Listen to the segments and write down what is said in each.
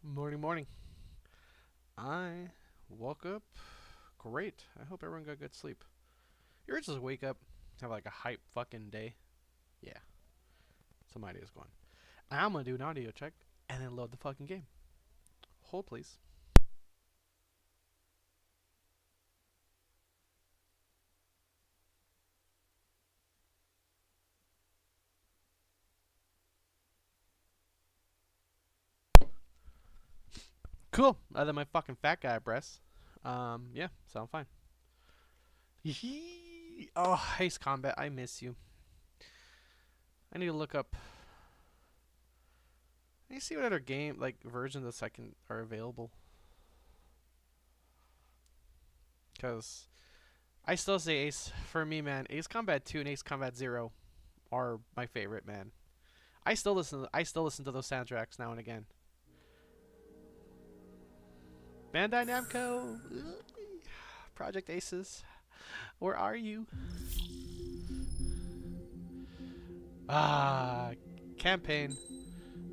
Morning, morning. I woke up great. I hope everyone got good sleep. You ever just wake up, have like a hype fucking day? Yeah, some ideas going. I'm gonna do an audio check and then load the fucking game. Hold, please. Cool. Other than my fucking fat guy breasts. Yeah, sound fine. Yee. Oh, Ace Combat, I miss you. I need to look up. I need to see what other game like versions of second are available. Cause I still say Ace for me, man. Ace Combat 2 and Ace Combat 0 are my favorite, man. I still listen to those soundtracks now and again. Bandai Namco, Project Aces, where are you? Ah, campaign.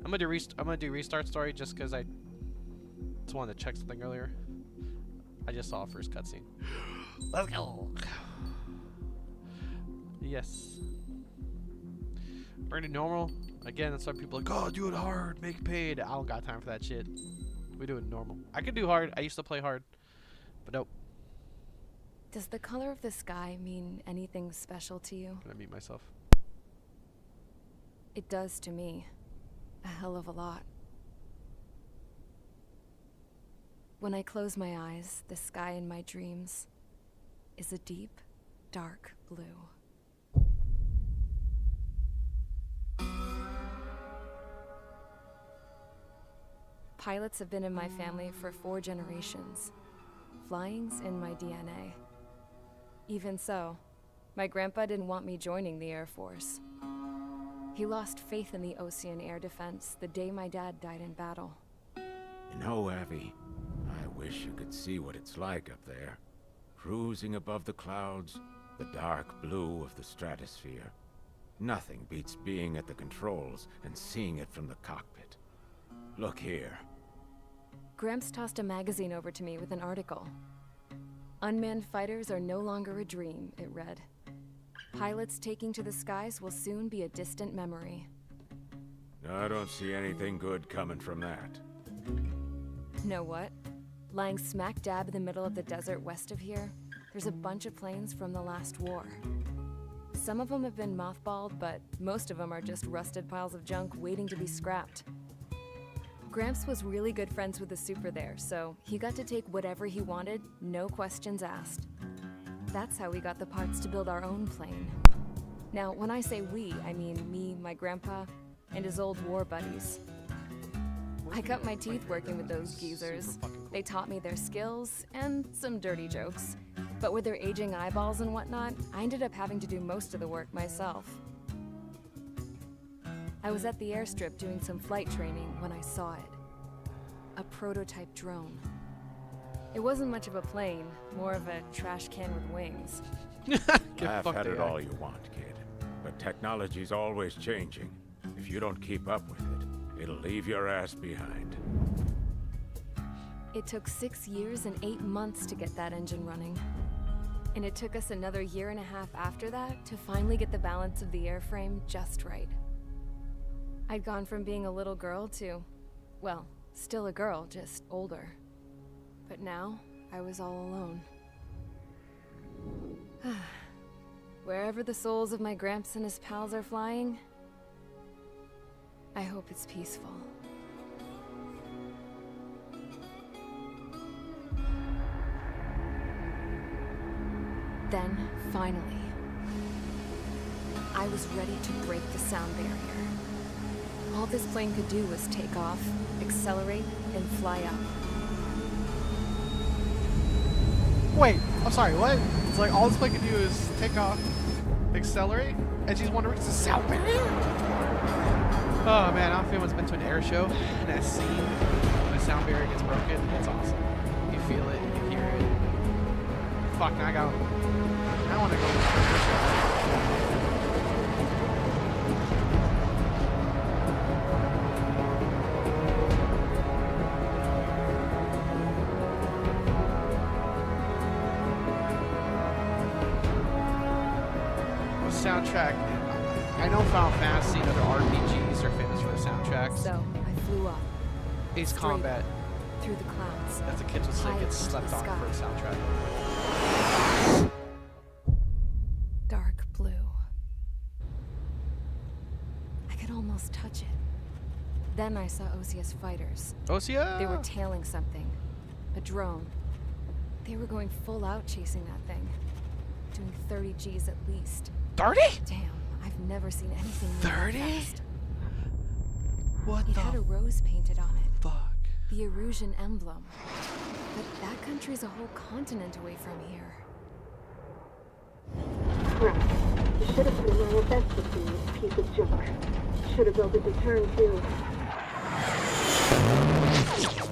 I'm gonna do restart story just because I just wanted to check something earlier. I just saw a first cutscene. Let's go. Yes. We're gonna do normal. Again, some people are like, oh, do it hard, make it paid. I don't got time for that shit. We do it normal. I could do hard. I used to play hard, but nope. Does the color of the sky mean anything special to you? Gonna mute myself. It does to me. A hell of a lot. When I close my eyes, the sky in my dreams is a deep, dark blue. Pilots have been in my family for 4 generations. Flying's in my DNA. Even so, my grandpa didn't want me joining the Air Force. He lost faith in the ocean air defense the day my dad died in battle. You know, Abby, I wish you could see what it's like up there. Cruising above the clouds, the dark blue of the stratosphere. Nothing beats being at the controls and seeing it from the cockpit. Look here. Gramps tossed a magazine over to me with an article. Unmanned fighters are no longer a dream, it read. Pilots taking to the skies will soon be a distant memory. I don't see anything good coming from that. Know what? Lying smack dab in the middle of the desert west of here, there's a bunch of planes from the last war. Some of them have been mothballed, but most of them are just rusted piles of junk waiting to be scrapped. Gramps was really good friends with the super there, so he got to take whatever he wanted, no questions asked. That's how we got the parts to build our own plane. Now, when I say we, I mean me, my grandpa, and his old war buddies. I cut my teeth working with those geezers. They taught me their skills, and some dirty jokes. But with their aging eyeballs and whatnot, I ended up having to do most of the work myself. I was at the airstrip doing some flight training when I saw it. A prototype drone. It wasn't much of a plane, more of a trash can with wings. Laugh at it all you want, kid. But technology's always changing. If you don't keep up with it, it'll leave your ass behind. It took 6 years and 8 months to get that engine running. And it took us another 1.5 years after that to finally get the balance of the airframe just right. I'd gone from being a little girl to, well, still a girl, just older. But now, I was all alone. Wherever the souls of my Gramps and his pals are flying, I hope it's peaceful. Then, finally, I was ready to break the sound barrier. All this plane could do was take off, accelerate, and fly up. Wait, I'm sorry, what? It's like all this plane can do is take off, accelerate, and she's wondering it's a sound barrier? Oh man, I don't feel what's been to an air show, and that scene when the sound barrier gets broken, it's awesome. You feel it, you hear it. Fuck, now I want to go to the air show. soundtrack. I know Final Fantasy and other RPGs are famous for the soundtracks. So I flew up Ace straight Combat, through the clouds. as the kids would say, high gets into slept the on for the sky. soundtrack. Dark blue. I could almost touch it. Then I saw Osia's fighters. Osia? They were tailing something. A drone. They were going full out chasing that thing. Doing 30 Gs at least. 30? Damn, I've never seen anything move that 30? fast. What It had a rose painted on it. fuck? The Erusian emblem. But that country's a whole continent away from here. Crap. You should have been my best with you, piece of junk. Should have built a deterrent too.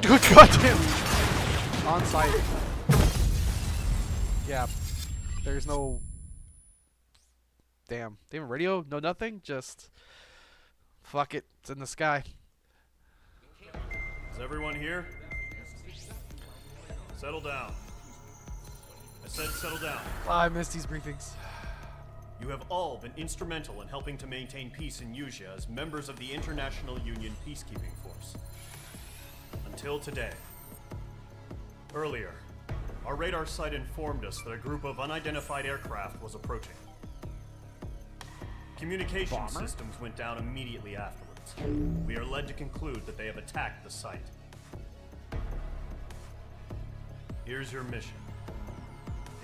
Good goddamn! On site. Yeah. There's no... Damn. They have a radio? No nothing? Just... Fuck it. It's in the sky. Is everyone here? Settle down. I said settle down. I miss these briefings. You have all been instrumental in helping to maintain peace in Usha as members of the International Union Peacekeeping Force. Until today. Earlier, our radar site informed us that a group of unidentified aircraft was approaching. Communication systems went down immediately afterwards. We are led to conclude that they have attacked the site. Here's your mission.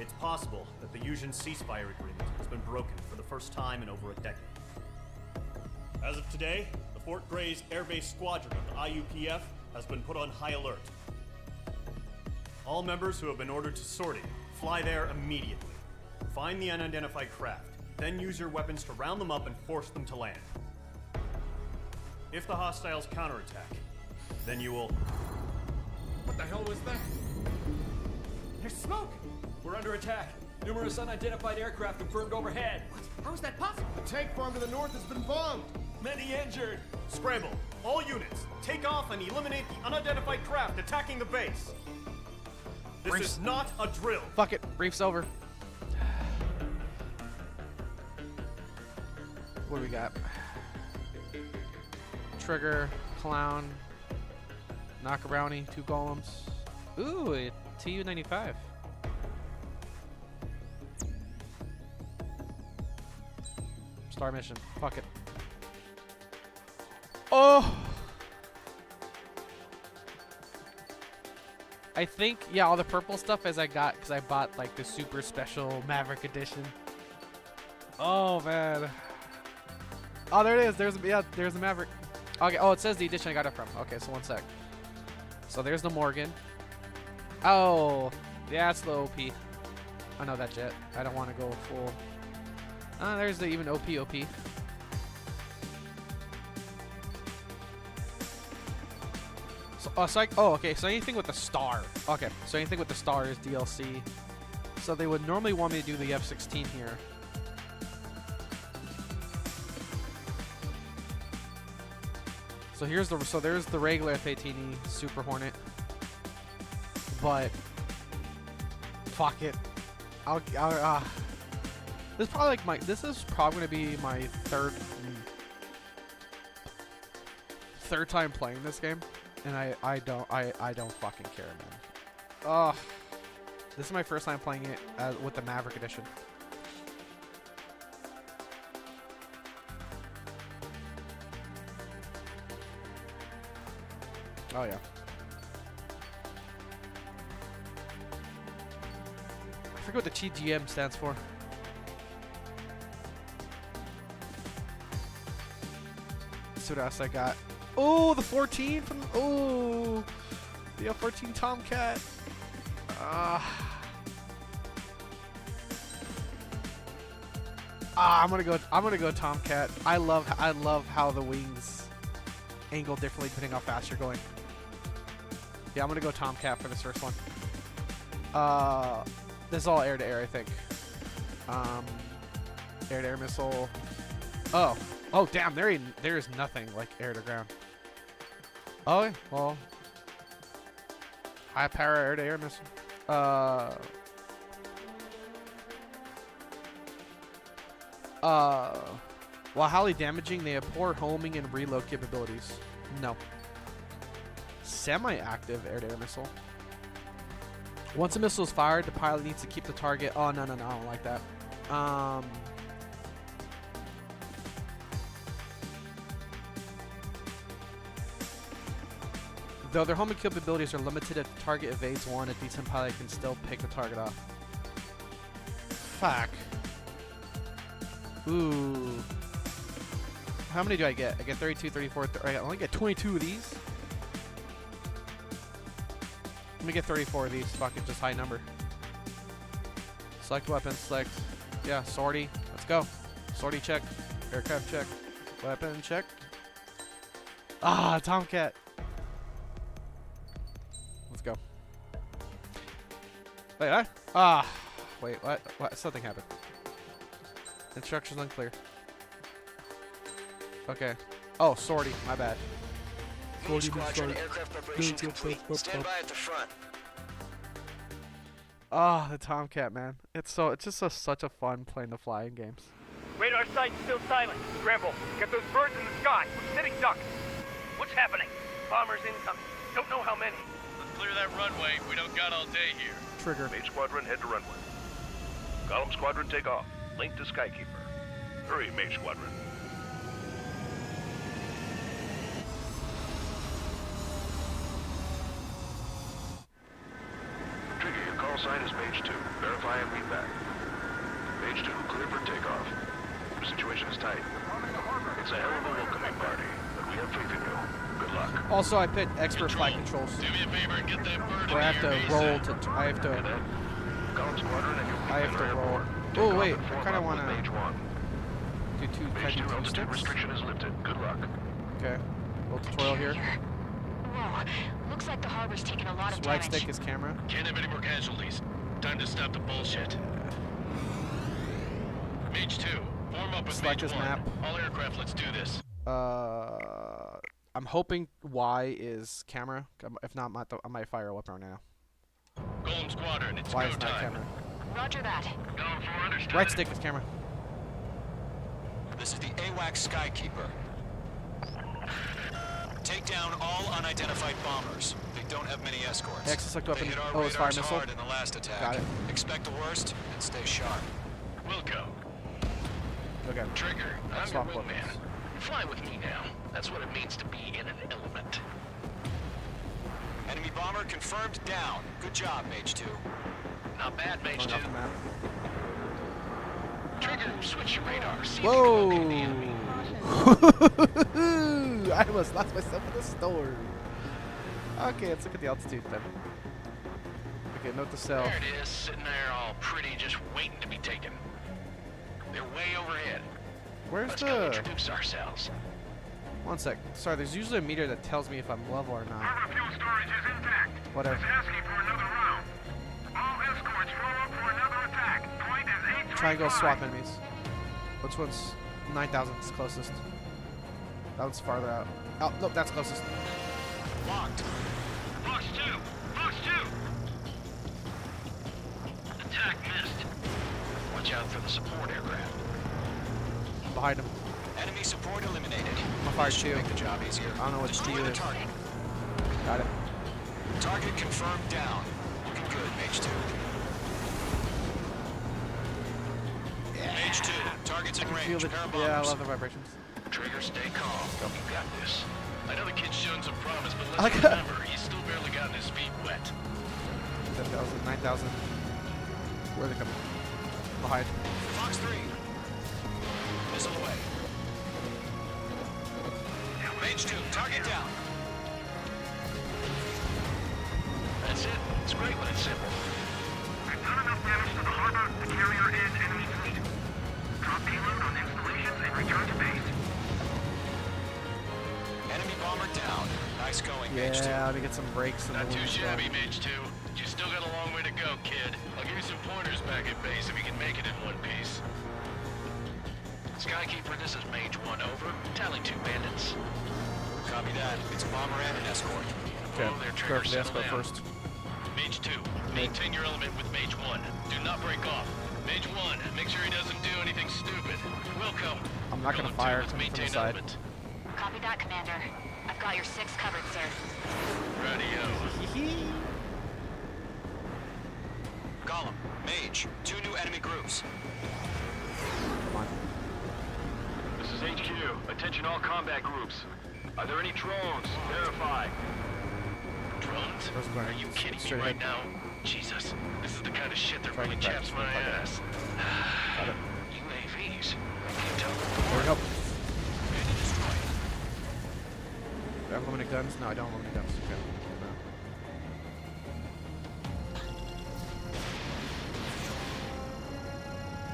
It's possible that the Usian ceasefire agreement has been broken for the first time in over a decade. As of today, the Fort Gray's Air Base Squadron of the IUPF has been put on high alert. All members who have been ordered to sortie, fly there immediately. Find the unidentified craft, then use your weapons to round them up and force them to land. If the hostiles counterattack, then you will... What the hell was that? There's smoke! We're under attack. Numerous unidentified aircraft confirmed overhead. What? How is that possible? The tank farm to the north has been bombed. Many injured. Scramble! All units, take off and eliminate the unidentified craft attacking the base! This Briefs. is not a drill! Fuck it. Brief's over. What do we got? Trigger, clown, knock a brownie, 2 golems. Ooh, a TU-95. Star mission. Fuck it. Oh! I think, yeah, all the purple stuff as I got, because I bought, like, the super special Maverick edition. Oh, man. Oh, there it is. There's the Maverick. Okay, oh, it says the edition I got it from. Okay, so one sec. So there's the Morgan. Oh, yeah, it's the OP. I know that jet. I don't want to go full. There's the even OP. So, okay, so anything with the star. Okay, so anything with the star is DLC. So they would normally want me to do the F-16 here. So there's the regular F-18E Super Hornet. But fuck it. This is probably gonna be my third time playing this game, and I don't fucking care, man. This is my first time playing it with the Maverick edition. Oh yeah. I forget what the TGM stands for. Let's see what else I got. Oh, the 14 from the F-14 Tomcat. I'm gonna go Tomcat. I love how the wings angle differently depending how fast you're going. Yeah, I'm gonna go Tomcat for this first one. This is all air to air, I think. Air to air missile. Oh damn, there is nothing like air to ground. Oh well, high power air to air missile. While highly damaging, they have poor homing and reload capabilities. No. Semi-active air-to-air missile. Once a missile is fired, the pilot needs to keep the target. Oh, no, I don't like that. Though their homing capabilities are limited if the target evades one, a decent pilot can still pick the target off. Fuck. Ooh. How many do I get? I get 32, 34, I only get 22 of these. Let me get 34 of these. Fuck it, just high number. Select weapon, select. Yeah, sortie. Let's go. Sortie check. Aircraft check. Weapon check. Ah, Tomcat. Let's go. Wait, what? Ah. Wait, what? What? Something happened. Instructions unclear. Okay. Oh, sortie. My bad. Squadron aircraft preparation complete. Stand by at the front. Ah, the Tomcat, man. It's just such a fun plane to fly in games. Radar site's still silent. Scramble. Get those birds in the sky. We're sitting ducks. What's happening? Bombers incoming. Don't know how many. Let's clear that runway. We don't got all day here. Trigger. Mage Squadron, head to runway. Column Squadron, take off. Link to Skykeeper. Hurry, Mage Squadron. Trigger, your call sign is Mage 2. Verify and read back. Mage 2, clear for takeoff. The situation is tight. It's a hell of a welcoming party, but we have faith in you. Good luck. Also, I put expert flight controls. Do me a favor and get that bird Where I have to roll to. I have to. Column Squadron and your I have to roll. Oh wait, I kind of want to do two Mage 2, types of altitude sticks. restriction is lifted. Good luck. Okay, little tutorial here. Whoa, looks like the harbor's taking a lot of Right damage. stick is camera. Can't have any more casualties. Time to stop the bullshit. Mage 2, form up with Select Mage this 1. map. All aircraft, let's do this. I'm hoping Y is camera. If not, I might fire a weapon right now. Golem Squadron, it's Y go is not time. camera. Roger that. Going for understood. Right stick is camera. This is the AWAC Skykeeper. Take down all unidentified bombers. They don't have many escorts. X select weapon. They hit our Oh, it's fire radars missile. hard in the last attack. Got it. Expect the worst and stay sharp. Wilco. Okay. Trigger, I'm your Swap wingman. weapons. Fly with me now. That's what it means to be in an element. Enemy bomber confirmed down. Good job, Mage 2. Not bad, Mage 2. Going off the map. Trigger, switch your radar. See Whoa! if you can locate the enemy. I almost lost myself in the storm. Okay, let's look at the altitude then. Okay, note to self. There it is, sitting there all pretty, just waiting to be taken. They're way overhead. Where's Let's go the... introduce ourselves. One sec. Sorry, there's usually a meter that tells me if I'm level or not. Harbor fuel storage is intact. Whatever. It's asking for another round. All escorts roll up for another attack. Point is 835. Try and go swap enemies. Which one's 9,000 is closest? That one's farther out. Oh, nope, that's closest. Locked. Fox 2. Fox 2. Attack missed. Watch out for the support aircraft. Behind him. Enemy support eliminated. I'm fired This should too. make the job easier. I don't know what Destroy T the is. target. Got it. Target confirmed down. Looking good, Mage 2. Mage 2, target's in Feel range. the, Pair of yeah, I bombers. love the vibrations. Trigger, stay calm. You got this. I know the kid's shown some promise, but I let's like that. remember, he's still barely gotten his feet wet. 10,000, 9,000. Where are they coming? Behind. Fox 3. Missile away. Mage 2, target down. That's it. It's great when it's simple. We've done enough damage to the harbor, the carrier, and enemy fleet. Drop payload on installations and return to base. Enemy bomber down. Nice going, Mage 2. Yeah, let me get some brakes in the Not too wind shabby, storm. Mage 2. You still got a long way to go, kid. I'll give you some pointers back at base if you can make it in one piece. Skykeeper, this is Mage 1, over. Tally 2 bandits. Copy that. It's a bomber and an escort. Okay, Oh, their go trigger for the settle escort down. first. Mage 2, maintain your element with Mage 1. Do not break off. Mage 1, make sure he doesn't do anything stupid. I'm not gonna fire from the side. Copy that, Commander. I've got your 6 covered, sir. Radio. Gollum, Mage, 2 new enemy groups. Come on. This is HQ. Attention all combat groups. Are there any drones? Verify. Drones? Are you kidding me right now? Jesus, this is the kind of shit that really chaps my ass. UAVs. There we go. Do I have limited guns? No, I don't have limited guns. Okay.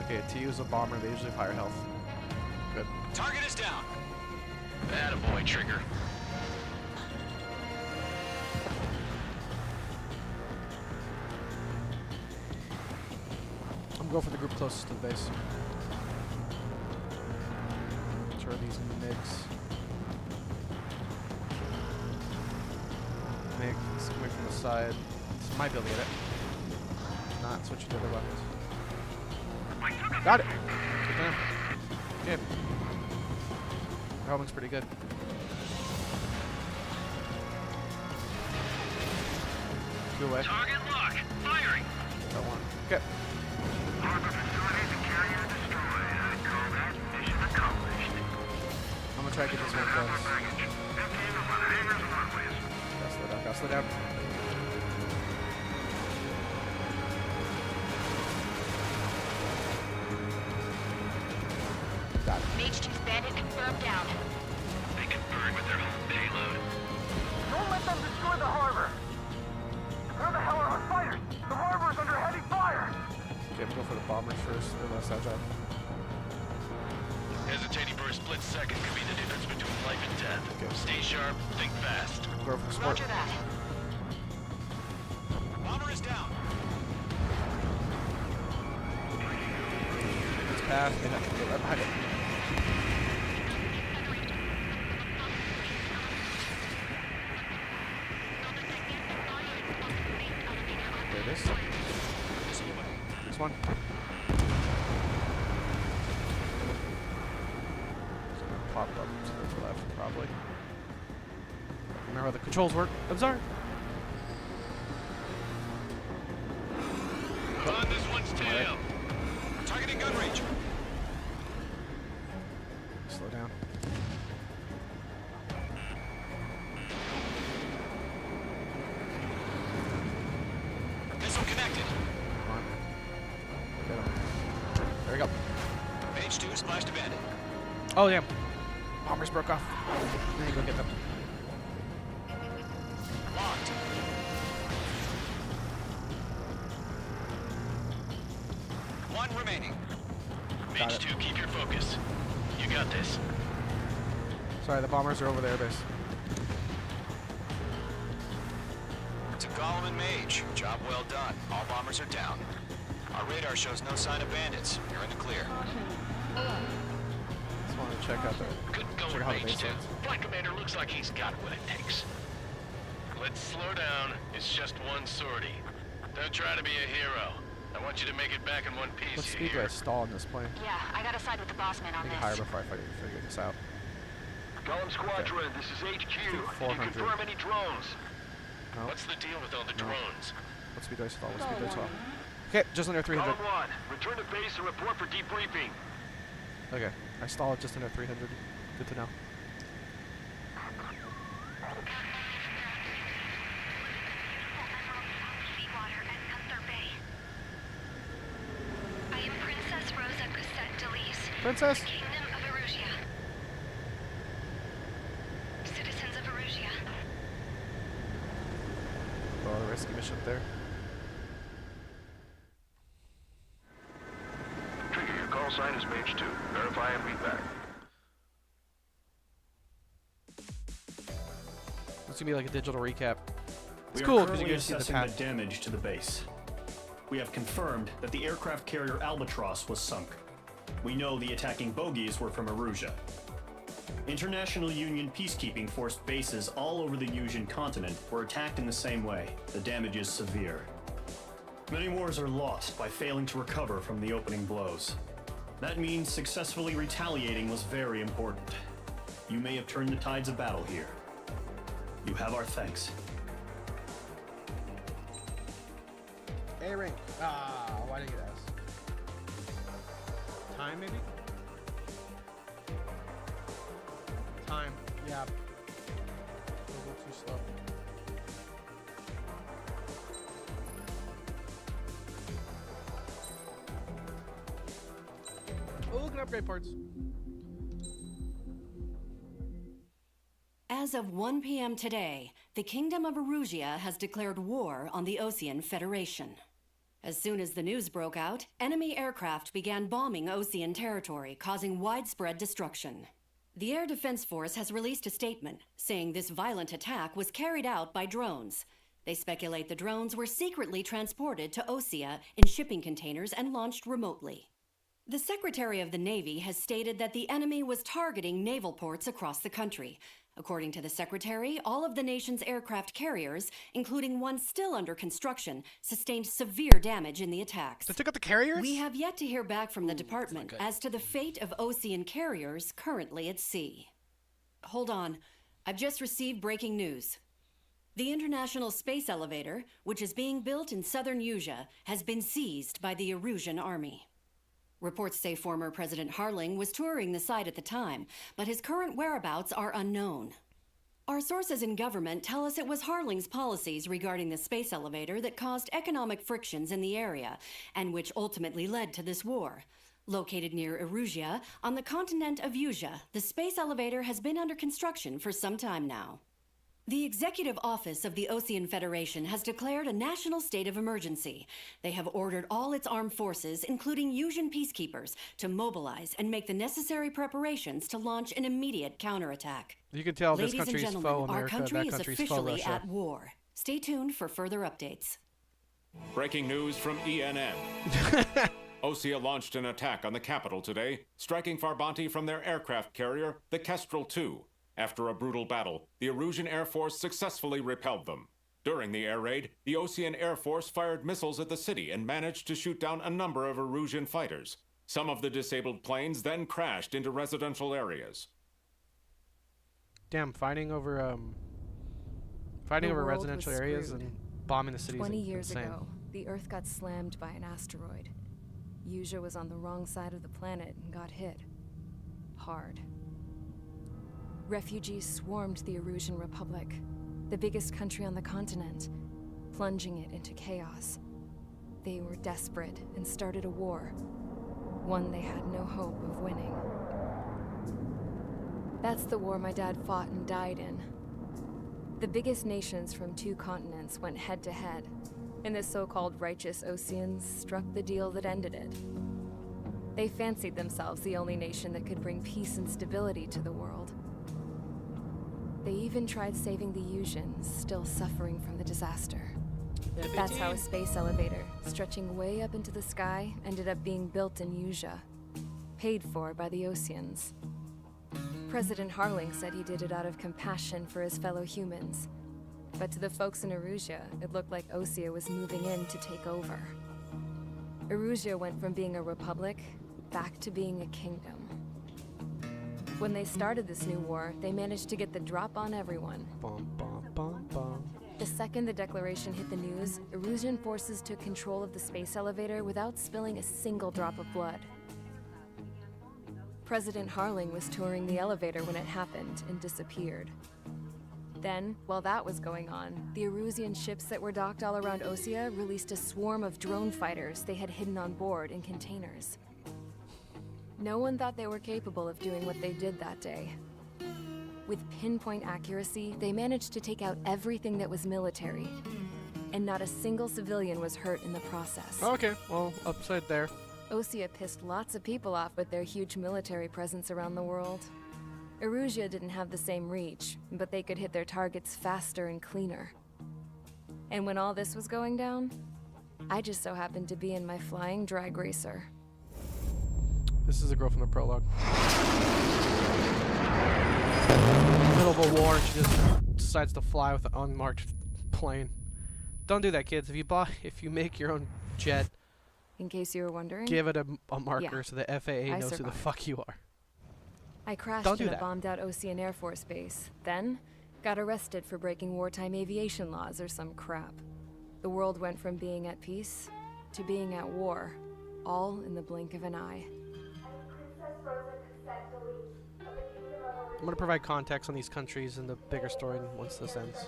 Okay, to use a bomber, they usually have higher health. Good. Target is down. Attaboy, Trigger. I'm going for the group closest to the base. Which are these MiGs? MiG is coming from the side. This might be able to get it. Not switching to the weapons. Got it! Good time. Yeah. That looks pretty good. Go away. Target lock. Firing. That one. Okay. Harbor facilities and carrier destroyed. I call that mission accomplished. I'm gonna try to get this one close. Gotta slow down. Got it. Mage 2's bandit confirmed down. They can burn with their whole payload. Don't let them destroy the harbor. Where the hell are our fighters? The harbor is under heavy fire. Okay, we'll go for the bombers first. They're less agile. Hesitating for a split second could be the difference between life and death. Okay. Stay sharp, think fast. Go for the sport. Roger that. Bomber is down. It's past. And go right behind it. There it is. This one. It's gonna pop up to the left, probably. Remember how the controls work. I'm sorry. On this one's tail. Targeting gun range. Slow down. Missile connected. Come on. Get him. There we go. Mage 2 splashed a bandit. Oh, yeah. Bombers broke off. Now you go get them. Locked. One remaining. Mage 2, keep your focus. You got this. Sorry, the bombers are over there, base. To Gollum and Mage. Job well done. All bombers are down. Our radar shows no sign of bandits. You're in the clear. Just wanted to check out the. Good Check going, out how the Mage base 2. looks. Flight Commander looks like he's got what it takes. Let's slow down. It's just one sortie. Don't try to be a hero. I want you to make it back in one piece. What speed do I stall on this plane? Yeah, I gotta side with the boss man on Make it this. higher before I figure this out. Gollum Squadron, this is HQ. Can you 400. confirm any drones? No. What's the deal with all the drones? What speed do I stall? What speed do I stall? Okay, just under 300. Gollum 1, return to base and report for debriefing. Okay, I stalled just under 300. Good to know. I am Princess Rosa Cosette Delise. Princess? Kingdom of Erusia. Citizens of Erusia. Oh, the risky mission up there. Trigger, your call sign is Mage 2. Verify and read back. It's gonna be like a digital recap. It's We cool are because you currently get to see the assessing path. the damage to the base. We have confirmed that the aircraft carrier Albatross was sunk. We know the attacking bogies were from Erusia. International Union peacekeeping force bases all over the Usian continent were attacked in the same way. The damage is severe. Many wars are lost by failing to recover from the opening blows. That means successfully retaliating was very important. You may have turned the tides of battle here. You have our thanks. A-ring. Why did I get S? Time, maybe? Time. Yeah. A little too slow. Oh, we can upgrade parts. As of 1 p.m. today, the Kingdom of Erusia has declared war on the Osean Federation. As soon as the news broke out, enemy aircraft began bombing Osean territory, causing widespread destruction. The Air Defense Force has released a statement saying this violent attack was carried out by drones. They speculate the drones were secretly transported to Osea in shipping containers and launched remotely. The Secretary of the Navy has stated that the enemy was targeting naval ports across the country. According to the Secretary, all of the nation's aircraft carriers, including one still under construction, sustained severe damage in the attacks. They took out the carriers? We have yet to hear back from the department as to the fate of Osean carriers currently at sea. Hold on. I've just received breaking news. The International Space Elevator, which is being built in southern Usea, has been seized by the Erusian Army. Reports say former President Harling was touring the site at the time, but his current whereabouts are unknown. Our sources in government tell us it was Harling's policies regarding the space elevator that caused economic frictions in the area, and which ultimately led to this war. Located near Erusia, on the continent of Usea, the space elevator has been under construction for some time now. The Executive Office of the Osean Federation has declared a national state of emergency. They have ordered all its armed forces, including Usian peacekeepers, to mobilize and make the necessary preparations to launch an immediate counterattack. You can tell this Ladies and country's gentlemen, foe America, our country that is country's foe officially Russia. at war. Stay tuned for further updates. Breaking news from ENN. Osea launched an attack on the capital today, striking Farbanti from their aircraft carrier, the Kestrel II. After a brutal battle, the Erusian Air Force successfully repelled them. During the air raid, the Osean Air Force fired missiles at the city and managed to shoot down a number of Erusian fighters. Some of the disabled planes then crashed into residential areas. Damn, fighting over residential areas and bombing the cities. 20 years insane. ago, the Earth got slammed by an asteroid. Usea was on the wrong side of the planet and got hit. Hard. Refugees swarmed the Erusian Republic, the biggest country on the continent, plunging it into chaos. They were desperate and started a war, one they had no hope of winning. That's the war my dad fought and died in. The biggest nations from 2 continents went head-to-head, and the so-called righteous Oseans struck the deal that ended it. They fancied themselves the only nation that could bring peace and stability to the world. They even tried saving the Usians, still suffering from the disaster. That's how a space elevator, stretching way up into the sky, ended up being built in Usea, paid for by the Oseans. President Harling said he did it out of compassion for his fellow humans. But to the folks in Erusia, it looked like Osea was moving in to take over. Erusia went from being a republic back to being a kingdom. When they started this new war, they managed to get the drop on everyone. Bum, bum, bum, bum. The second the declaration hit the news, Erusian forces took control of the space elevator without spilling a single drop of blood. President Harling was touring the elevator when it happened and disappeared. Then, while that was going on, the Erusian ships that were docked all around Osea released a swarm of drone fighters they had hidden on board in containers. No one thought they were capable of doing what they did that day. With pinpoint accuracy, they managed to take out everything that was military, and not a single civilian was hurt in the process. Okay, well, upside there. Osea pissed lots of people off with their huge military presence around the world. Erusia didn't have the same reach, but they could hit their targets faster and cleaner. And when all this was going down, I just so happened to be in my flying drag racer. This is a girl from the prologue. Middle of a war, she just decides to fly with an unmarked plane. Don't do that, kids. If you make your own jet, in case you were wondering. Give it a marker Yeah, so the FAA I knows who the survived. fuck you are. I crashed Don't do in a that. bombed-out Ocean Air Force base, then got arrested for breaking wartime aviation laws or some crap. The world went from being at peace to being at war, all in the blink of an eye. I'm going to provide context on these countries and the bigger story once this ends.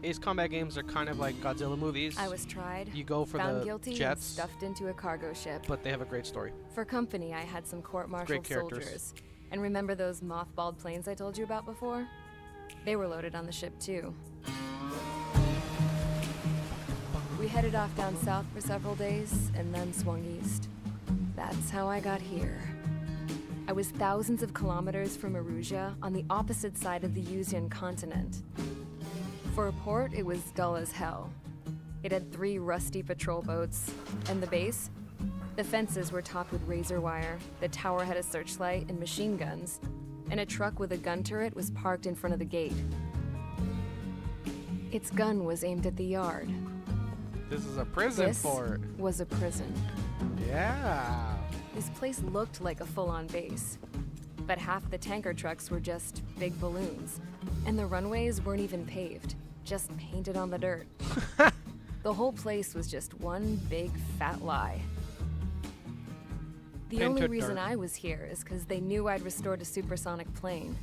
Ace Combat games are kind of like Godzilla movies. I was tried, You go for found the guilty, jets, and stuffed into a cargo ship. but they have a great story. For company, I had some court-martialed characters. soldiers. And remember those mothballed planes I told you about before? They were loaded on the ship too. We headed off down south for several days and then swung east. That's how I got here. I was thousands of kilometers from Erusia on the opposite side of the Yuzian continent. For a port, it was dull as hell. It had 3 rusty patrol boats, and the base? The fences were topped with razor wire, the tower had a searchlight and machine guns, and a truck with a gun turret was parked in front of the gate. Its gun was aimed at the yard. This is a prison This fort. was a prison. Yeah. This place looked like a full-on base, but half the tanker trucks were just big balloons, and the runways weren't even paved, just painted on the dirt. The whole place was just one big fat lie. The only Painted reason dirt. I was here is because they knew I'd restored a supersonic plane.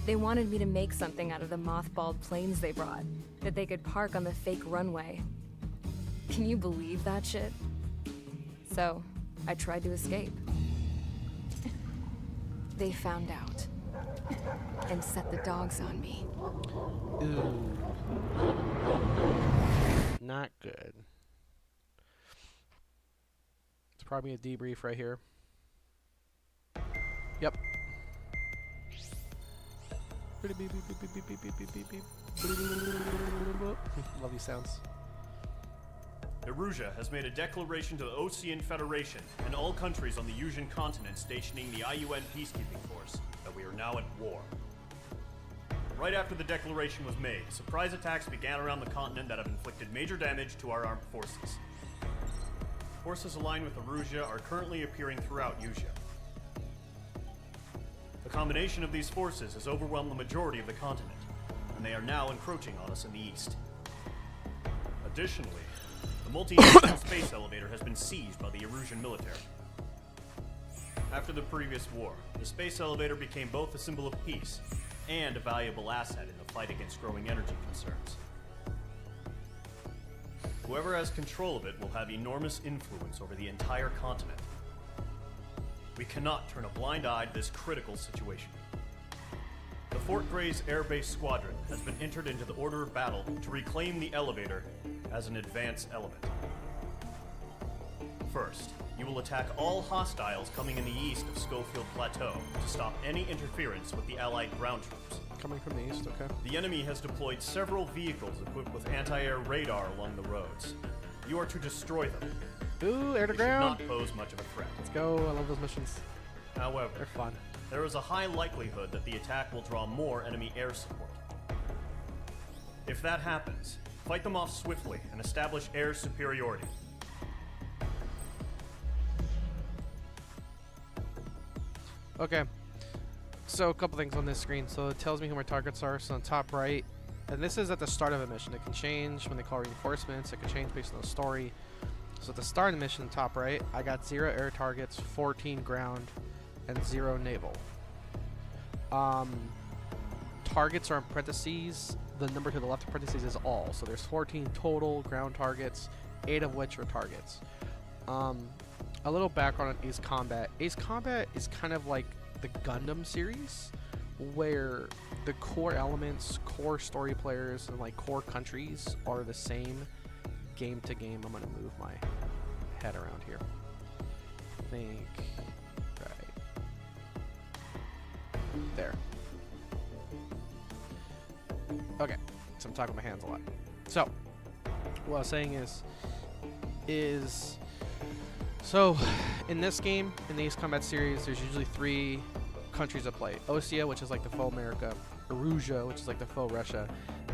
They wanted me to make something out of the mothballed planes they brought, that they could park on the fake runway. Can you believe that shit? So, I tried to escape. They found out and set the dogs on me. Ooh. Not good. It's probably a debrief right here. Yep. Love these sounds. Erusia has made a declaration to the Ocean Federation and all countries on the Yuzian continent stationing the IUN peacekeeping force that we are now at war. Right after the declaration was made, surprise attacks began around the continent that have inflicted major damage to our armed forces. Forces aligned with Erusia are currently appearing throughout Yusia. The combination of these forces has overwhelmed the majority of the continent, and they are now encroaching on us in the east. Additionally, the multi-national space elevator has been seized by the Erusian military. After the previous war, the space elevator became both a symbol of peace and a valuable asset in the fight against growing energy concerns. Whoever has control of it will have enormous influence over the entire continent. We cannot turn a blind eye to this critical situation. The Fort Gray's Air Base Squadron has been entered into the order of battle to reclaim the elevator as an advance element. First, you will attack all hostiles coming in the east of Schofield Plateau to stop any interference with the Allied ground troops. Coming from the east, okay. The enemy has deployed several vehicles equipped with anti-air radar along the roads. You are to destroy them. Ooh, air to They ground. should not pose much of a threat. Let's go. I love those missions. However, They're fun. there is a high likelihood that the attack will draw more enemy air support. If that happens, fight them off swiftly and establish air superiority. Okay. So a couple things on this screen. So it tells me who my targets are. So on top right, and this is at the start of a mission. It can change when they call reinforcements. It can change based on the story. So at the start of the mission, top right, I got 0 air targets, 14 ground, and 0 naval. Targets are in parentheses. The number to the left of parentheses is all. So there's 14 total ground targets, 8 of which are targets. A little background on Ace Combat. Ace Combat is kind of like the Gundam series, where the core elements, core story players, and like core countries are the same game to game. I'm gonna move my head around here. Think right there. Okay, so I'm talking with my hands a lot. So what I was saying is so in this game, in the Ace Combat series, there's usually 3 countries at play. Osea, which is like the faux America, Erusia, which is like the faux Russia,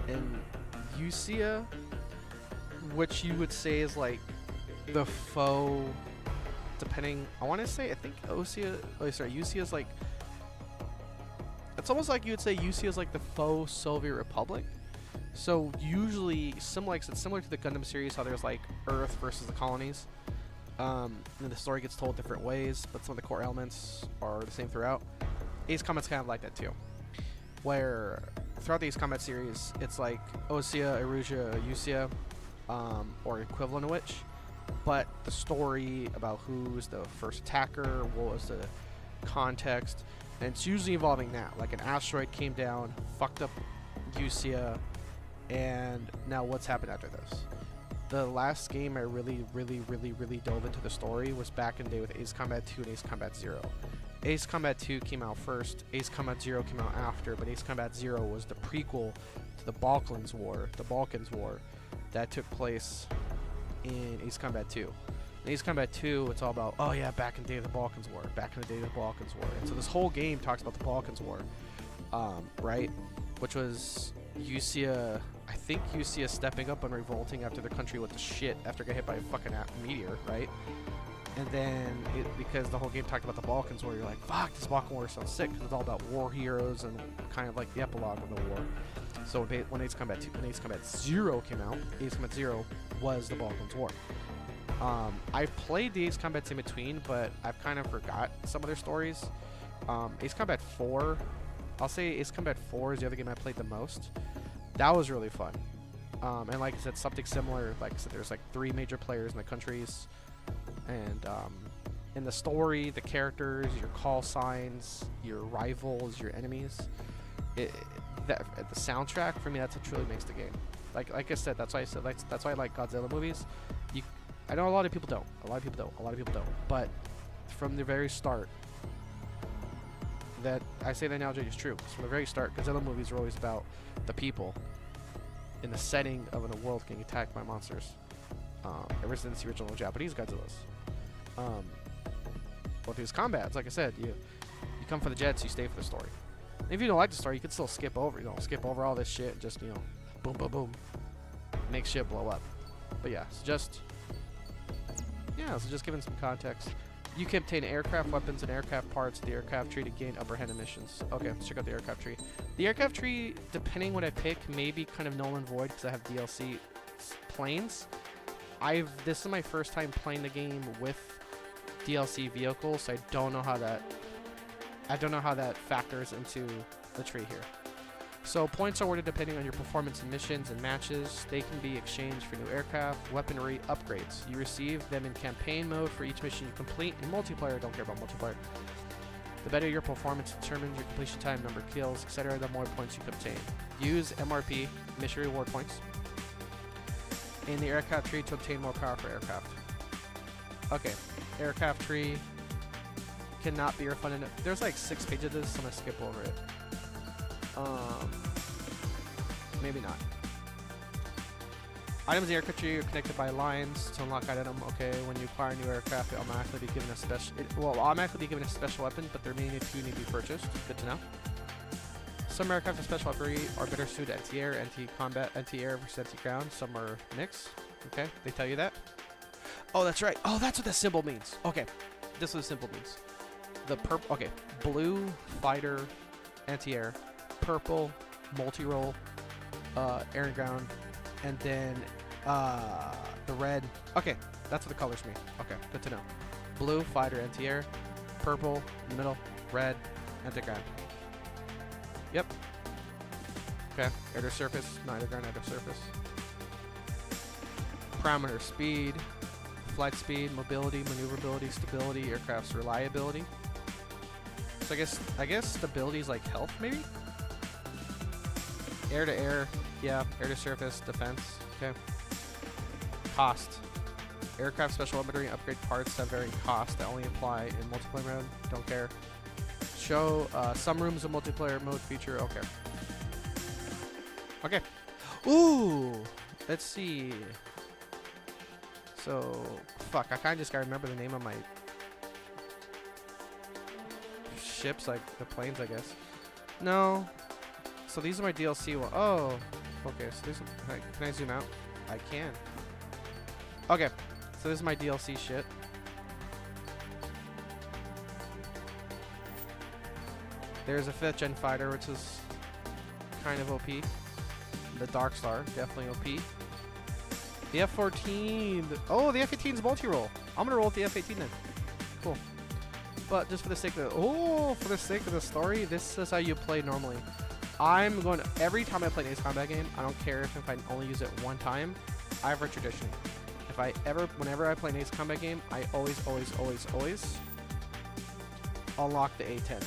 and Usea, which you would say is like the faux, depending, I want to say, I think Usea is like, it's almost like you would say Usea is like the faux Soviet Republic. So usually, it's similar to the Gundam series, how there's like Earth versus the colonies. And the story gets told different ways, but some of the core elements are the same throughout. Ace Combat's kind of like that too, where throughout the Ace Combat series, it's like Osea, Erusia, Usea, or equivalent of which, but the story about who's the first attacker, what was the context, and it's usually involving that. Like an asteroid came down, fucked up Usea, and now what's happened after this? The last game I really dove into the story was back in the day with Ace Combat 2 and Ace Combat 0. Ace Combat 2 came out first, Ace Combat 0 came out after, but Ace Combat 0 was the prequel to the Balkans War that took place in Ace Combat 2. In Ace Combat 2, it's all about, oh yeah, back in the day of the Balkans War. And so this whole game talks about the Balkans War, right? Which was Usea, I think Usea stepping up and revolting after the country went to shit after it got hit by a fucking meteor, right? And then, because the whole game talked about the Balkans War, you're like, fuck, this Balkan War sounds sick, because it's all about war heroes and kind of like the epilogue of the war. So when Ace Combat 0 came out, Ace Combat 0 was the Balkans War. I played the Ace Combats in between, but I've kind of forgot some of their stories. Ace Combat 4, I'll say Ace Combat 4 is the other game I played the most. That was really fun. And like I said, something similar. Like I said, there's like 3 major players in the countries. And in the story, the characters, your call signs, your rivals, your enemies, the soundtrack, for me, that's what truly makes the game. Like I said, that's why I like Godzilla movies. I know a lot of people don't. But from the very start, that I say the analogy is true. From the very start, Godzilla movies are always about the people in the setting of a world getting attacked by monsters. Ever since the original Japanese Godzillas. Well, these combats, like I said, you come for the jets, you stay for the story. And if you don't like the story, you can still skip over all this shit and just, boom, boom, boom, make shit blow up. But yeah, so just giving some context. You can obtain aircraft weapons and aircraft parts of the aircraft tree to gain upper hand missions. Okay, let's check out the aircraft tree. The aircraft tree, depending what I pick, may be kind of null and void because I have DLC planes. This is my first time playing the game with DLC vehicles, so I don't know how that factors into the tree here. So points are awarded depending on your performance in missions and matches. They can be exchanged for new aircraft, weaponry, upgrades. You receive them in campaign mode for each mission you complete. In multiplayer, don't care about multiplayer. The better your performance determines your completion time, number of kills, etc., the more points you can obtain. Use MRP, mission reward points, in the aircraft tree to obtain more powerful aircraft. Okay, aircraft tree cannot be refunded. There's like 6 pages of this, so I'm gonna skip over it. Maybe not. Items in the aircraft tree are connected by lines to unlock item. Okay, when you acquire a new aircraft, it will automatically be given a special weapon, but the remaining 2 need to be purchased. Good to know. Some aircraft with special weaponry are better suited anti-air, anti-combat, anti-air versus anti-ground. Some are mixed. Okay, they tell you that. Oh, that's right. Oh, that's what the symbol means. Okay, this is what the symbol means. The purple. Okay, blue fighter, anti-air, purple multi-role, air and ground, and then the red. Okay, that's what the colors mean. Okay, good to know. Blue fighter, anti-air, purple in the middle, red anti-ground. Yep. Okay. Air to surface, not air ground, air to surface. Parameter: speed, flight speed, mobility, maneuverability, stability, aircraft's reliability. So I guess stability is like health, maybe. Air to air, yeah. Air to surface, defense. Okay. Cost: aircraft special weaponry upgrade parts have varying costs that only apply in multiplayer mode. Don't care. Show some rooms of multiplayer mode feature. Okay. Okay. Ooh. Let's see. So, fuck. I kind of just gotta remember the name of my ships, like the planes, I guess. No. So these are my DLC. Oh. Okay, so this. Can I zoom out? I can. Okay. So this is my DLC shit. There's a 5th gen fighter, which is kind of OP. The Dark Star, definitely OP. The F-14. Oh, the F-18's multi-roll. I'm gonna roll with the F-18 then. Cool. But just for the sake of the story, this is how you play normally. I'm going to, every time I play an Ace Combat game, I don't care if I only use it one time. I have a tradition. Whenever I play an Ace Combat game, I always unlock the A10.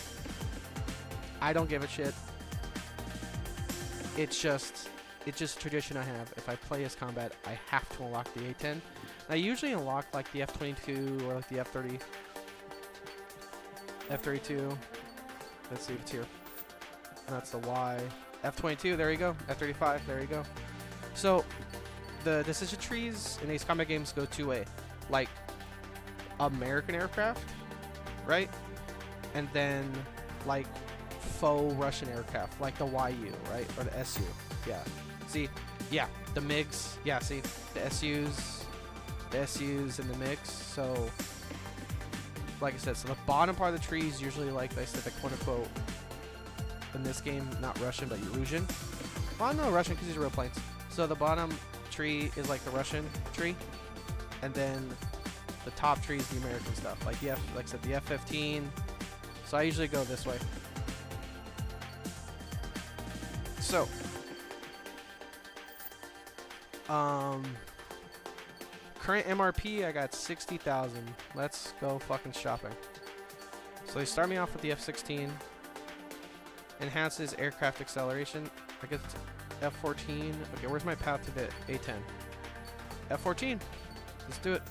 I don't give a shit. It's just tradition I have. If I play Ace Combat, I have to unlock the A10. And I usually unlock like the F-22 or like the F-30. F-32. Let's see if it's here. That's the Y. F-22, there you go. F-35, there you go. So, the decision trees in Ace Combat games go two-way. Like, American aircraft, right? And then, like, faux Russian aircraft, like the YU, right? Or the SU. Yeah. See? Yeah. The MiGs. Yeah, see? The SUs. The SUs and the MiGs. So, like I said, so the bottom part of the tree is usually, like I said, the quote-unquote, in this game, not Russian, but Eurasian. Well, no, Russian, because these are real planes. So the bottom tree is like the Russian tree, and then the top tree is the American stuff. Like the like I said, the F-15. So I usually go this way. So, current MRP, I got 60,000. Let's go fucking shopping. So they start me off with the F-16. Enhances aircraft acceleration. I get F-14. Okay, where's my path to the A-10? F-14. Let's do it.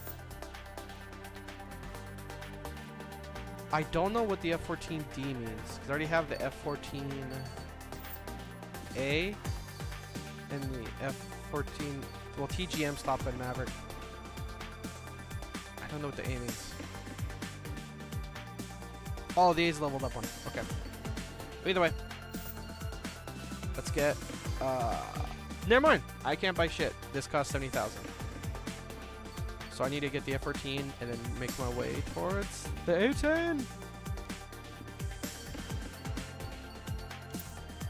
I don't know what the F-14D means, because I already have the F-14A and the F-14... Well, TGM stopped at Maverick. I don't know what the A means. Oh, the A's leveled up one. Okay. Either way. Let's get... never mind. I can't buy shit. This costs 70,000. So I need to get the F-14 and then make my way towards the A-10.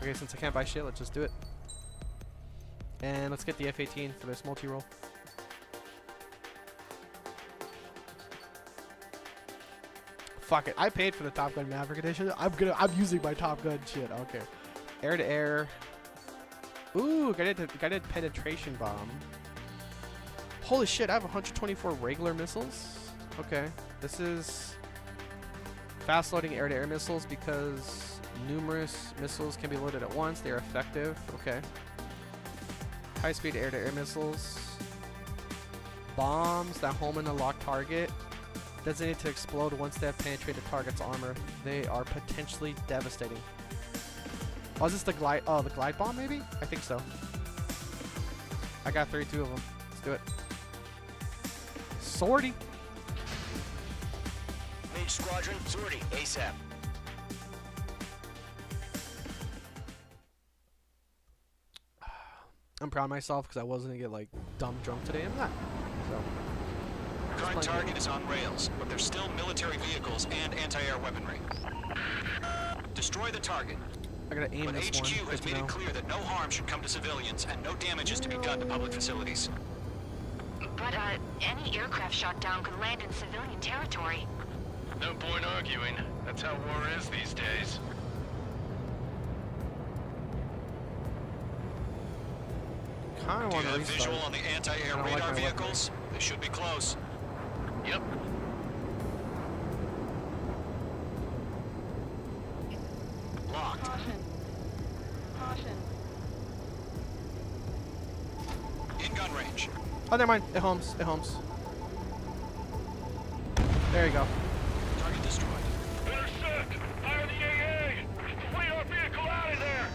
Okay, since I can't buy shit, let's just do it. And let's get the F-18 for this multi-roll. Fuck it. I paid for the Top Gun Maverick edition. I'm using my Top Gun shit. Okay. Air to air. Ooh, guided penetration bomb. Holy shit, I have 124 regular missiles. Okay. This is fast loading air to air missiles because numerous missiles can be loaded at once. They are effective. Okay. High speed air to air missiles. Bombs that home in a locked target. Designated to explode once they have penetrated the target's armor. They are potentially devastating. Oh, is this the glide? Oh, the glide bomb maybe? I think so. I got 32 of them. Let's do it. Sortie. Mage Squadron, sortie, ASAP. I'm proud of myself because I wasn't gonna get like dumb drunk today. I'm not. So. Current target is on rails, but there's still military vehicles and anti-air weaponry. Destroy the target. I gotta aim this one. HQ has made it clear that no harm should come to civilians and no damage is to be done to public facilities. But, any aircraft shot down could land in civilian territory. No point arguing. That's how war is these days. Kinda Do you want to have restart. visual on the anti-air radar vehicles? They should be close. Yep. Locked. Caution. Caution. In gun range. Oh, never mind. It homes. It homes. There you go. Target destroyed. Intercept! Fire the AA! Flee our vehicle out of there!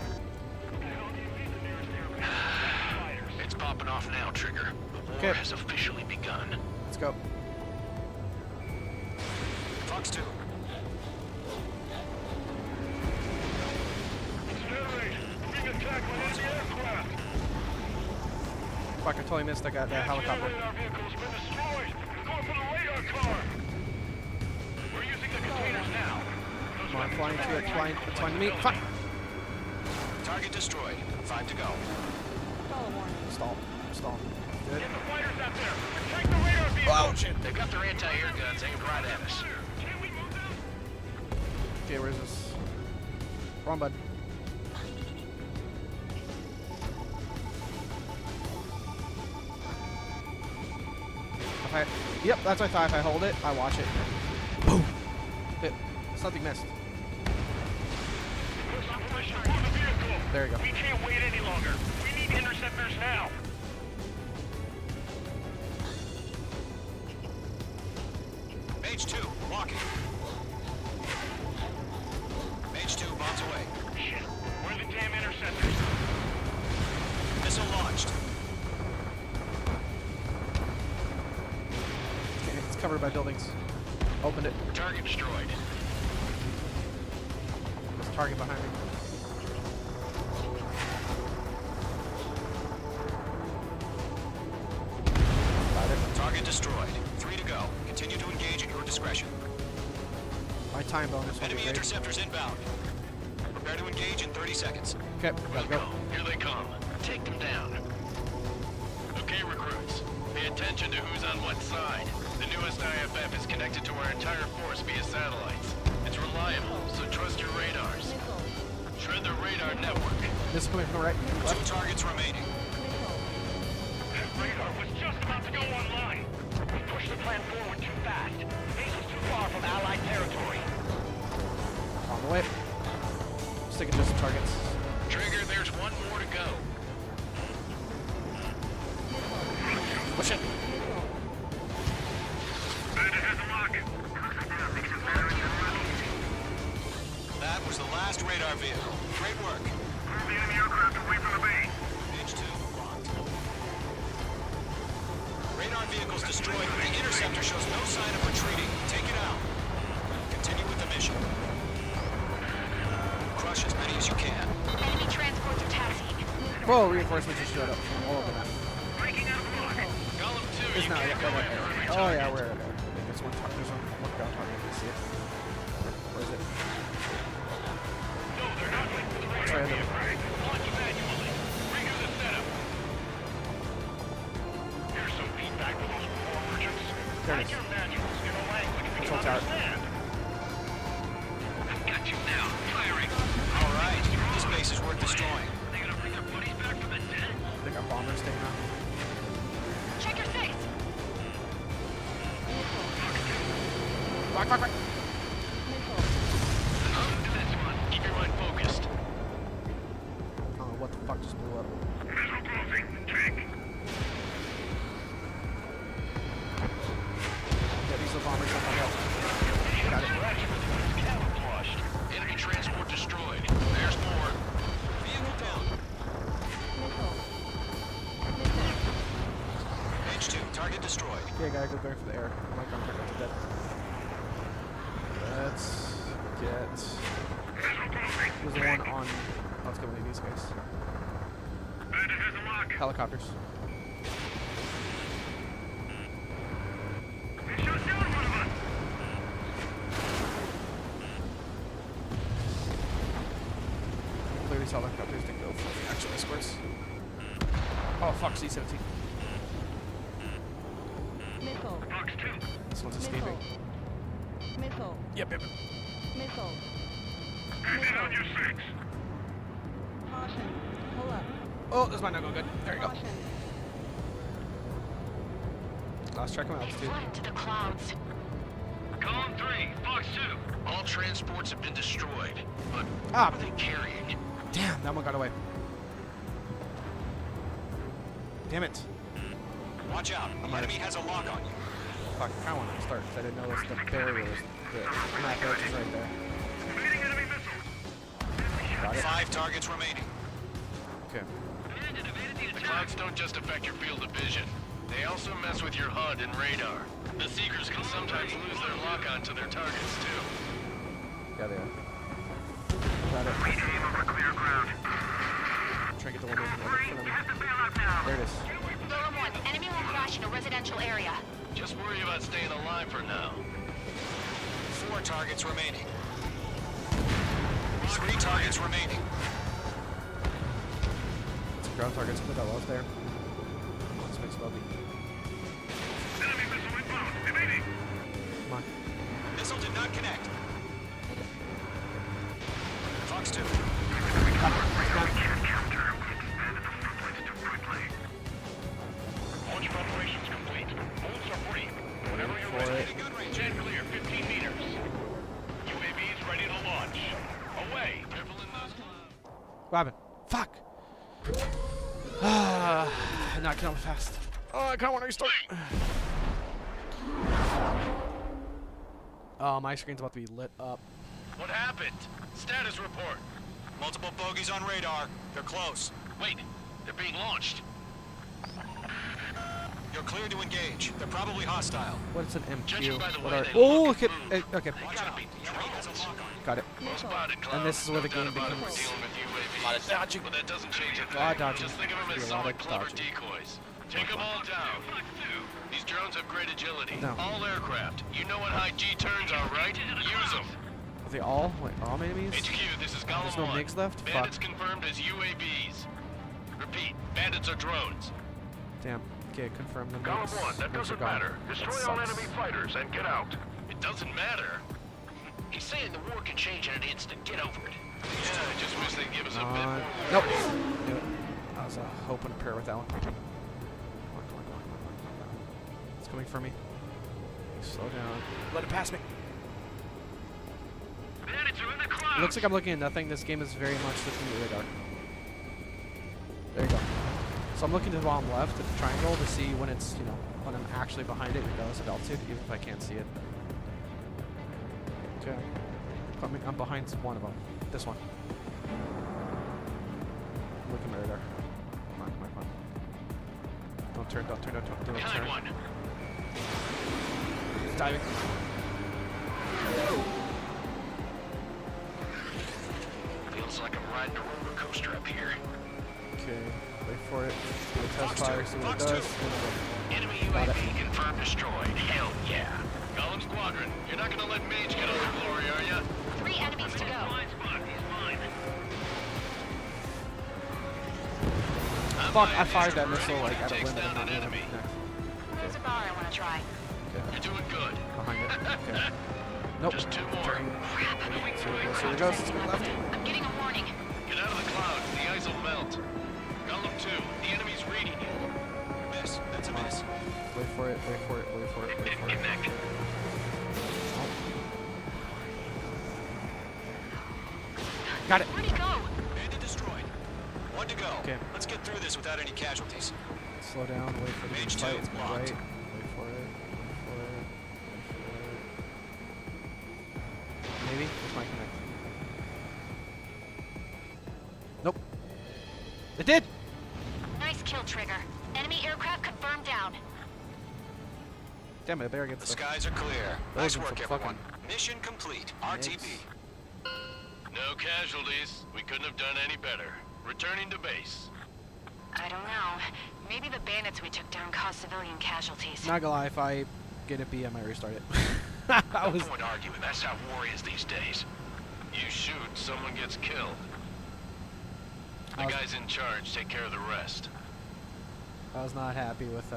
It's popping off now, Trigger. The war has officially begun. Let's go. Fox 2. Fuck, I totally missed. I got that helicopter. Radar vehicle's been destroyed. We're going for the radar car. We're using the containers now. Come on, flying to it, flying to me. Fuck! Target destroyed. 5 to go. Stall. Good. Get the fighters out there. Protect the radar vehicle. Oh, shit. They've got their anti-air guns aimed right at us. Can we move them? Okay, where's this? Wrong bud. Yep, that's what I thought. If I hold it, I watch it. Boom! Hit. Something missed. There you go. We can't wait any longer. We need interceptors now. Mage 2, walking. Mage 2, bombs away. Shit. Where are the damn interceptors? Missile launched. Okay, it's covered by buildings. Opened it. Target destroyed. There's a target behind me. Target destroyed. 3 to go. Continue to engage at your discretion. My time bonus will Enemy be great. interceptors inbound. Prepare to engage in 30 seconds. Okay, gotta go. Here they come. Take them down. Okay, recruits. Pay attention to who's on what side. The newest IFF is connected to our entire force via satellites. It's reliable, so trust your radars. Shred the radar network. This is coming from the right. 2 targets remaining. That radar was just about to go online. We pushed the plan forward too fast. Base is too far from Allied territory. On the way. Sticking just some targets. Trigger, there's one more to go. Push it. Bandit has a lock. That was the last radar vehicle. Great work. Move the enemy aircraft away from the base. Mage 2, locked. Radar vehicle's destroyed, but the interceptor shows no sign of retreating. Take it out. Continue with the mission. Crush as many as you can. Enemy transports are taxiing. Whoa, reinforcements just showed up all over that. Breaking out of block. Column 2, It's you not can't go yet. anywhere. Oh yeah, where? There's one target. There's one ground target. I see it. Where is it? No, they're not linked to the It's radar right there. vehicle. Launch manually. Redo the setup. Here's some feedback for those war merchants. There it Write is. your manuals in a language we Control can tower. understand. I've got you now. Firing. All right. This base is worth destroying. Are they gonna bring their buddies back from the dead? They got bombers taking off. Check your face. Quack, quack, quack. To this one. Keep your mind focused. Oh, what the fuck just blew up? Missile closing. Check. Yeah, these are bombers on my head. Got it. Camouflaged. Enemy transport destroyed. There's more. Vehicle down. Mage 2, target destroyed. Okay, gotta go going for the air. I'm not gonna pick up the dead. Let's get. There's the one on. Let's go with these guys. Bandit has a lock. Helicopters. They shot down one of us. Clearly saw helicopters didn't go for the actual escorts. Oh fuck, C-17. Missile. Box 2. This one's escaping. Missile. Yep. Missile. Bandit on your 6. Caution. Pull up. Oh, this might not go good. There you go. Caution. Let's check them out, They dude. fled to the clouds. Column 3. Box 2. All transports have been destroyed. But Ah. what are they carrying? Damn, that one got away. Damn it. Watch out. The enemy has a lock on you. Fuck, I kinda wanted to start because I didn't notice the barrier was the map edge is right there. Leading enemy missiles. Got it. 5 targets remaining. Okay. The clouds don't just affect your field of vision. They also mess with your HUD and radar. The Seekers can sometimes lose their lock-on to their targets, too. Yeah, they are. Got it. Aim over clear ground. Try to get the one in front of me. There it is. Durham 1, enemy will crash in a residential area. Just worry about staying alive for now. 4 targets remaining. 3 targets remaining. Some ground targets, put that was there. This makes it lovely. Enemy missile inbound. Evading. Come on. Missile did not connect. Fox 2. Launch preparations complete. Holds are free. Whenever you're ready. Jet clear, 15 meters. UAVs ready to launch. Away. Careful in those clouds. What happened? Fuck! Not killing fast. Oh, I kind of want to restart. Oh, my screen's about to be lit up. What happened? Status report. Multiple bogies on radar. They're close. Wait, they're being launched. You're clear to engage. They're probably hostile. What's an Judging MQ? by the What way are? they Oh, look okay. and Okay. They gotta be drones. Got it. Well spotted, Cloud. And this is where the No doubt game about it, becomes we're dealing with UAVs. a lot of dodging. But that doesn't change a A lot of thing. dodging. Just think of them as Be a lot solid, of clever dodging. decoys. Take them all down. These drones have great agility. No. All aircraft. You know what high G turns are, right? Use them. Are they all? Wait, are all enemies? HQ, this is Gollum There's no 1. MiGs left? Bandits Fuck. confirmed as UAVs. Repeat, bandits are drones. Damn. Okay, confirm them. Column 1, that doesn't matter. Destroy all enemy fighters and get out. It doesn't matter. He's saying the war can change in an instant. Get over it. Yeah, I just wish they'd give us a bit more. Nope. Knew it. I was hoping to pair with that one. Come on. It's coming for me. Slow down. Let it pass me. Bandits are in the clouds. It looks like I'm looking at nothing. This game is very much looking at radar. There you go. So I'm looking to the bottom left at the triangle to see when it's, you know, when I'm actually behind it, regardless of altitude, even if I can't see it. Okay. I'm behind one of them. This one. Look at my radar. Come on. Don't turn. Behind one. It's diving. Feels like I'm riding a roller coaster up here. Okay, wait for it. Do a test fire, see what it Fox does. Enemy Got it. UAV confirmed destroyed. Hell yeah. Gollum Squadron, you're not gonna let Mage get all the glory, are ya? 3 enemies to go. Fuck, I fired that missile like at a Takes limit. down an enemy. There's a bar I want to try. You're doing good. Behind it. Okay. Nope. Just 2 more. Here we go. Let's go left. I'm getting a warning. Get out of the clouds. The ice will melt. Gollum 2, the enemy's reading you. Miss. That's a miss. Wait for it. Got it. Where'd he go? Bandit destroyed. 1 to go. Okay. Let's get through this without any casualties. Slow down. Wait for the Mage fight. 2 It's my blocked. right. Wait for it. Maybe. This might connect. Nope. It did. Nice kill, Trigger. Enemy aircraft confirmed down. Damn it! I better get The stuff. skies are clear. Those Nice are work, some everyone. Mission complete. RTB. No casualties. We couldn't have done any better. Returning to base. I don't know. Maybe the bandits we took down caused civilian casualties. Not gonna lie, if I get a B, I might restart it. I was. No point arguing. That's how war is these days. You shoot, someone gets killed. The guys in charge take care of the rest. I was not happy with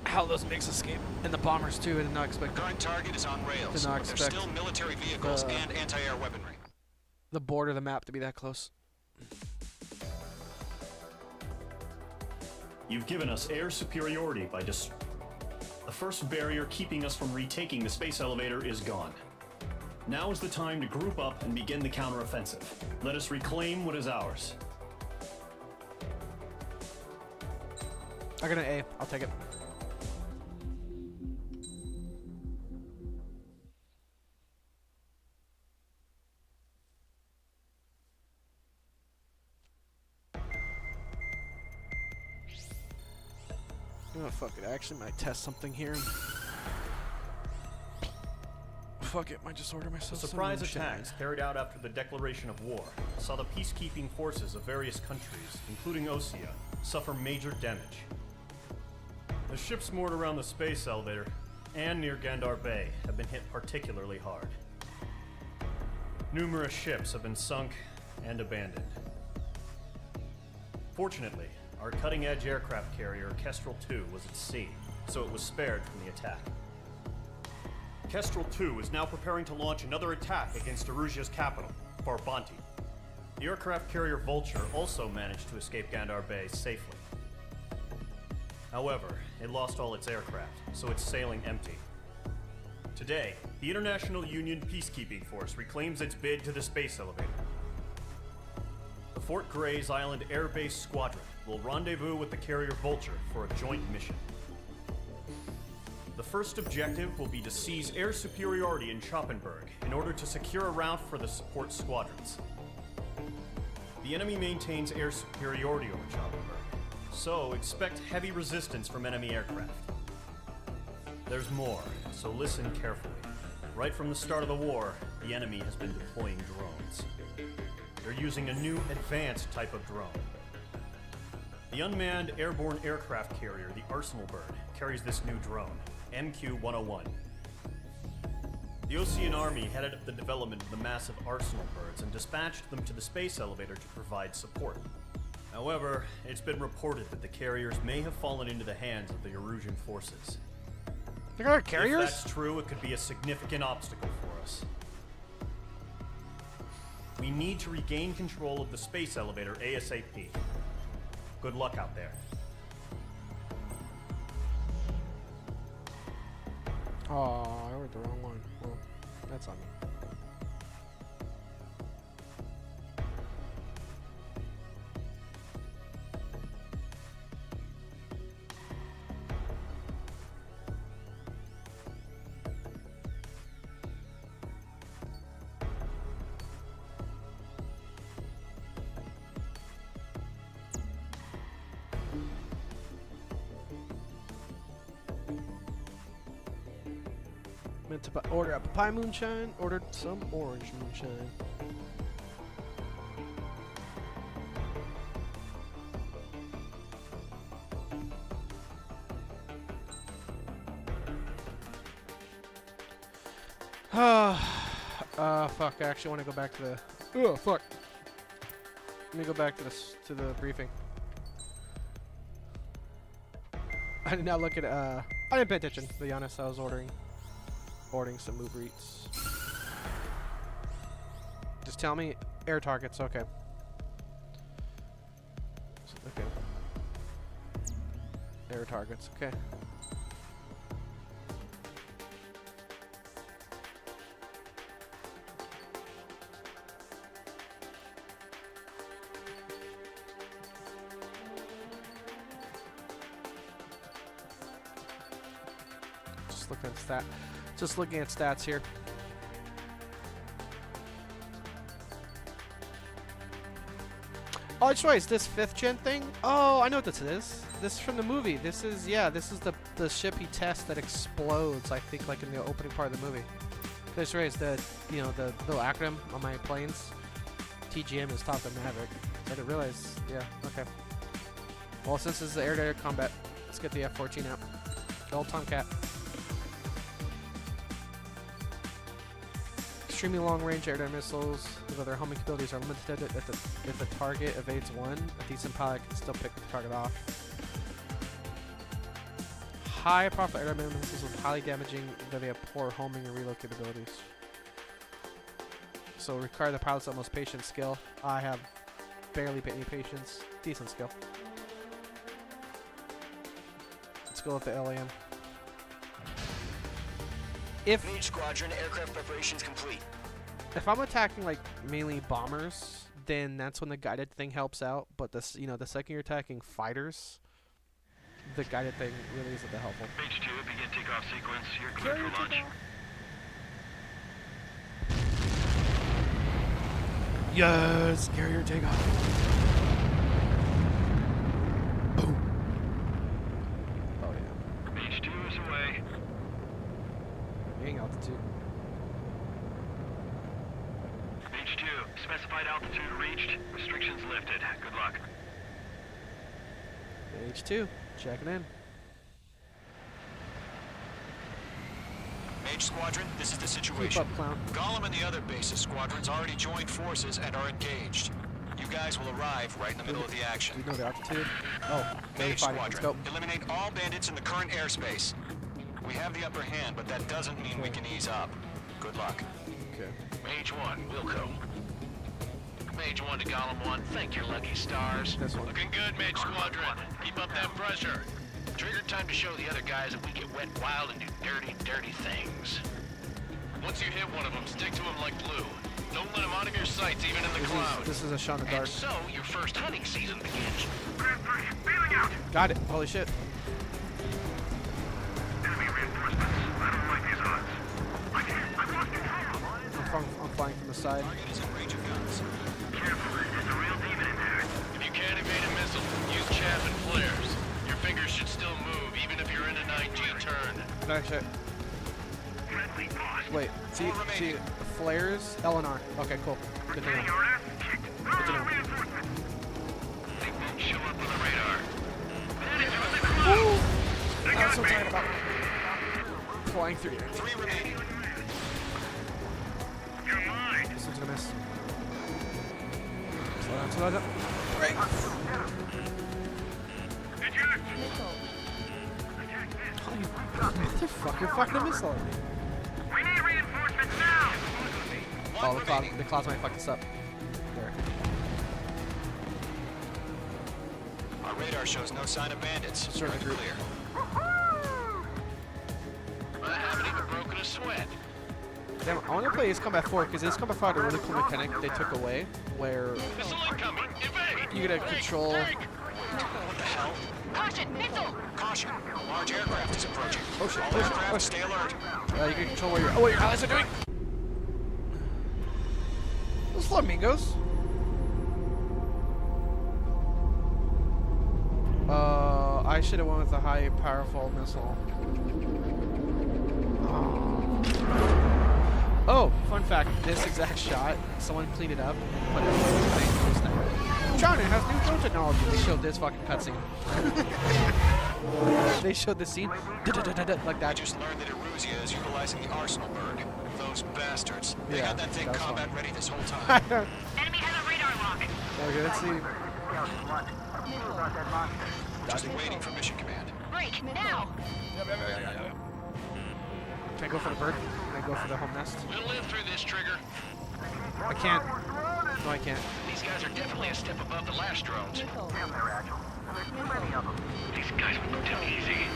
how those MiGs escape, and the bombers too. I did not expect. Current target is on rails. Did not but there's expect still military vehicles and anti-air weaponry. The border of the map to be that close. You've given us air superiority by the first barrier keeping us from retaking the space elevator is gone. Now is the time to group up and begin the counteroffensive. Let us reclaim what is ours. I got an A. I'll take it. Oh fuck it! I actually might test something here. fuck it, might just order myself The surprise attacks carried out after the declaration of war saw the peacekeeping forces of various countries, including Osea, suffer major damage. The ships moored around the space elevator and near Gandar Bay have been hit particularly hard. Numerous ships have been sunk and abandoned. Fortunately, our cutting-edge aircraft carrier Kestrel 2 was at sea, so it was spared from the attack. Kestrel 2 is now preparing to launch another attack against Erusia's capital, Farbanti. The aircraft carrier Vulture also managed to escape Gandar Bay safely. However, it lost all its aircraft, so it's sailing empty. Today, the International Union Peacekeeping Force reclaims its bid to the space elevator. The Fort Gray's Island Air Base Squadron will rendezvous with the carrier Vulture for a joint mission. The first objective will be to seize air superiority in Schoppenberg in order to secure a route for the support squadrons. The enemy maintains air superiority over Schoppenberg, so expect heavy resistance from enemy aircraft. There's more, so listen carefully. Right from the start of the war, the enemy has been deploying drones. They're using a new advanced type of drone. The unmanned airborne aircraft carrier, the Arsenal Bird, carries this new drone, MQ-101. The Osean Army headed up the development of the massive Arsenal Birds and dispatched them to the space elevator to provide support. However, it's been reported that the carriers may have fallen into the hands of the Erusian forces. There are carriers? If that's true, it could be a significant obstacle for us. We need to regain control of the space elevator ASAP. Good luck out there. Oh, I wrote the wrong one. Well, that's on me. Meant to order a pie moonshine, ordered some orange moonshine. Fuck, I actually want to go back to the... Oh, fuck. Let me go back to the briefing. I did not look at, I didn't pay attention, to be honest. I was ordering some Uber Eats. Just tell me air targets, okay. Okay. Air targets, okay. Just looking at stats here. Oh, I just realized this 5th gen thing. Oh, I know what this is. This is from the movie. This is the ship he tests that explodes. I think like in the opening part of the movie. I just realized the the little acronym on my planes. TGM is Top Gun Maverick. I didn't realize. Yeah. Okay. Well, since this is air-to-air combat, let's get the F-14 out. Old Tomcat. Extremely long-range air-to-air missiles with other homing abilities are limited if the target evades one. A decent pilot can still pick the target off. High-profile air-to-air missiles with highly damaging, though they have poor homing and reload capabilities. So require the pilot's utmost patience skill. I have barely any patience. Decent skill. Let's go with the LAM. Mage Squadron, aircraft preparations complete. If I'm attacking like mainly bombers, then that's when the guided thing helps out. But this, the second you're attacking fighters, the guided thing really isn't that helpful. Mage 2, begin takeoff sequence. You're cleared for launch. Yes, carrier takeoff. Mage 2 is away. Getting altitude. Specified altitude reached. Restrictions lifted. Good luck. H2, checking in. Mage Squadron, this is the situation. Keep up, clown. Gollum and the other bases squadrons already joined forces and are engaged. You guys will arrive right in the middle of the action. Do you know the altitude? Oh, Mage fighting. Let's go. Squadron, eliminate all bandits in the current airspace. We have the upper hand, but that doesn't mean we can ease up. Good luck. Okay. Mage 1, Wilco. Mage 1 to Gollum 1, thank your lucky stars. Looking good, Mage Squadron. Keep up that pressure. Trigger time to show the other guys that we get wet wild and do dirty, dirty things. Once you hit one of them, stick to him like glue. Don't let him out of your sights, even in the clouds. This is a shot in the dark. And so, your first hunting season begins. Got it. Holy shit. I'm flying from the side. If you can't evade a missile, use chaff and flares. Your fingers should still move, even if you're in a 9G turn. No shit. Wait, see, flares, L and R. Okay, cool. Good to know. Good to know. They won't show up on the radar. I'm so tired about flying through here. 3 remaining. This one's gonna miss. Slow down, slow down. Right. Oh, you motherfucker, fucking a missile at me. We need reinforcements now! Oh, the clouds might fuck this up. There. Our radar shows no sign of bandits. Certainly Clear. I haven't even broken a sweat. Damn, I want to play Ace Combat 4 because Ace Combat 5 had a really cool mechanic they took away where Missile incoming! Evade! you get to control. What the hell? Caution, missile! Caution! Large aircraft is approaching. Oh shit, All oh shit, aircraft, oh shit. stay alert. You can control what your allies are doing. Those flamingos. I should have went with a high powerful missile. Oh, fun fact, this exact shot, someone cleaned it up and put it in the thing. China has new drone technology. They showed this fucking cutscene. They showed this scene like that. I just learned that Eruzia is utilizing the Arsenal bird. Those bastards. They Yeah, had that thing that was combat fun. ready this whole time. Enemy has a radar lock. Okay, let's see. Just waiting for mission command. Break, now! Can I go for the bird? Can I go for the home nest? We'll live through this, Trigger. I can't. No, I can't. These guys are definitely a step above the last drones. Missile. These guys won't go down easy.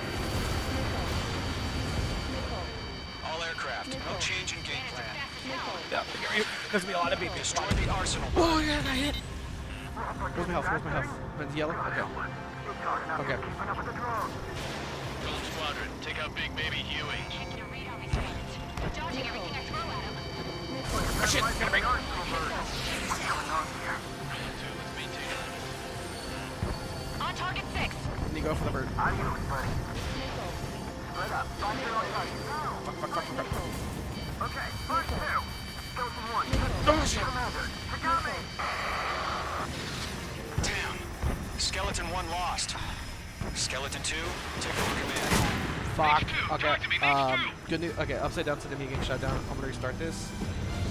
All aircraft, no change in game plan. Yeah, there's gonna be a lot of people. Destroy the Arsenal bird. Oh, yeah, I got hit. Where's my health? Where's my health? It's yellow? Okay. Okay. Gold Squadron, take out Big Baby Huey. Dodging everything I throw at him. Oh, shit, gotta break. On target 6. And you go for the bird. Fuck, fuck, fuck, fuck, fuck. Oh, shit. Damn. Skeleton 1 lost. Skeleton 2, take over command. Fuck. Okay. Good news. Okay, upside down to the getting shut down. I'm gonna restart this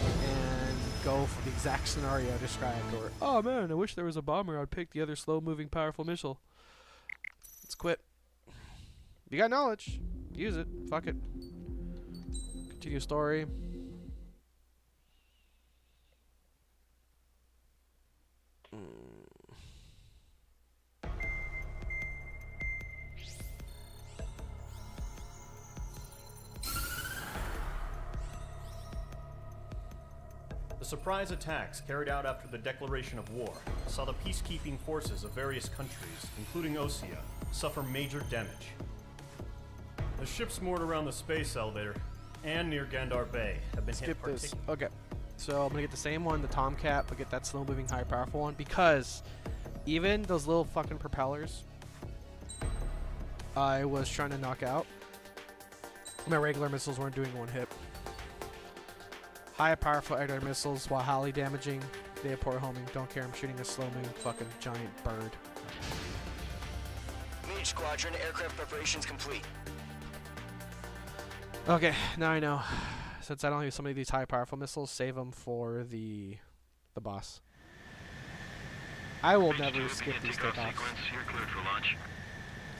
and go for the exact scenario described. Or, oh man, I wish there was a bomber. I'd pick the other slow-moving, powerful missile. Let's quit. You got knowledge. Use it. Fuck it. Continue story. The surprise attacks carried out after the declaration of war saw the peacekeeping forces of various countries, including Osea, suffer major damage. The ships moored around the space elevator and near Gandar Bay have been hit Skip this. particularly. Okay. So I'm gonna get the same one, the Tomcat, but get that slow-moving, high powerful one because even those little fucking propellers I was trying to knock out, my regular missiles weren't doing one hit. High powerful air-to-air missiles while highly damaging. They have poor homing. Don't care. I'm shooting a slow-moving fucking giant bird. Mage Squadron, aircraft preparations complete. Okay, now I know. Since I don't use so many of these high powerful missiles, save them for the boss. I will never skip these takeoffs. You're cleared for launch.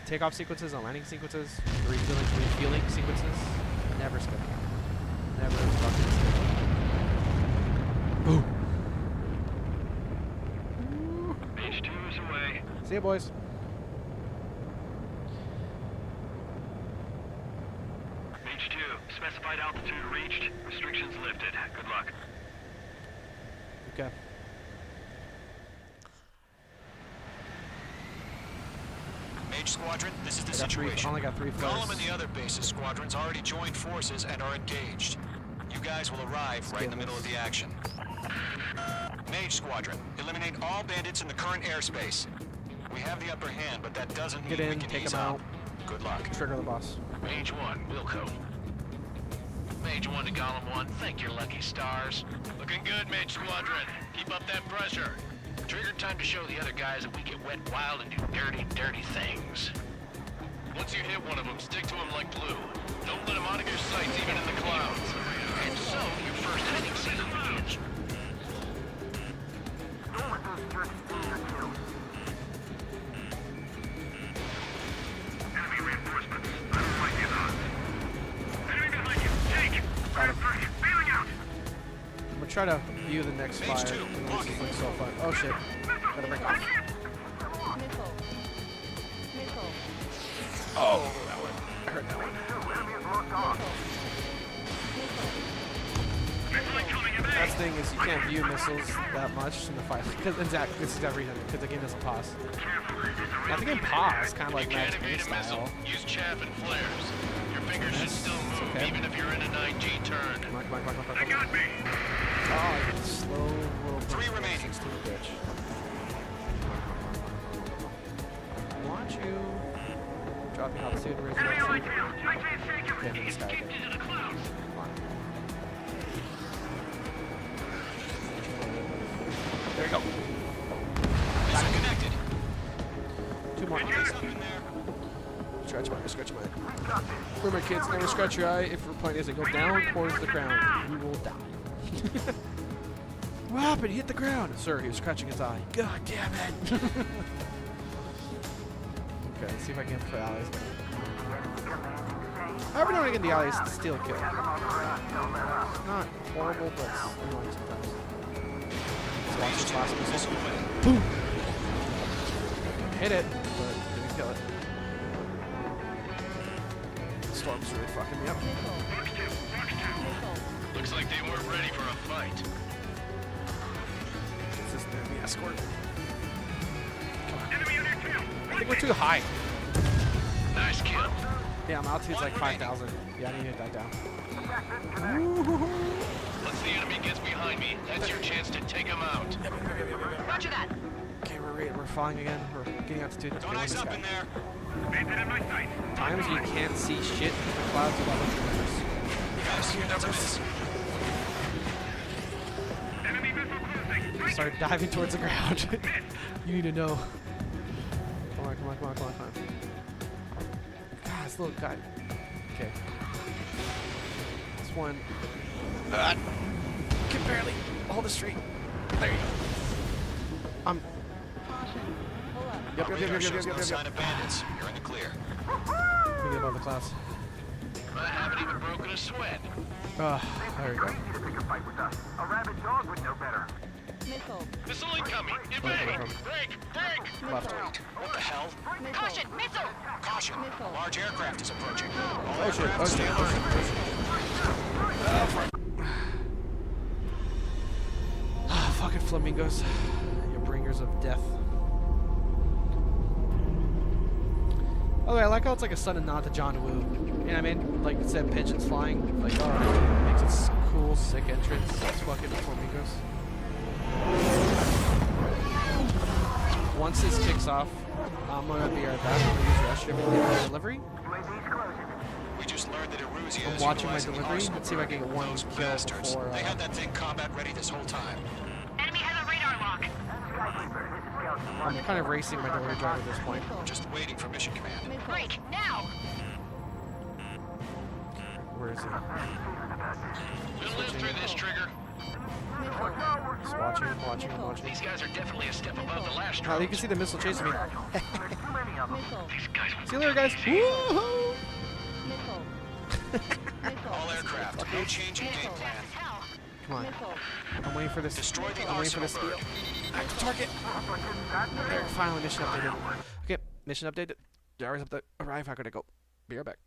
Takeoff sequences and landing sequences, refueling sequences. Never skip them. Never fucking skip them. Ooh. Mage 2 is away. See ya, boys. Mage 2, specified altitude reached. Restrictions lifted. Good luck. Okay. Mage Squadron, this is the situation. Only got 3 flares. Gollum and the other bases squadrons already joined forces and are engaged. You guys will arrive right in the middle of the action. Mage Squadron, eliminate all bandits in the current airspace. We have the upper hand, but that doesn't mean we can take ease them out. up. Good luck. Trigger the boss. Mage 1, Wilco. Mage 1 to Gollum 1, thank your lucky stars. Looking good, Mage Squadron. Keep up that pressure. Trigger time to show the other guys that we get wet wild and do dirty, dirty things. Once you hit one of them, stick to him like glue. Don't let him out of your sights, even in the clouds. And so, your first hunting season begins. Enemy reinforcements. I don't like these odds. Enemy behind you. Take! Bailing out! I'm gonna try to view the next fire. This is like so fun. Oh shit. Gotta break off. Missile. Missile. Oh, that one. I heard that one. Best thing is you can't view missiles that much in the fight. Because exactly, this is every reason. Because the game doesn't pause. Now, the game pause, kind of like Max Payne style. Use chaff and flares. Your fingers should still move, even if you're in a 9G turn. Come on. They got me. Oh, I get slow little 3 remaining. Bitch. Want you? Dropping altitude and raising altitude. Get this guy again. Come on. There you go. Missile connected. 2 more. Scratch my eye. Remember, kids, never scratch your eye if your plane isn't go down towards the ground. You will die. What happened? He hit the ground. Sir, he was scratching his eye. God damn it. Okay, let's see if I can put allies. Every now and again, the allies steal a kill. Not horrible, but annoying sometimes. Let's watch this last missile. Boom! Hit it, but didn't kill it. Storm's really fucking me up. Looks like they weren't ready for a fight. Is this enemy escort? I think we're too high. Nice kill. Yeah, my altitude's like 5,000. Yeah, I need to die down. Once the enemy gets behind me, that's your chance to take him out. Roger that. Okay, we're flying again. We're getting altitude. Don't ice up in there. Times you can't see shit in the clouds above the windows. Guys, that's a miss. Start diving towards the ground. You need to know. Come on. God, this little guy. Okay. This one. Can barely hold the street. There you go. Yep. Sign of bandits. You're in the clear. Let me get above the clouds. I haven't even broken a sweat. There we go. A rabid dog would know better. Missile. Missile incoming. Evade. Break. Left. What the hell? Caution, missile! Caution. A large aircraft is approaching. All Oh shit. aircraft stay alert. Fucking flamingos. You bringers of death. Okay, I like how it's like a sudden nod to John Woo. You know what I mean? Like instead of pigeons flying, like it makes it cool, sick entrance. It's fucking flamingos. Once this kicks off, I'm gonna be right back. I'm gonna use restroom and delivery. We just learned the DeRuzia I'm is watching my utilizing the delivery. arsenal Let's see if I can get of one those kill bastards. before. They had that thing combat ready this whole time. Enemy has a radar lock. I'm kind of racing my delivery driver at this point. Just waiting for mission command. Break, now! Where is he? We'll live through this, Trigger. Just watching. These guys are definitely a step above the last Oh, you can see the missile chasing me. Missile. See you later, guys. Woohoo! Missile. All aircraft, no change in game plan. Come on. I'm waiting for this. Destroy the I'm waiting for this. arsenal bird. Active target. There, finally mission updated. Okay, mission updated. Drivers up the arrive. I gotta go. Be right back.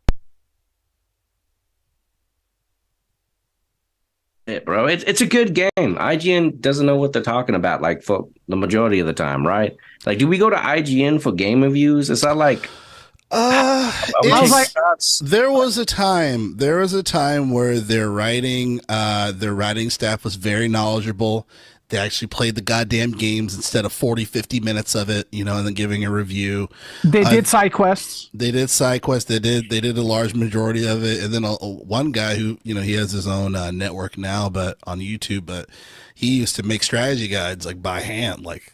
It, bro. It's a good game. IGN doesn't know what they're talking about, like for the majority of the time, right? Like, do we go to IGN for game reviews? Is that like? There was a time where their writing staff was very knowledgeable. They actually played the goddamn games instead of 40, 50 minutes of it, and then giving a review. They did side quests. They did side quests. They did a large majority of it. And then one guy who, he has his own network now, but on YouTube, but he used to make strategy guides like by hand, like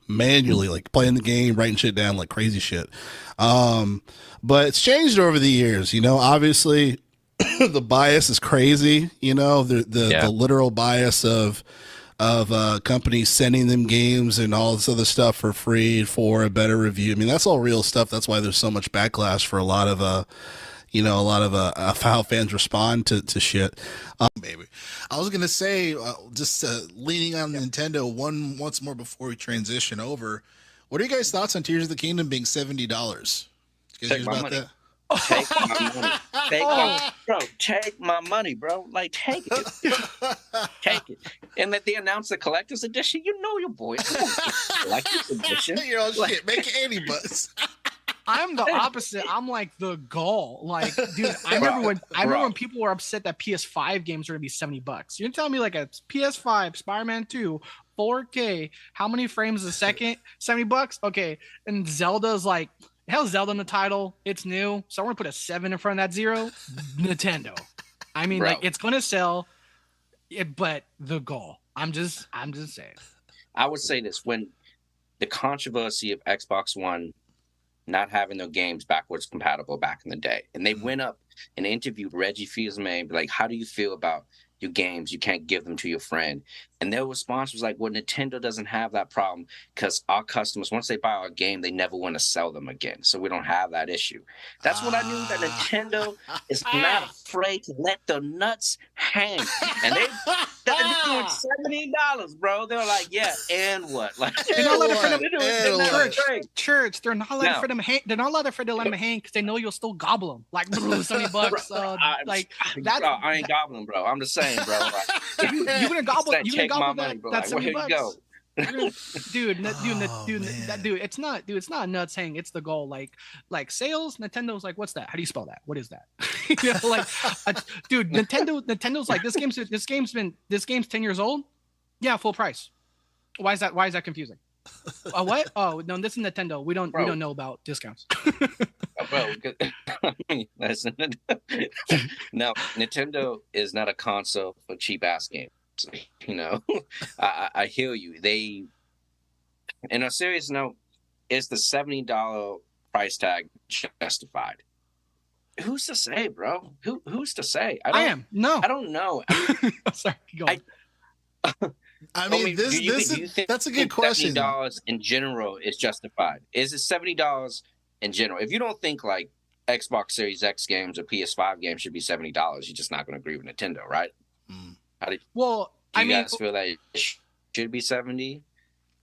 manually, like playing the game, writing shit down, like crazy shit. But it's changed over the years, obviously the bias is crazy, the literal bias of companies sending them games and all this other stuff for free for a better review. I mean, that's all real stuff. That's why there's so much backlash for a lot of how fans respond to shit. Maybe I was gonna say, just leaning on Nintendo once more before we transition over. What are you guys' thoughts on Tears of the Kingdom being $70? Take my money. Take my money. Take my money, bro. Like, take it. Take it. And that they announced the collector's edition, your boys. Collector's edition. You're all shit. Make it 80 bucks. I'm the opposite. I'm like the gall. Like, dude, I remember when people were upset that PS5 games were gonna be $70. You're telling me like a PS5 Spider-Man 2 4K, how many frames a second? $70? Okay. And Zelda's like, hell, Zelda in the title. It's new. So I'm gonna put a 7 in front of that 0. Nintendo. I mean, like, it's gonna sell, but the goal. I'm just saying. I would say this: when the controversy of Xbox One not having their games backwards compatible back in the day, and they went up and interviewed Reggie Fils-Aimé, like, how do you feel about your games? You can't give them to your friend. And their response was like, well, Nintendo doesn't have that problem because our customers, once they buy our game, they never want to sell them again. So we don't have that issue. That's what I knew, that Nintendo is not afraid to let the nuts hang. And they're doing $70, bro. They're like, yeah, and what? Like, they're not letting church. They're not letting for them hang. They're not letting for them let them hang because they know you'll still gobble them. Like, $70. I ain't gobbling, bro. I'm just saying, bro. Like, you're gonna gobble. You're gonna gobble money, that. Bro. That's like, $70. Well, here you go. It's not nuts hang. It's the goal. Like sales. Nintendo's like, what's that? How do you spell that? What is that? Nintendo's like, this game's 10 years old. Yeah, full price. Why is that confusing? What? Oh no, this is Nintendo. We don't know about discounts. Bro, I mean, listen. No, Nintendo is not a console for cheap ass games. I hear you. They, in a serious note, is the $70 price tag justified? Who's to say, bro? Who's to say? I don't know. Sorry, go on. That's a good question. $70 in general is justified. Is it $70 in general? If you don't think like Xbox Series X games or PS5 games should be $70, you're just not going to agree with Nintendo, right? Do you guys feel that it should be 70?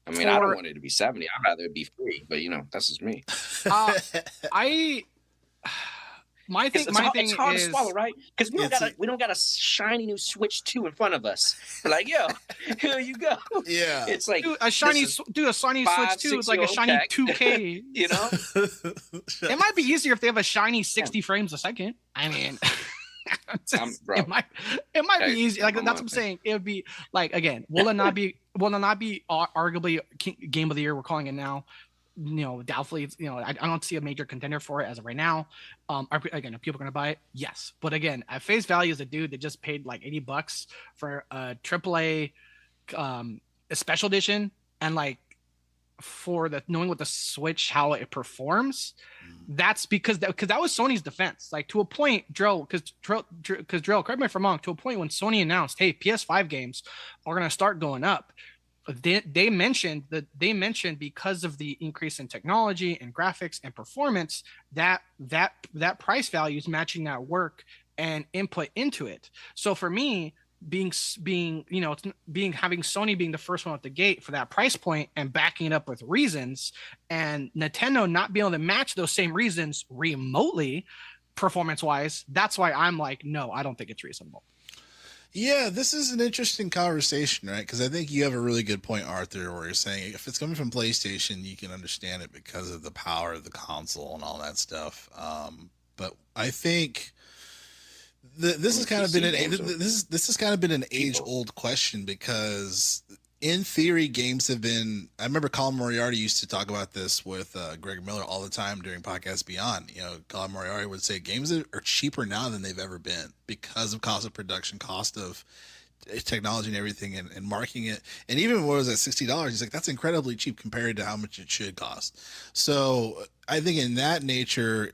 I mean, I don't want it to be 70. I'd rather it be free, but that's just me. My thing it's hard is to swallow, right? Because we don't got a shiny new Switch 2 in front of us. We're like, yo, here you go. Yeah, it's like a shiny Switch 2 is like a shiny 2K. It might be easier if they have a shiny 60 frames a second. I mean, it might be easy. Like, that's what I'm saying. It would be like, again, will it not be arguably game of the year? We're calling it now. doubtfully, I don't see a major contender for it as of right now. Are people going to buy it? Yes. But again, at face value is a dude that just paid like $80 for a AAA a special edition, and like for the knowing what the Switch, how it performs. That's because that was Sony's defense. Like to a point, Drill, correct me if I'm wrong, to a point when Sony announced, hey, PS5 games are going to start going up. They mentioned because of the increase in technology and graphics and performance, that price value is matching that work and input into it. So for me, having Sony being the first one at the gate for that price point and backing it up with reasons, and Nintendo not being able to match those same reasons remotely, performance wise, that's why I'm like, no, I don't think it's reasonable. Yeah, this is an interesting conversation, right? Because I think you have a really good point, Arthur, where you're saying if it's coming from PlayStation, you can understand it because of the power of the console and all that stuff. But I think this has kind of been an age-old question, because in theory, games have been. I remember Colin Moriarty used to talk about this with Greg Miller all the time during Podcast Beyond. Colin Moriarty would say games are cheaper now than they've ever been because of cost of production, cost of technology and everything, and marketing it. And even when it was at $60, he's like, that's incredibly cheap compared to how much it should cost. So I think in that nature,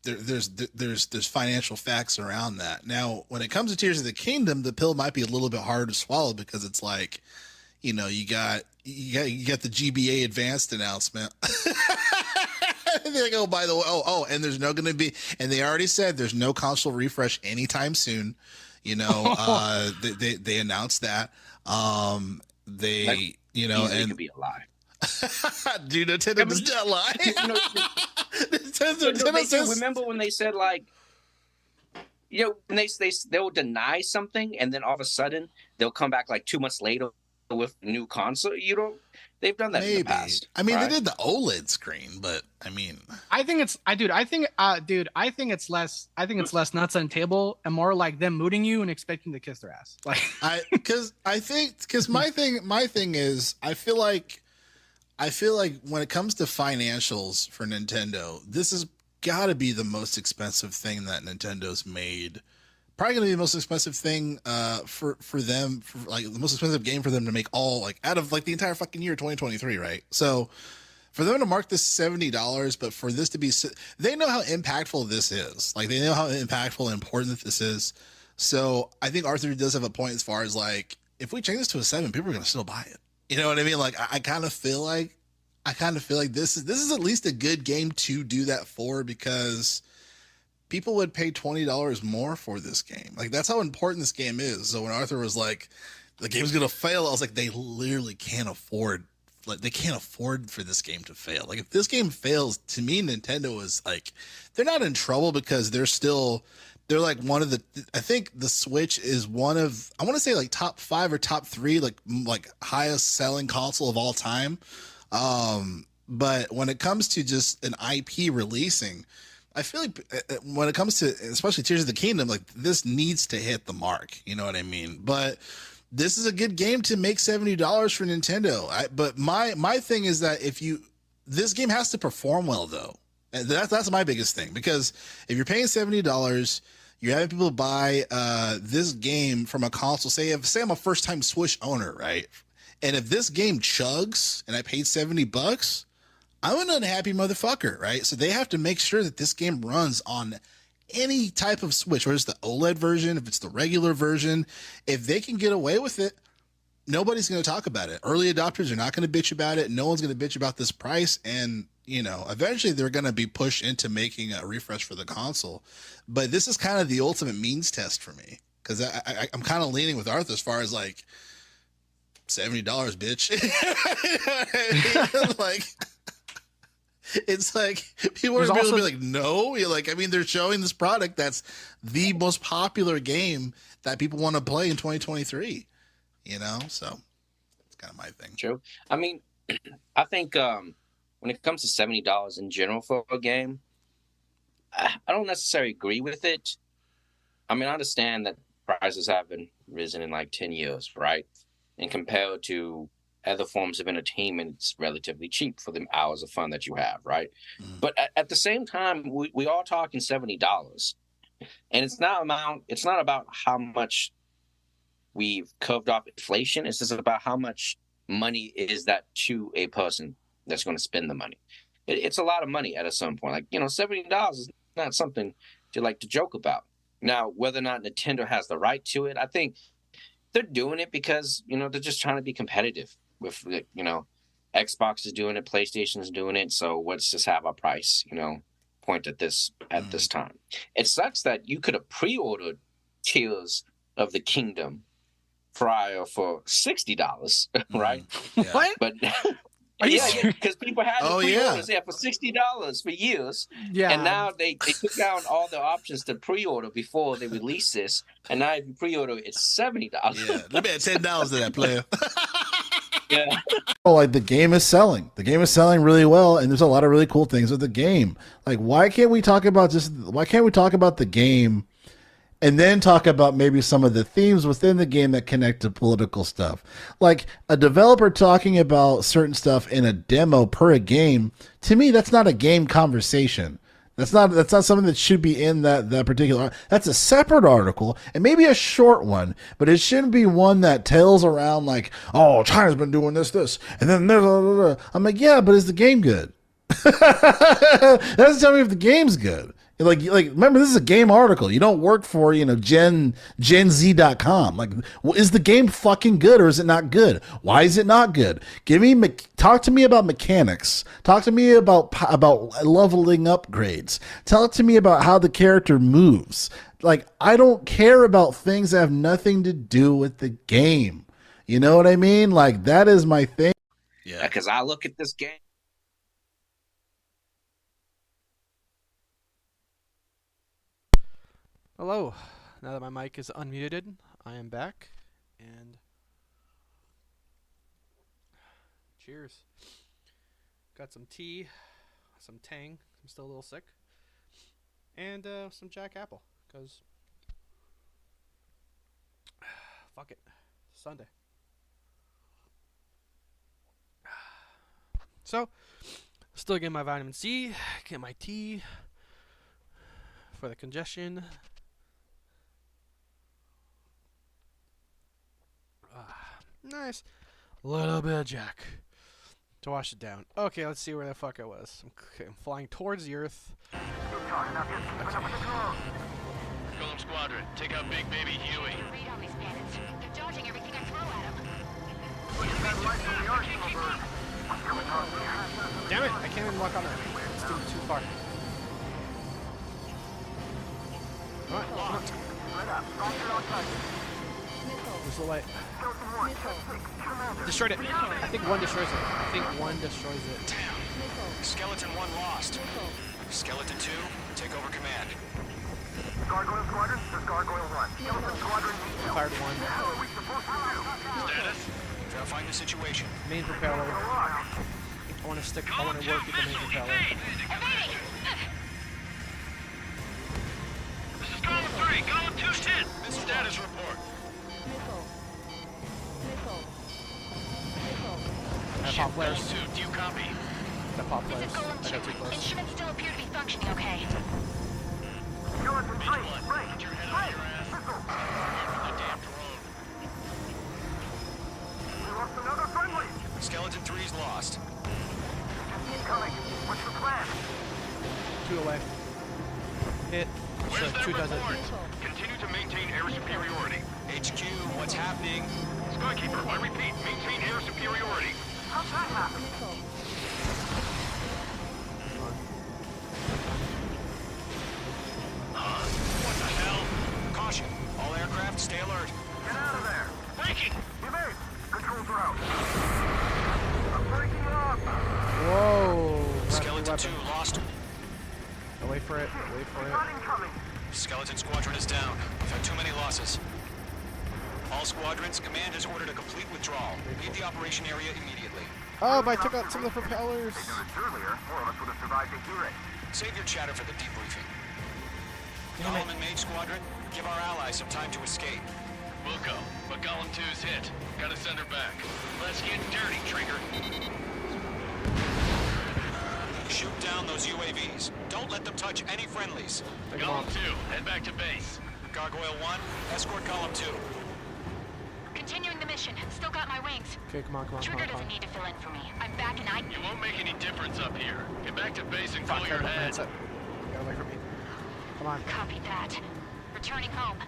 there's financial facts around that. Now, when it comes to Tears of the Kingdom, the pill might be a little bit harder to swallow, because it's like, you got the GBA Advanced announcement. They're like, oh, by the way, and there's no going to be, and they already said there's no console refresh anytime soon. They announced that. It could be a lie. Dude, Nintendo does not lie. Nintendo says, remember when they said, like, when they'll deny something, and then all of a sudden they'll come back like 2 months later with a new console. They've done that in the past. I mean, right? They did the OLED screen, but I mean, I think it's less nuts on the table and more like them mooting you and expecting to kiss their ass. Like, because my thing is, I feel like when it comes to financials for Nintendo, this has got to be the most expensive thing that Nintendo's made. Probably going to be the most expensive thing for them, like the most expensive game for them to make out of like the entire fucking year 2023, right? So for them to mark this $70, but for this to be, they know how impactful this is. Like, they know how impactful and important this is. So I think Arthur does have a point as far as like, if we change this to a 7, people are going to still buy it. You know what I mean? Like, I kind of feel like this is at least a good game to do that for, because people would pay $20 more for this game. Like, that's how important this game is. So when Arthur was like, the game's going to fail, I was like, they literally can't afford, they can't afford for this game to fail. Like, if this game fails, to me, Nintendo is like, they're not in trouble, because they're like one of the, I think the Switch is one of, I want to say like top 5 or top 3, like highest selling console of all time. But when it comes to just an IP releasing, I feel like when it comes to, especially Tears of the Kingdom, like, this needs to hit the mark. You know what I mean? But this is a good game to make $70 for Nintendo. But my thing is that this game has to perform well, though. And that's my biggest thing, because if you're paying $70, you're having people buy this game from a console. Say I'm a first time Switch owner, right? And if this game chugs and I paid $70, I'm an unhappy motherfucker, right? So they have to make sure that this game runs on any type of Switch, whether it's the OLED version, if it's the regular version. If they can get away with it, nobody's going to talk about it. Early adopters are not going to bitch about it. No one's going to bitch about this price. And, eventually they're going to be pushed into making a refresh for the console. But this is kind of the ultimate means test for me, because I'm kind of leaning with Arthur as far as like, $70, bitch. Like, it's like people are going to be like, no. You're like, I mean, they're showing this product that's the most popular game that people want to play in 2023. So it's kind of my thing. True. I mean, I think when it comes to $70 in general for a game, I don't necessarily agree with it. I mean, I understand that prices haven't risen in like 10 years, right? And compared to other forms of entertainment, it's relatively cheap for the hours of fun that you have, right? But at the same time, we are talking $70, and it's not about how much we've carved off inflation. It's just about how much money is that to a person that's going to spend the money. It's a lot of money at a certain point. Like, $70 is not something to like to joke about. Now, whether or not Nintendo has the right to it, I think they're doing it because, they're just trying to be competitive with, Xbox is doing it, PlayStation is doing it. So let's just have our price, point at this time. It sucks that you could have pre-ordered Tears of the Kingdom prior for $60, right? Yeah. What? But because people had to pre-orders for $60 for years. Yeah. And now they took down all the options to pre-order before they release this. And now if you pre-order, it's $70. Yeah, let me add $10 to that, player. Yeah. Oh, like the game is selling. The game is selling really well, and there's a lot of really cool things with the game. Like, why can't we talk about the game and then talk about maybe some of the themes within the game that connect to political stuff? Like a developer talking about certain stuff in a demo per a game, to me, that's not a game conversation. That's not something that should be in that particular. That's a separate article and maybe a short one, but it shouldn't be one that tells around like, oh, China's been doing this, and then I'm like, yeah, but is the game good? That doesn't tell me if the game's good. Like remember, this is a game article. You don't work for GenZ.com. Like, is the game fucking good or is it not good? Why is it not good? Talk to me about mechanics. Talk to me about leveling upgrades. Talk to me about how the character moves. Like, I don't care about things that have nothing to do with the game. You know what I mean? Like, that is my thing. Yeah, because I look at this game. Hello. Now that my mic is unmuted, I am back. And cheers. Got some tea, some Tang. I'm still a little sick. And some Jack Apple, because fuck it. It's Sunday. So, still getting my vitamin C, get my tea for the congestion. Nice. Little bit of Jack to wash it down. Okay, let's see where the fuck I was. I'm flying towards the Earth. Golem Squadron, take out Big Baby Huey. Read on these bandits. They're dodging everything I throw at them. Damn it! I can't even walk on that. It's too far. Alright, come on. Where's the light? Destroyed it. I think one destroys it. Damn. Skeleton 1 lost. Skeleton 2, take over command. Gargoyle Squadron, this is Gargoyle 1. Skeleton Squadron, Fired one. Status? Verifying the situation. Main propeller. I want to work with the main propeller. This is Golem 3, Golem 2's hit. This is status report. I pop flares. Golem 2, do you copy? I pop flares. I got too close. Instruments still appear to be functioning okay. Skeleton 3, Get your head out of your ass. Wait for the damn drone. we lost another friendly. Skeleton 3's lost. Incoming. What's the plan? 2 away. Hit. Where's So that 2 does it. report? Continue to maintain air superiority. HQ, what's happening? Skykeeper, I repeat, maintain air superiority. How's that happen? What the hell? Caution, all aircraft stay alert. Get out of there. Breaking! Evade. Controls are out. I'm breaking off. Whoa. Skeleton 2 lost. I'll wait for it. Wait for it. Not incoming. Skeleton Squadron is down. We've had too many losses. All squadrons, command has ordered a complete withdrawal. Leave the operation area immediately. Oh, but I took out some of the propellers. If you did this earlier, more of us would have survived to hear it. Save your chatter for the debriefing. Damn it. Golem and Mage Squadron, give our allies some time to escape. We'll go, but Golem 2's hit. Gotta send her back. Let's get dirty, Trigger. Shoot down those UAVs. Don't let them touch any friendlies. Column 2, head back to base. Gargoyle 1, escort Column 2. Continuing the mission. Still got my wings. Okay, come on. Trigger doesn't need to fill in for me. I'm back and You won't make any difference up here. Get back to base and Fuck, cool your man, head. that's it. Get away from me. Come on. Copy that. Returning home.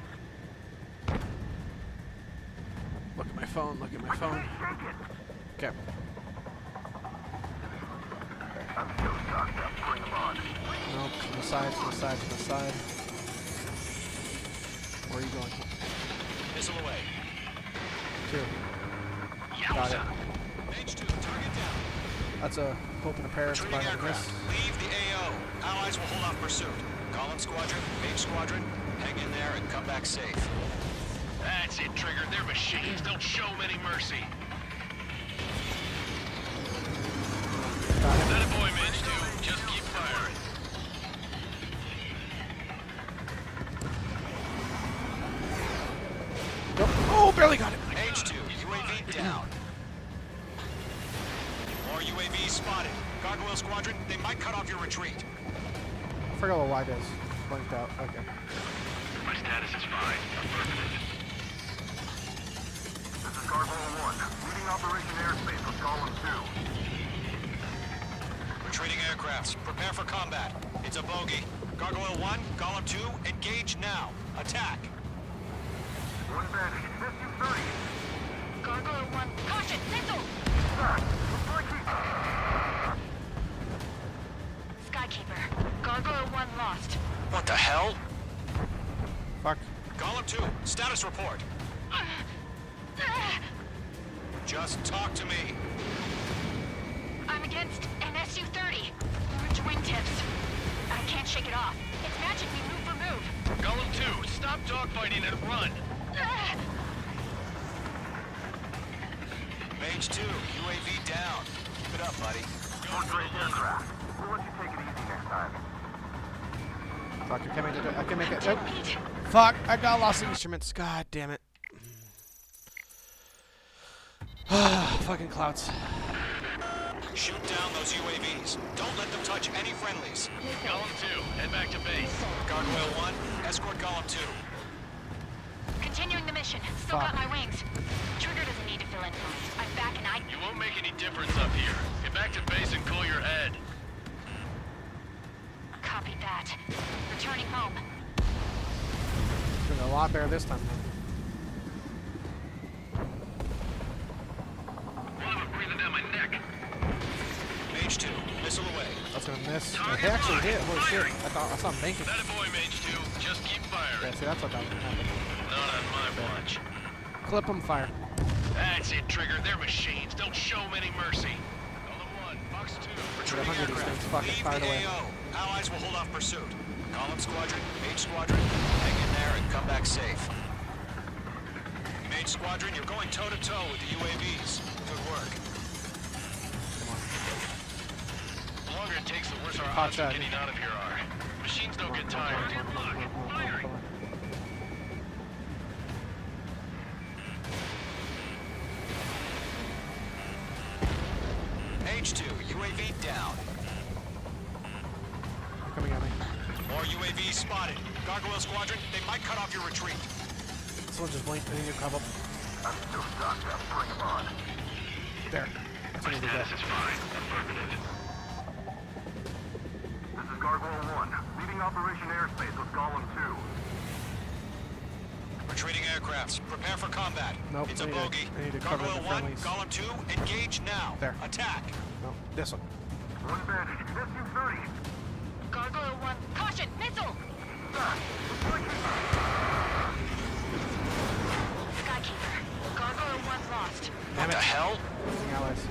Look at my phone. Okay. Nope, to the side. Where are you going? Missile away. 2. Got it. Mage 2, target down. That's a hope and a prayer. Retreating aircraft. Leave the AO. Allies will hold off pursuit. Column Squadron, Mage Squadron, hang in there and come back safe. That's it, Trigger. They're machines. Don't show them any mercy. That a boy, Mage 2. Just keep firing. Nope. Oh, barely got it. Mage 2, UAV down. More UAVs spotted. Gargoyle Squadron, they might cut off your retreat. I forgot what Y does. Blinked out. Okay. My status is fine. Affirmative. This is Gargoyle 1, leading Operation Airspace with Column 2. Retreating aircrafts, prepare for combat. It's a bogey. Gargoyle 1, Column 2, engage now. Attack. One bandit, SU-30. Gargoyle 1. Caution! Missile! Skykeeper. Gargoyle 1 lost. What the hell? Fuck. Column 2, status report. Just talk to me. I'm against an SU-30. Orange wingtips. I can't shake it off. It's matching me move for move. Column 2, stop dogfighting and run. Mage 2, UAV down. Keep it up, buddy. Portrait aircraft. We'll let you take it easy next time. Fuck, I can make it. Nope. Fuck, I got lost instruments. God damn it. Fucking clouds. Shoot down those UAVs. Don't let them touch any friendlies. Column 2, head back to base. Gargoyle 1, escort Column 2. Continuing the mission. Still got my wings. Trigger doesn't need to fill in for me. I'm back and You won't make any difference up here. Get back to base and cool your head. Copy that. Returning home. Doing a lot better this time. Breathing down my neck. Mage 2, missile away. That's gonna miss. They actually hit. Holy shit. I saw him banking. That a boy, Mage 2. Just keep firing. Yeah, see, that's what that was gonna happen. Not on my watch. Clip him, fire. That's it, Trigger. They're machines. Don't show them any mercy. Column 1, Box 2. Retreating aircraft. Leave the AO. Allies will hold off pursuit. Column Squadron, Mage Squadron, hang in there and come back safe. Mage Squadron, you're going toe-to-toe with the UAVs. Good work. The longer it takes, the worse our odds of getting out of here are. Machines don't get tired. Firing. Mage 2, UAV down. Coming at me. More UAVs spotted. Gargoyle Squadron, they might cut off your retreat. Someone just blinked. I need to cover up. I'm still stocked up. Bring them on. There. My status is fine. Affirmative. This is Gargoyle 1, leading Operation Airspace with Column 2. Retreating aircrafts, prepare for combat. Nope, It's a bogey. I need to cover Gargoyle the 1, friendlies. Column 2, engage now. There. Attack. No, this one. One bandit, SU-30. Gargoyle 1. Caution! Missile! Skykeeper. Gargoyle 1 lost. What the hell? Losing allies.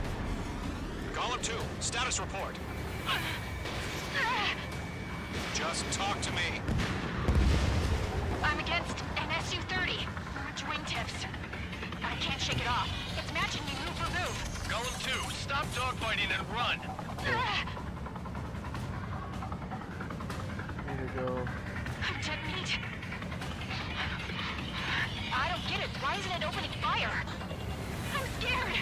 Column 2, status report. Just talk to me. I'm against an SU-30. Orange wingtips. I can't shake it off. It's matching me move for move. Column 2, stop dogfighting and run. I need to go. I'm dead meat. I don't get it. Why isn't it opening fire? I'm scared.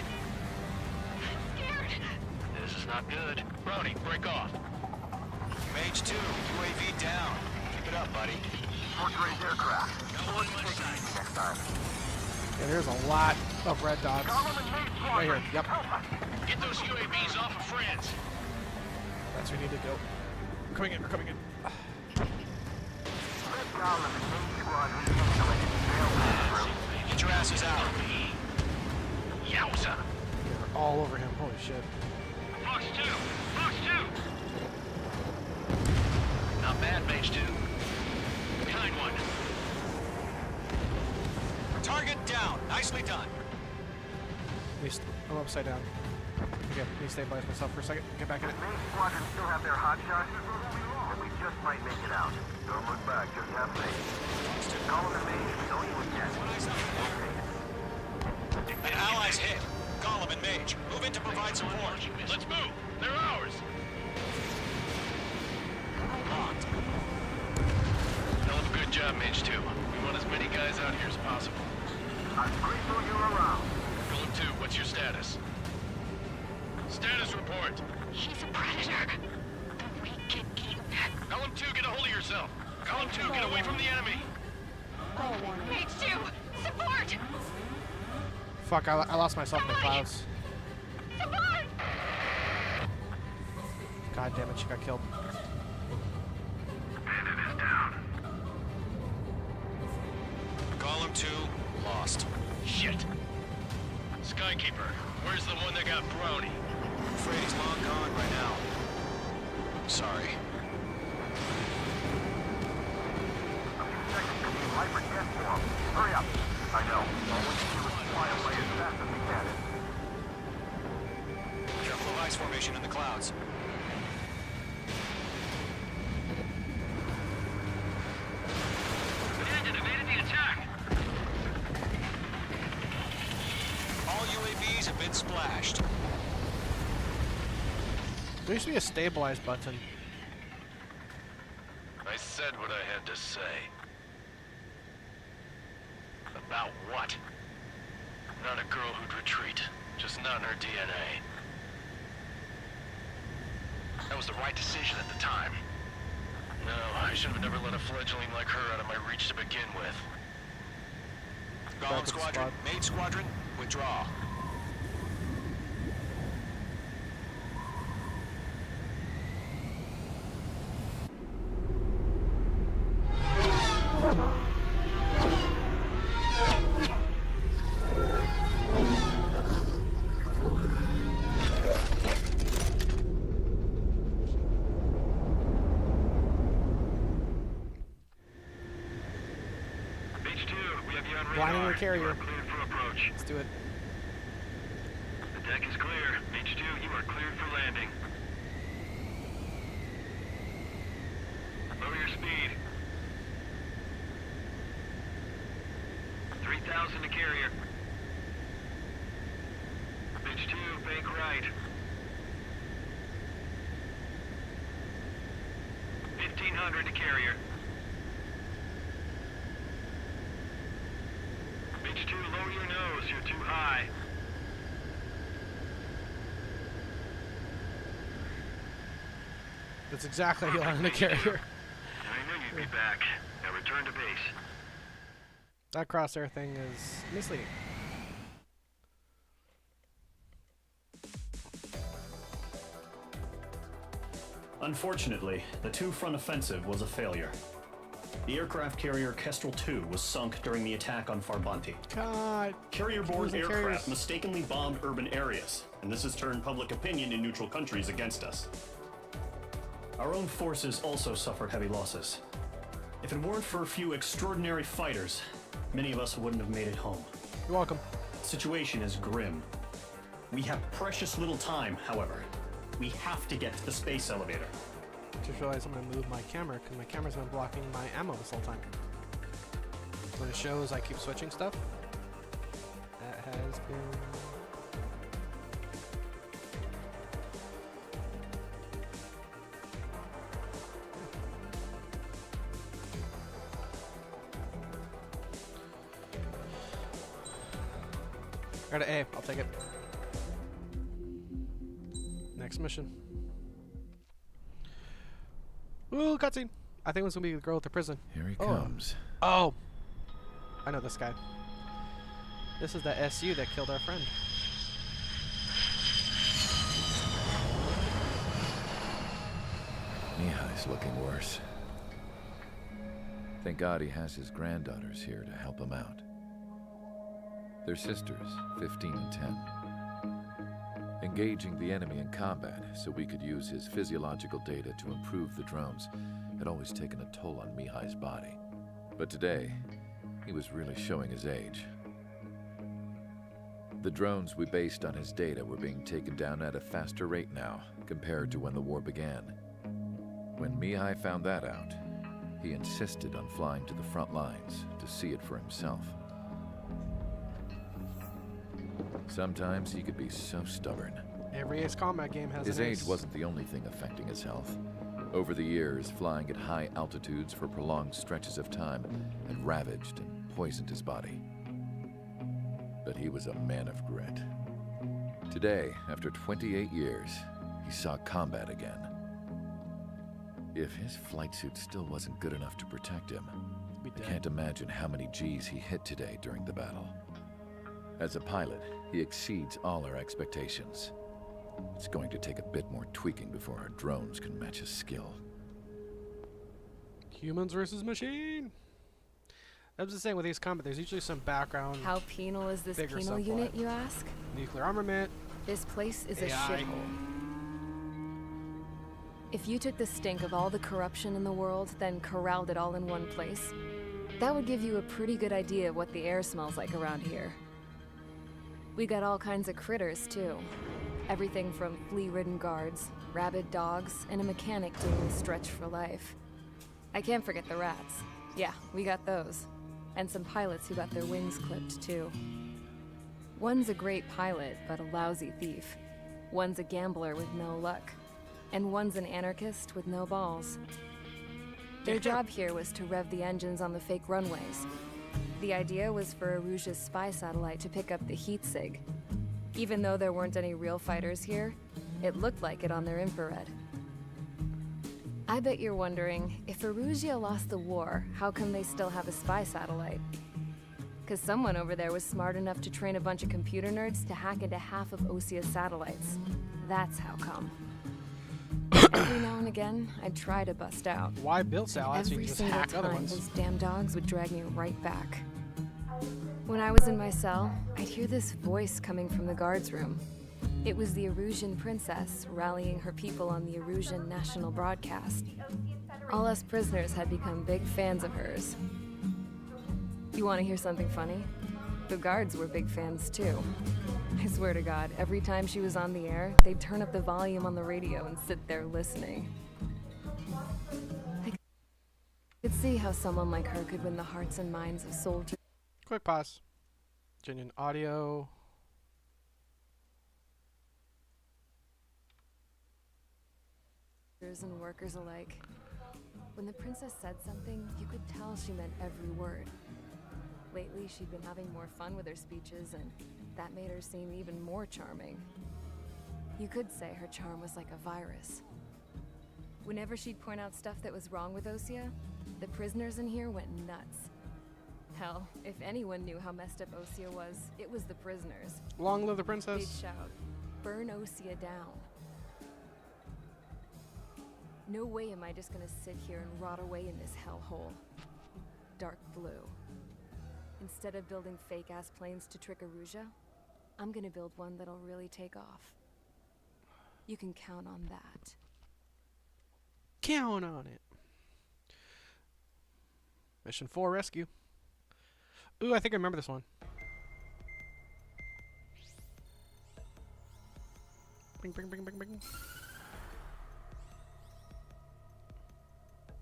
Not good. Brownie, break off. Mage 2, UAV down. Keep it up, buddy. Fort-raised aircraft. Got one much time. Next time. Yeah, there's a lot of red dots. Right here. Yep. Get those UAVs off of France. That's where we need to go. We're coming in. We're coming in. Get your asses out. Yowza. They're all over him. Holy shit. Fox 2. Fox 2. Not bad, Mage 2. Behind one. Target down. Nicely done. I'm upside down. Okay, let me stabilize myself for a second. Get back in it. Main squadron still have their hot shots, and we just might make it out. Don't look back, just have faith. Call them the Mage, we know you again. An allies hit. Gollum and Mage. Move in to provide support. Let's move. They're ours. Locked. Hell of a good job, Mage 2. We want as many guys out here as possible. I'm grateful you're around. Golem 2, what's your status? Status report. He's a predator. The weak get eaten. Golem 2, get a hold of yourself. Golem 2, get away from the enemy. Mage 2, support! Fuck, I lost myself in the clouds. Support! God damn it, she got killed. Bandit is down. Gollum 2 lost. Shit. Skykeeper, where's the one that got Brownie? I'm afraid he's long gone right now. Sorry. A few seconds to be life or death for him. Hurry up. I know. All we can do is fly away as fast as we can. Careful of ice formation in the clouds. Bandit evaded the attack. All UAVs have been splashed. There used to be a stabilize button. I said what I had to say. About what? Not a girl who'd retreat. Just not in her DNA. That was the right decision at the time. No, I should have never let a fledgling like her out of my reach to begin with. Gollum Squadron, Mage Squadron, withdraw. Blinding your carrier. Cleared for approach. Let's do it. The deck is clear. Mage 2, you are cleared for landing. Lower your speed. 3,000 to carrier. Mage 2, bank right. 1,500 to carrier. Mage 2, lower your nose. You're too high. That's exactly how you land a carrier. I knew you'd be back. Now return to base. That crosshair thing is misleading. Unfortunately, the two-front offensive was a failure. The aircraft carrier Kestrel II was sunk during the attack on Farbanti. God. Carrier-borne aircraft carriers. mistakenly bombed urban areas, and this has turned public opinion in neutral countries against us. Our own forces also suffered heavy losses. If it weren't for a few extraordinary fighters, many of us wouldn't have made it home. You're welcome. The situation is grim. We have precious little time, however. We have to get to the space elevator. Just realized I'm gonna move my camera because my camera's been blocking my ammo this whole time. When it shows I keep switching stuff, that has been. Got an A. I'll take it. Next Next mission. Ooh, cutscene. I think it's gonna be the girl at the prison. Here he comes. Oh, I know this guy. This is the SU that killed our friend. Mihai's looking worse. Thank God he has his granddaughters here to help him out. They're sisters, 15 and 10. Engaging the enemy in combat so we could use his physiological data to improve the drones had always taken a toll on Mihai's body. But today, he was really showing his age. The drones we based on his data were being taken down at a faster rate now compared to when the war began. When Mihai found that out, he insisted on flying to the front lines to see it for himself. Sometimes he could be so stubborn. Every Ace Combat game has His an age ace. wasn't the only thing affecting his health. Over the years, flying at high altitudes for prolonged stretches of time had ravaged and poisoned his body. But he was a man of grit. Today, after 28 years, he saw combat again. If his flight suit still wasn't good enough to protect him, I can't imagine how many G's he hit today during the battle. As a pilot, he exceeds all our expectations. It's going to take a bit more tweaking before our drones can match his skill. Humans versus machine. I was just saying with Ace Combat, there's usually some background. How penal is this bigger penal subplot. unit, you ask? Nuclear armament. This place is a AI. shithole. If you took the stink of all the corruption in the world, then corralled it all in one place, that would give you a pretty good idea of what the air smells like around here. We got all kinds of critters, too. Everything from flea-ridden guards, rabid dogs, and a mechanic doing the stretch for life. I can't forget the rats. Yeah, we got those. And some pilots who got their wings clipped, too. One's a great pilot, but a lousy thief. One's a gambler with no luck. And one's an anarchist with no balls. Their job here was to rev the engines on the fake runways. The idea was for Aruja's spy satellite to pick up the heat sig. Even though there weren't any real fighters here, it looked like it on their infrared. I bet you're wondering, if Aruja lost the war, how come they still have a spy satellite? Because someone over there was smart enough to train a bunch of computer nerds to hack into half of Osia's satellites. That's how come. Every now and again, I'd try to bust out. Why build satellites? You Every can just single hack other time, ones. those damn dogs would drag me right back. When I was in my cell, I'd hear this voice coming from the guards room. It was the Erusian princess rallying her people on the Erusian national broadcast. All us prisoners had become big fans of hers. You want to hear something funny? The guards were big fans too. I swear to God, every time she was on the air, they'd turn up the volume on the radio and sit there listening. I could see how someone like her could win the hearts and minds of soldiers. Quick pause. Genuine audio. And workers alike. When the princess said something, you could tell she meant every word. Lately, she'd been having more fun with her speeches, and that made her seem even more charming. You could say her charm was like a virus. Whenever she'd point out stuff that was wrong with Osia, the prisoners in here went nuts. Hell, if anyone knew how messed up Osia was, it was the prisoners. Long live the princess. They'd shout, "Burn Osia down." No way am I just gonna sit here and rot away in this hellhole. Dark blue. Instead of building fake-ass planes to trick Aruja, I'm gonna build one that'll really take off. You can count on that. Count on it. Mission 4, rescue. Ooh, I think I remember this one. Bing, bing, bing, bing, bing.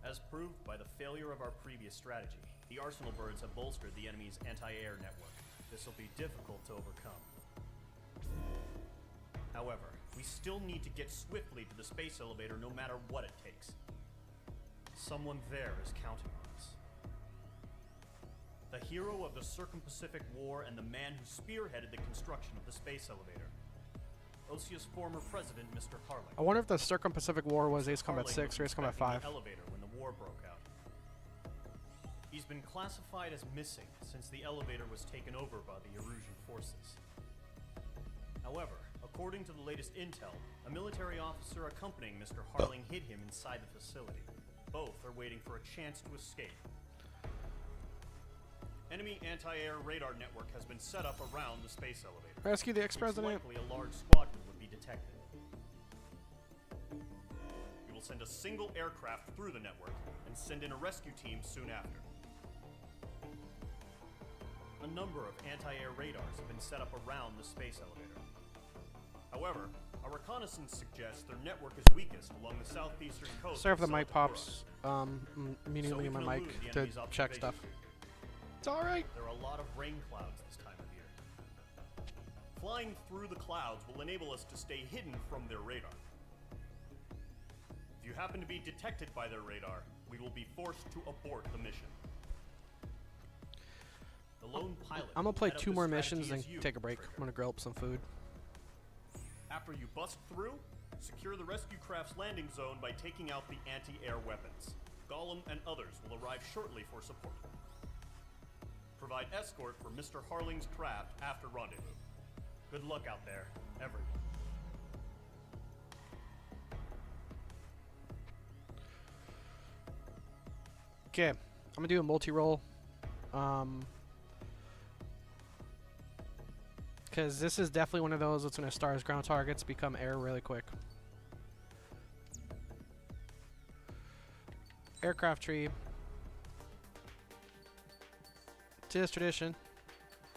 As proved by the failure of our previous strategy, the Arsenal birds have bolstered the enemy's anti-air network. This will be difficult to overcome. However, we still need to get swiftly to the space elevator no matter what it takes. Someone there is counting on us. The hero of the Circum-Pacific War and the man who spearheaded the construction of the space elevator. Osia's former president, Mr. Harling. I wonder if the Circum-Pacific War was Ace Combat Harling 6 or was Ace Combat inspecting 5. the elevator when the war broke out. He's been classified as missing since the elevator was taken over by the Erusian forces. However, according to the latest intel, a military officer accompanying Mr. Harling hid him inside the facility. Both are waiting for a chance to escape. Enemy anti-air radar network has been set up around the space elevator. Rescue the ex-president. It's likely a large squadron would be detected. We will send a single aircraft through the network and send in a rescue team soon after. A number of anti-air radars have been set up around the space elevator. However, our reconnaissance suggests their network is weakest along the southeastern coast. Sorry if the of mic South pops So immediately we in my can mic elude the to enemy's check observation. stuff. It's alright. There are a lot of rain clouds this time of year. Flying through the clouds will enable us to stay hidden from their radar. If you happen to be detected by their radar, we will be forced to abort the mission. The lone pilot. I'm gonna play will head up 2 the more strategy missions and as you, take a break. Trigger. I'm gonna grill up some food. After you bust through, secure the rescue craft's landing zone by taking out the anti-air weapons. Gollum and others will arrive shortly for support. Provide escort for Mr. Harling's craft after rendezvous. Good luck out there, everyone. Okay, I'm gonna do a multi-roll. Because this is definitely one of those that's gonna start as ground targets, become air really quick. Aircraft tree. Tis tradition.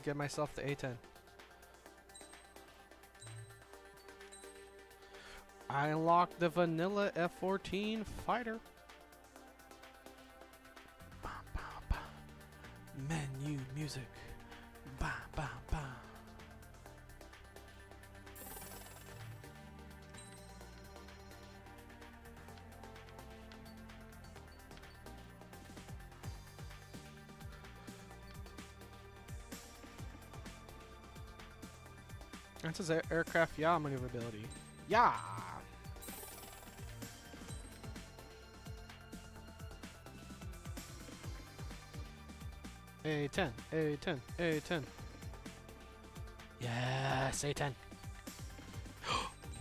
Get myself the A10. I unlocked the vanilla F-14 fighter. Bah, bah, bah. Menu music. Bah, bah, bah. That says aircraft yaw maneuverability. Yeah. A10, A10, A10. Yes, A10.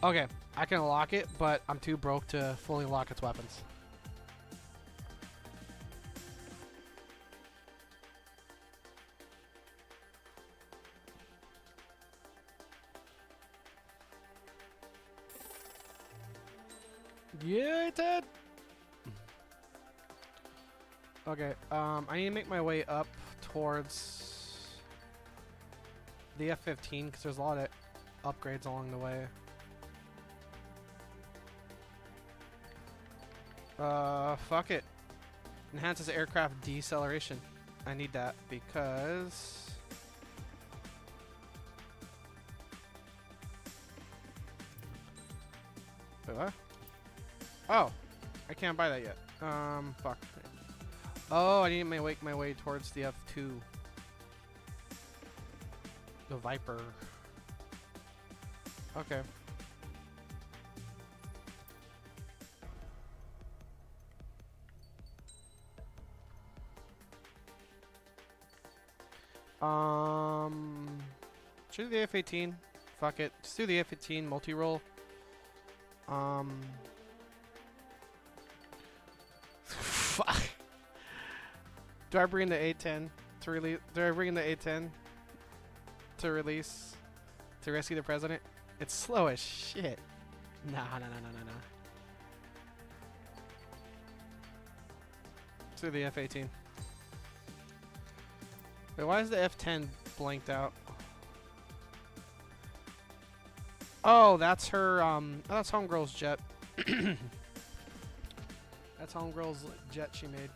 Okay, I can unlock it, but I'm too broke to fully unlock its weapons. Yeah, it did. Okay, I need to make my way up towards the F-15 because there's a lot of upgrades along the way. Fuck it. Enhances aircraft deceleration. I need that because wait, what? Oh, I can't buy that yet. Fuck. Oh, I need to make my way towards the F2. The Viper. Okay. Should do the F-18. Fuck it. Just do the F-18 multi-roll. Fuck. Do I bring the A10 to release? Do I bring the A10 to release to rescue the president? It's slow as shit. Nah. To the F-18. Wait, why is the F-10 blanked out? Oh, that's her, that's Homegirl's jet. That's Homegirl's jet she made.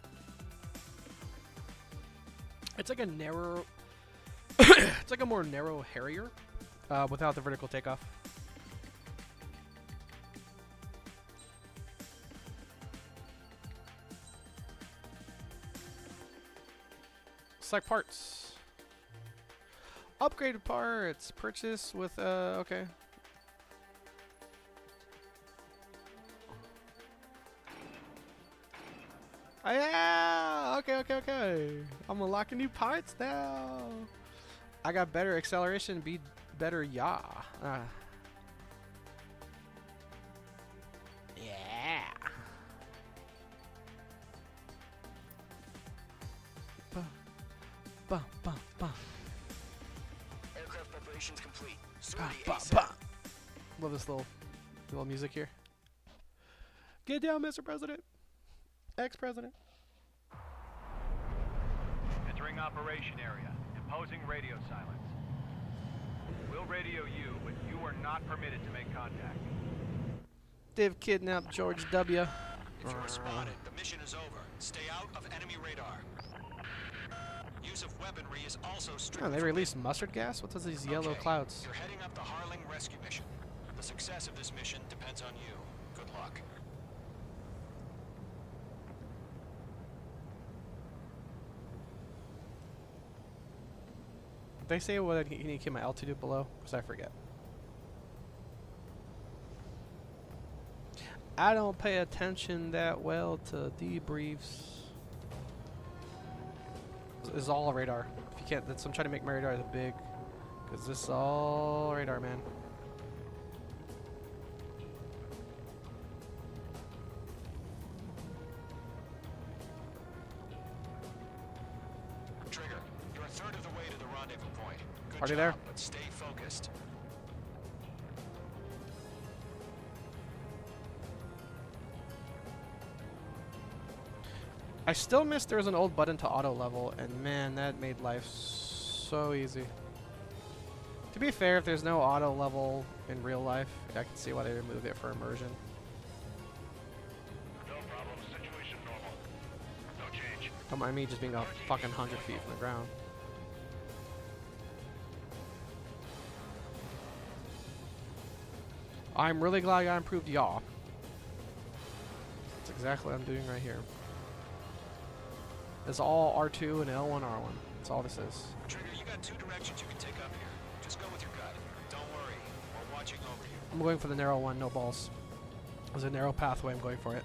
It's like a narrow... it's like a more narrow Harrier, without the vertical takeoff. Select parts. Upgraded parts. Purchase with, okay. Yeah. Okay. I'm unlocking new parts now. I got better acceleration, be better, yeah. Yeah. Ba. Aircraft preparations complete. Love this little music here. Get down, Mr. President. Ex-president. Entering operation area. Imposing radio silence. We'll radio you, but you are not permitted to make contact. They've kidnapped George W. If you are spotted, the mission is over. Stay out of enemy radar. Use of weaponry is also strict. Oh, they released mustard gas? What's these yellow clouds? You're heading up the Harling rescue mission. The success of this mission depends on you. Good luck. Did they say what you need to keep my altitude below? Because I forget. I don't pay attention that well to debriefs. This is all radar. If you can't, I'm trying to make my radar big, because this is all radar, man. Trigger, you're a third of the way to the rendezvous point. Good Already job, there? but stay focused. I still miss there was an old button to auto level, and man, that made life so easy. To be fair, if there's no auto level in real life, I can see why they remove it for immersion. No problem. Situation normal. No change. Don't mind me just being a fucking 100 feet from the ground. I'm really glad I got improved yaw. That's exactly what I'm doing right here. It's all R2 and L1 R1. That's all this is. Trigger, you got two directions you can take up here. Just go with your gut. Don't worry. We're watching over you. I'm going for the narrow one, no balls. There's a narrow pathway, I'm going for it.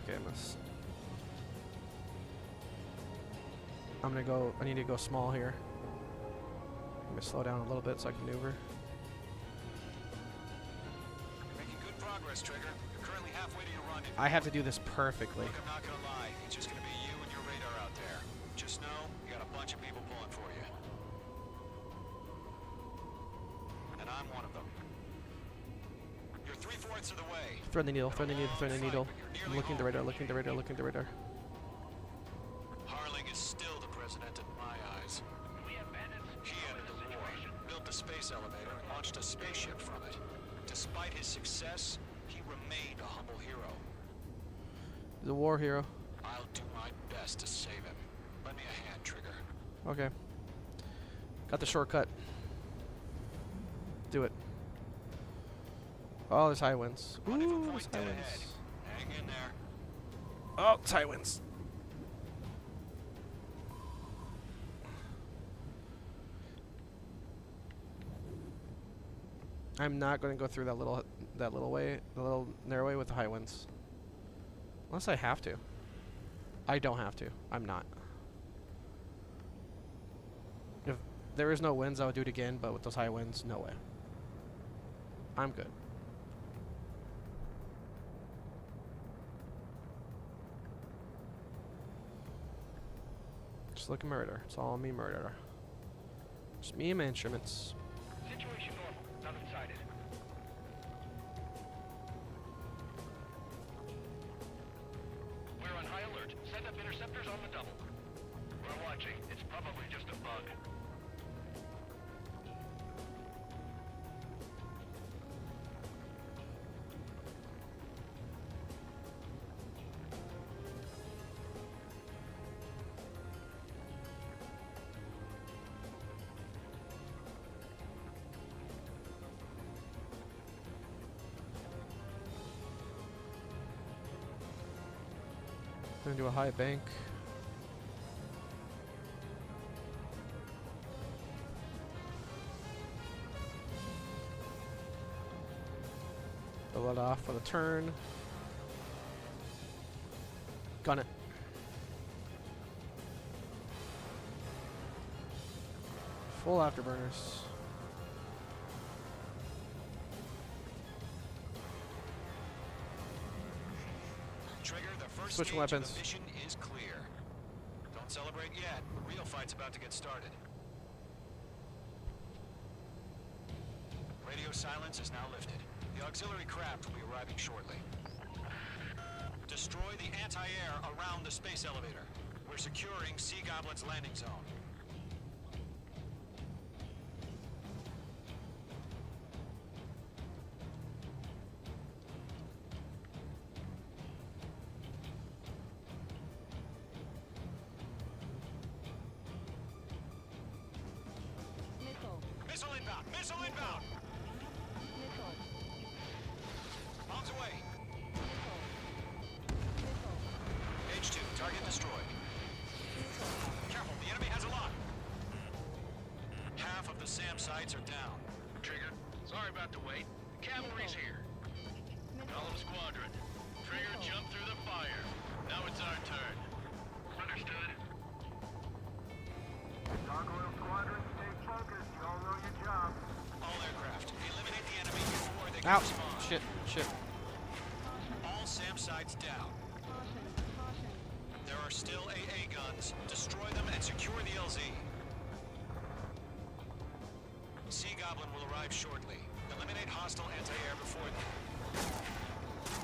Okay, I need to go small here. I'm gonna slow down a little bit so I can maneuver. You're making good progress, Trigger. You're currently halfway to your rendezvous. I have to do this perfectly. Look, I'm not gonna lie. It's just gonna be you and your radar out there. Just know you got a bunch of people pulling for you. And I'm one of them. You're 3/4 of the way. Thread the needle, thread the needle, thread the needle. I'm looking at the radar, looking at the radar, looking at the radar. Harling is still the president in my eyes. He ended the war, built the space elevator, and launched a spaceship from it. Despite his success, he remained a humble hero. He's a war hero. I'll do my best to save him. Lend me a hand, Trigger. Okay. Got the shortcut. Do it. Oh, there's high winds. Ooh, there's high winds. Hang in there. Oh, it's high winds. I'm not going to go through that little way, the little narrow way with the high winds. Unless I have to. I don't have to. I'm not. If there is no winds, I would do it again, but with those high winds, no way. I'm good. Just look at murder. It's all me murder. Just me and my instruments. Situation normal. Nothing sighted. We're on high alert. Send up interceptors on the double. We're watching. It's probably just a bug. Gonna do a high bank. Fill it off with a turn. Gun it. Full afterburners. Trigger, the first Switch stage weapons. of the mission is clear. Don't celebrate yet. The real fight's about to get started. Radio silence is now lifted. The auxiliary craft will be arriving shortly. Destroy the anti-air around the space elevator. We're securing Sea Goblin's landing zone. Missile inbound! Missile inbound! Bombs away! H2, target destroyed. Careful, the enemy has a lot. Half of the SAM sites are down. Trigger, sorry about the wait. The cavalry's here. Column Squadron. Trigger jumped through the fire. Now it's our turn. Understood. Gargoyle Squadron, stay focused. You all know your job. All aircraft, eliminate the enemy before they can Ow! respond. Shit. All SAM sites down. There are still AA guns. Destroy them and secure the LZ. Sea Goblin will arrive shortly. Eliminate hostile anti-air before them.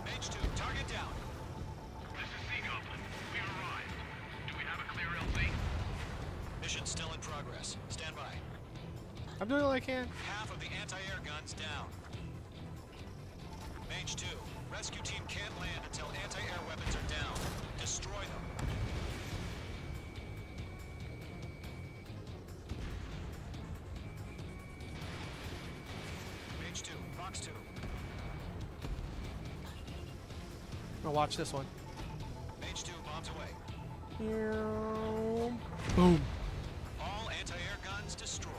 Mage 2, target down. This is Sea Goblin. We arrived. Do we have a clear LZ? Mission still in progress. Stand by. I'm doing all I can. Half of the anti-air guns down. Mage 2, rescue team can't land until anti-air weapons are down. Destroy them. Mage 2, Box 2. I'm gonna watch this one. Mage 2, bombs away. Boom. All anti-air guns destroyed.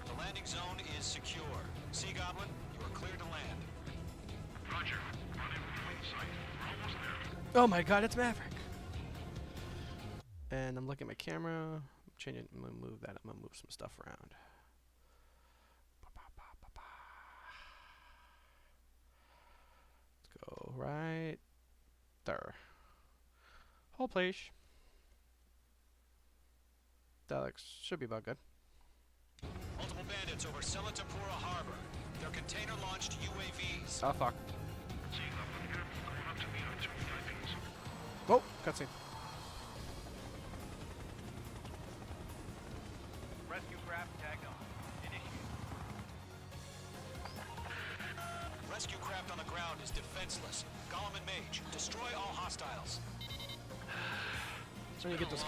The landing zone is secure. Sea Goblin, you are clear to land. Roger. Running between sight. We're almost there. Oh my god, it's Maverick. And I'm looking at my camera. I'm changing. I'm gonna move that. I'm gonna move some stuff around. Let's go right there. Whole place. That looks, should be about good. Multiple bandits over Selatapura Harbor. They're container-launched UAVs. Oh fuck. Oh, cutscene. Rescue craft tagged on. Initiate. Rescue craft on the ground is defenseless. Gollum and Mage, destroy all hostiles. So you get those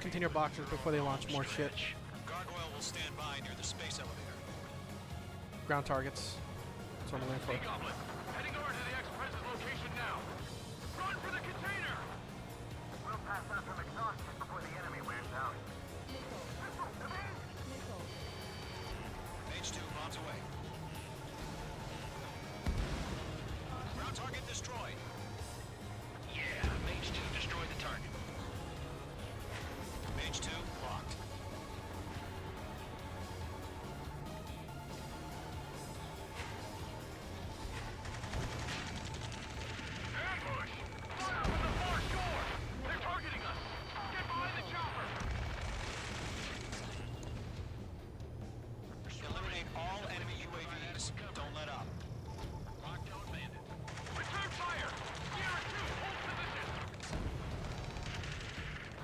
container boxes before they launch more shit. Gargoyle will stand by near the space elevator. Ground targets. That's what I'm looking for. Goblin, heading over to the Express's location now. Run for the container! We'll pass out some exhaustion before the enemy wears out. Mage 2, bombs away. Ground target destroyed. Yeah, Mage 2 destroyed the target. Mage 2, locked. Ambush! Fire from the far shore! They're targeting us! Get behind the chopper! Eliminate all enemy UAVs. Don't let up. Lockdown bandit. Return fire! DR2, hold position!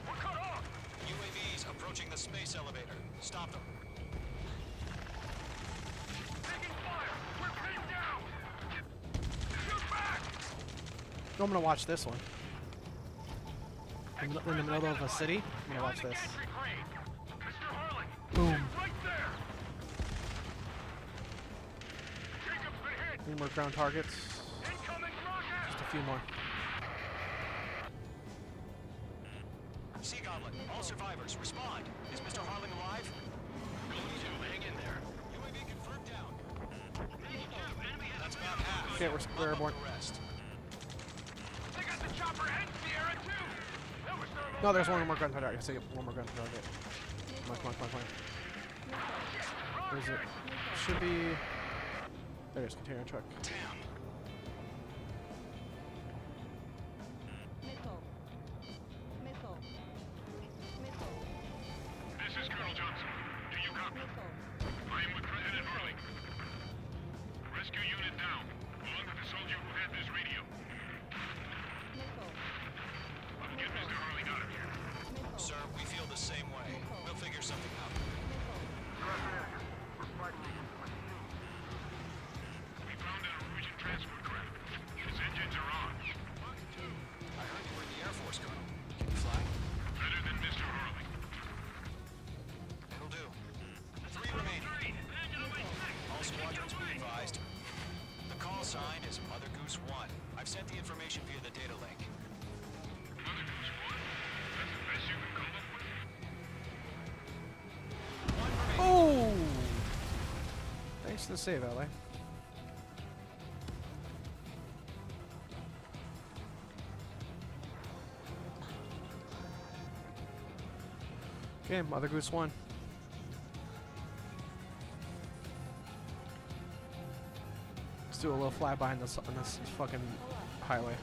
We're cut off! UAVs approaching the space elevator. Stop them. Taking fire! We're pinned down! Shoot back! I'm gonna watch this one. In the middle of a city, I'm gonna watch this. Entry crane! Mr. Harlan! Boom. Right there! Jacob's been hit! Any more ground targets? Incoming rocket! Just a few more. Sea Goblin, all survivors, respond. Is Mr. Harling alive? Going to, hang in there. UAV confirmed down. That's about half. Okay, we're airborne. Rest. They got the No, there's one more gun target. I see one more gun target. Come on. Where is it? Should be. There it is. Container truck. This is Colonel Johnson. Do you copy? I am with President Harling. Rescue unit down, along with the soldier who had this radio. Get Mr. Harling out of here. Sir, we feel the same way. We'll figure something out. We found an Norwegian transport craft. His engines are on. I heard you were in the Air Force, Colonel. Can you fly? Better than Mr. Harling. It'll do. 3 remaining. All squadrons be advised. The call sign is Mother Goose 1. I've sent the information via the data link. Mother Goose 1? That's the best you can come up with? Oh! Thanks to the save, LA. Okay, Mother Goose 1. Let's do a little flyby on this fucking highway.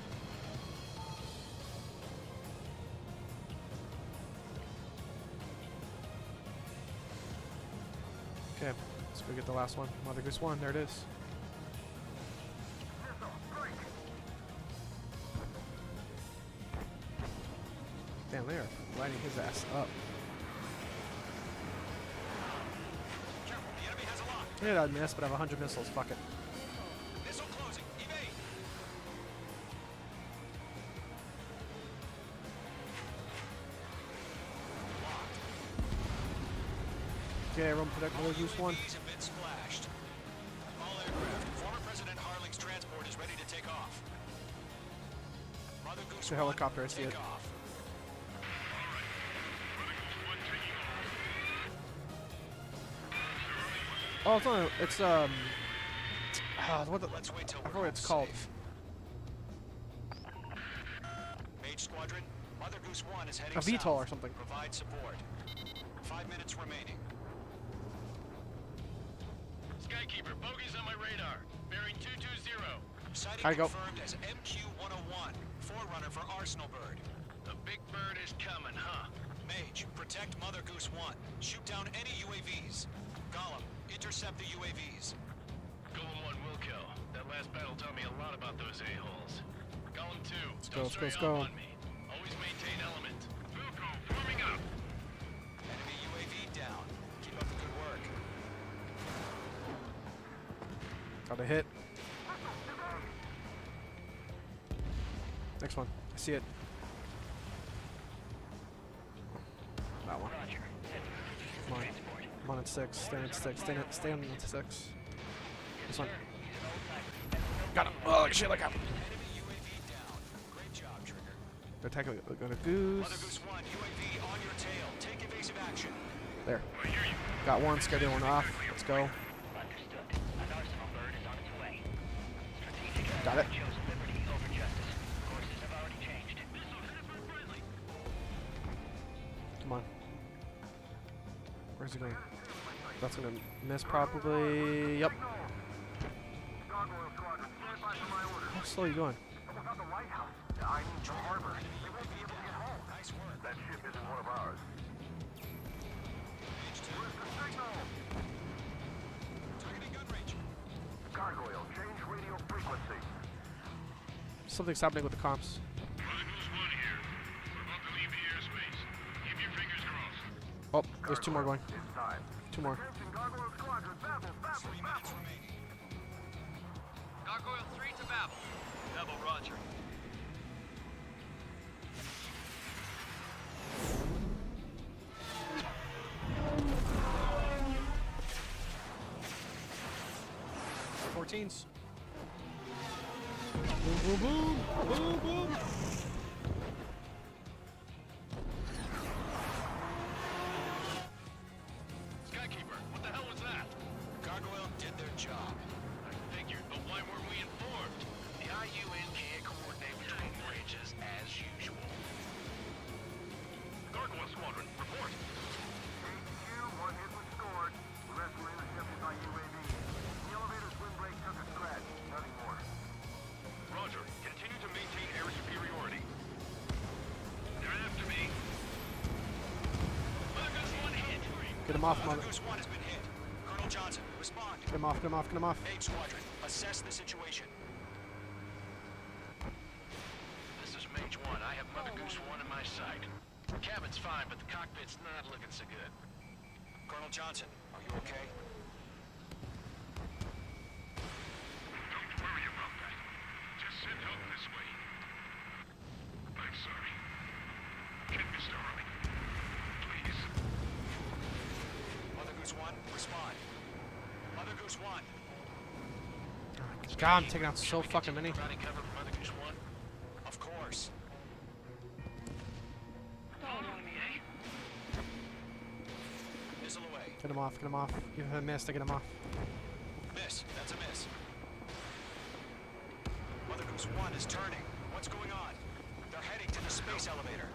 Okay, let's go get the last one. Mother Goose 1, there it is. Damn, they are lighting his ass up. Yeah, I'd miss, but I have 100 missiles. Fuck it. Missile closing. Evade. Okay, everyone protect Mother Goose 1. UAVs have been splashed. All aircraft. Former President Harling's transport is ready to take off. Mother Goose It's a helicopter, I see it. off. Oh, it's on. It's what the? Let's wait till I forget what it's called. Mage Squadron, Mother Goose 1 is heading A VTOL south. or something. Provide support. 5 minutes remaining. Skykeeper, bogeys on my radar. Bearing 220. Sighting Gotta go. confirmed as MQ-101, forerunner for Arsenal Bird. The big bird is coming, huh? Mage, protect Mother Goose 1. Shoot down any UAVs. Gollum, intercept the UAVs. Golem 1 will kill. That last battle taught me a lot about those a-holes. Golem 2, Let's go, don't let's go, stray let's off go. on me. Always maintain element. Wilco, forming up. Enemy UAV down. Keep up the good work. Got a hit. Next one. I see it. That one. Come on. I'm on at 6. Stand at 6. Stay on at 6. This one. Got him. Oh, like shit, like happened. Great job, Trigger. Attack it. Go to Goose. Mother Goose 1, UAV on your tail. Take evasive action. There. Got one. Scared the other one off. Let's go. Got it. Come on. Where's he going? That's gonna miss probably. Yep. How slow are you going? I need the harbor. You won't be able to get home. Nice work. That ship isn't one of ours. Where's the signal? Targeting gun range. Gargoyle, change radio frequency. Something's happening with the comps. Mother Goose 1 here. We're about to leave the airspace. Keep your fingers crossed. Oh, there's 2 more going. 2 more. Gargoyle Squadron, Babel, 3 minutes remaining. Gargoyle 3 to Babel. Babel, roger. Teens. Boom, boom, boom, boom, boom. Skykeeper, what the hell was that? Gargoyle did their job. I figured, but why weren't we informed? The IUN can't coordinate between bridges as usual. him off, mother. Goose 1 has been hit. Colonel Johnson, respond. Get him off, get him off, get him off. Mage Squadron, assess the situation. This is Mage 1. I have Mother Goose 1 in my sight. Cabin's fine, but the cockpit's not looking so good. Colonel Johnson, are you okay? Don't worry about that. Just send help this way. I'm sorry. Get Mr. Harley. Please. Mother Goose 1, respond. Mother Goose 1. God, I'm taking out so fucking many. Providing cover for Mother Goose 1? Of course. Missile away. Get him off, get him off. Give him a miss to get him off. Miss. That's a miss. Mother Goose 1 is turning. What's going on? They're heading to the space elevator.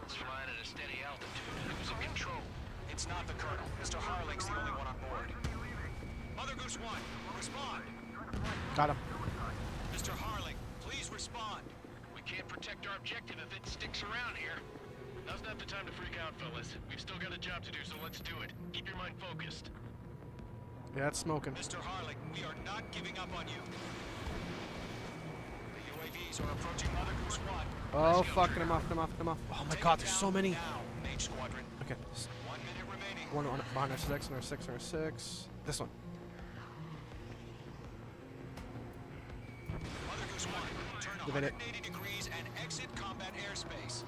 It's flying at a steady altitude. Who's in control? It's not the Colonel. Mr. Harling's the only one on board. Mother Goose 1, respond. Got him. Mr. Harling, please respond. We can't protect our objective if it sticks around here. Now's not the time to freak out, fellas. We've still got a job to do, so let's do it. Keep your mind focused. Yeah, it's smoking. Mr. Harling, we are not giving up on you. The UAVs are approaching Mother Goose 1. Oh, fuck, get him off, get him off, get him off. Oh my god, there's so many. Now, Mage Squadron. Okay. 1 minute remaining. One on behind our 6, and our 6, and our 6. This one. Mother Goose 1, turn Give it. 180 degrees and exit combat airspace.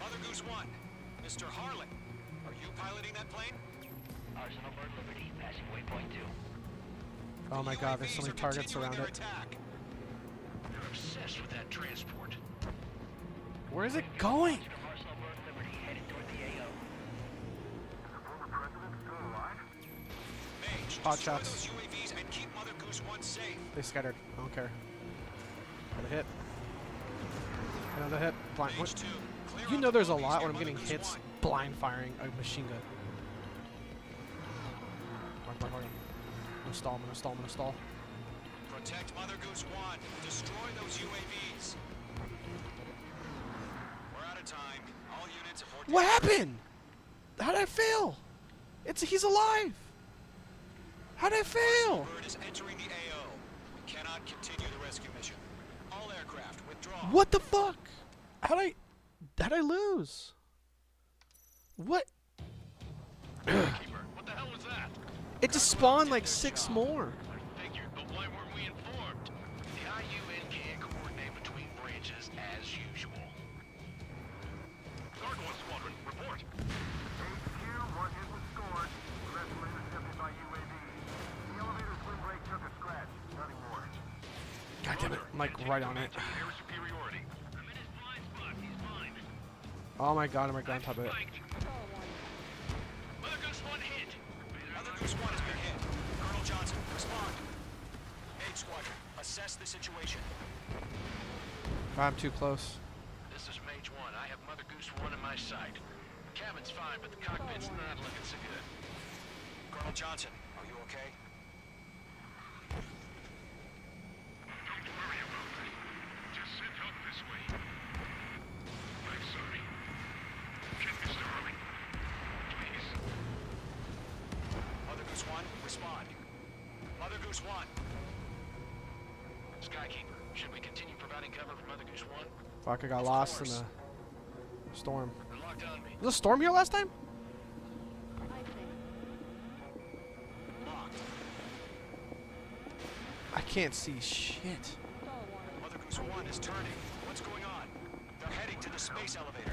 Mother Goose 1, Mr. Harling, are you piloting that plane? Arsenal Bird Liberty, passing waypoint 2. Oh my god, there's so many targets around it. They're obsessed with that transport. Where is it going? Arsenal Bird Liberty, headed toward the AO. Mage, Hot destroy shots. those UAVs and keep Mother Goose 1 safe. They scattered. I don't care. Another hit. Another hit. Blind. Mage 2, clear You out know the there's a buildings lot near when I'm getting Mother Goose hits 1. blind firing a machine gun. Come on. I'm gonna stall, I'm gonna stall, I'm gonna stall. Protect Mother Goose 1. Destroy those UAVs. We're out of time. All units abort. What happened? How did I fail? He's alive. How did I fail? Bird is entering the AO. We cannot continue the rescue mission. All aircraft withdraw. What the fuck? How'd I lose? What? What the hell was that? It just spawned like 6 more. Figured, but why weren't we informed? The IUN can't coordinate between branches as usual. Guard 1 Squadron, report. HQ, 1 hit was scored. The rest were intercepted by UAV. The elevator's wind brake took a scratch. Nothing more. God damn it, I'm like right on it. Air superiority. Oh my god, I'm right on top of it. Mother Goose 1 hit. Mother Goose 1 has been hit. Colonel Johnson, respond. Mage Squadron, assess the situation. I'm too close. This is Mage 1. I have Mother Goose 1 in my sight. The cabin's fine, but the cockpit's not looking so good. Colonel Johnson, are you okay? Don't worry about that. Just send help this way. I'm sorry. Get Mr. Harley. Please. Mother Goose 1, respond. Mother Goose 1. Skykeeper, should we continue providing cover for Mother Goose 1? Fuck, I got lost in the storm. They're locked on me. Was a storm here last time? Locked. I can't see shit. Mother Goose 1 is turning. What's going on? They're heading to the space elevator.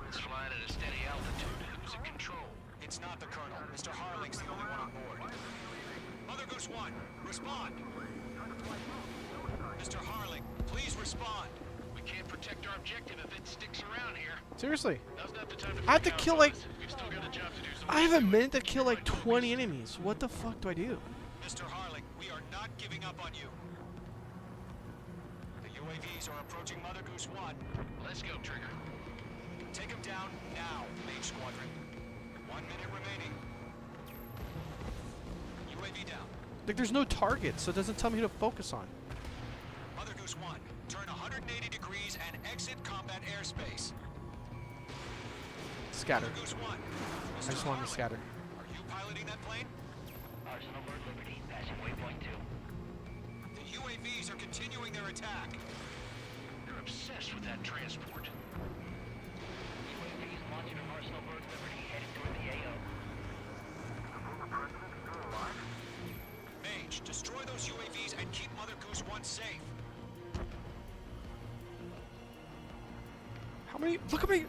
It's flying at a steady altitude. Who's in control? It's not the Colonel. Mr. Harling's the only one on board. Mother Goose 1, respond. Mr. Harling, please respond. We can't protect our objective if it sticks around here. Seriously. Now's not the time to I have to freak out, kill like... fellas. We've still got a job to do, so I have a minute to kill like 20 enemies. What the fuck do I do? Mr. Harling, we are not giving up on you. The UAVs are approaching Mother Goose 1. Let's go, Trigger. Take them down now, Mage Squadron. 1 minute remaining. UAV down. Like there's no target, so it doesn't tell me who to focus on. Mother Goose Goose 1, turn 180 degrees and exit combat airspace. Scatter. Mother Goose 1, I just wanted to scatter. are you piloting that plane? Arsenal Bird Liberty, passing waypoint 2. The UAVs are continuing their attack. You're obsessed with that transport. UAVs launching from Arsenal Bird Liberty, headed toward the AO. Mage, destroy those UAVs and keep Mother Goose 1 safe. How many? Look at me.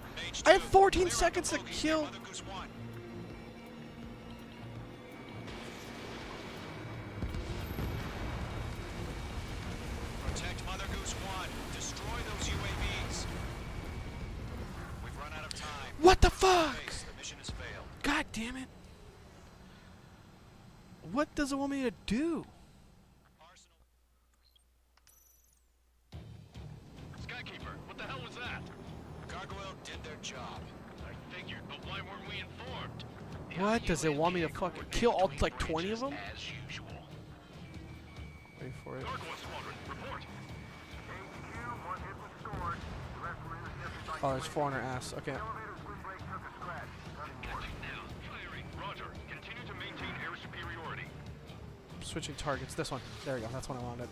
I have 14 seconds to kill. Mother Goose 1. Protect Mother Goose 1. Destroy those UAVs. We've run out of time. What the fuck? The mission has failed. God damn it. What does it want me to do? Skykeeper, what the hell was that? Gargoyle did their job. I figured, but why weren't we informed? What does it want me to fucking kill all like 20 of them? As usual. Wait for it. Gargoyle Squadron, report. Oh, there's 4 on her ass. Okay. Got you now. Firing. Roger. Continue to maintain air superiority. Switching targets. This one. There we go. That's what I wanted.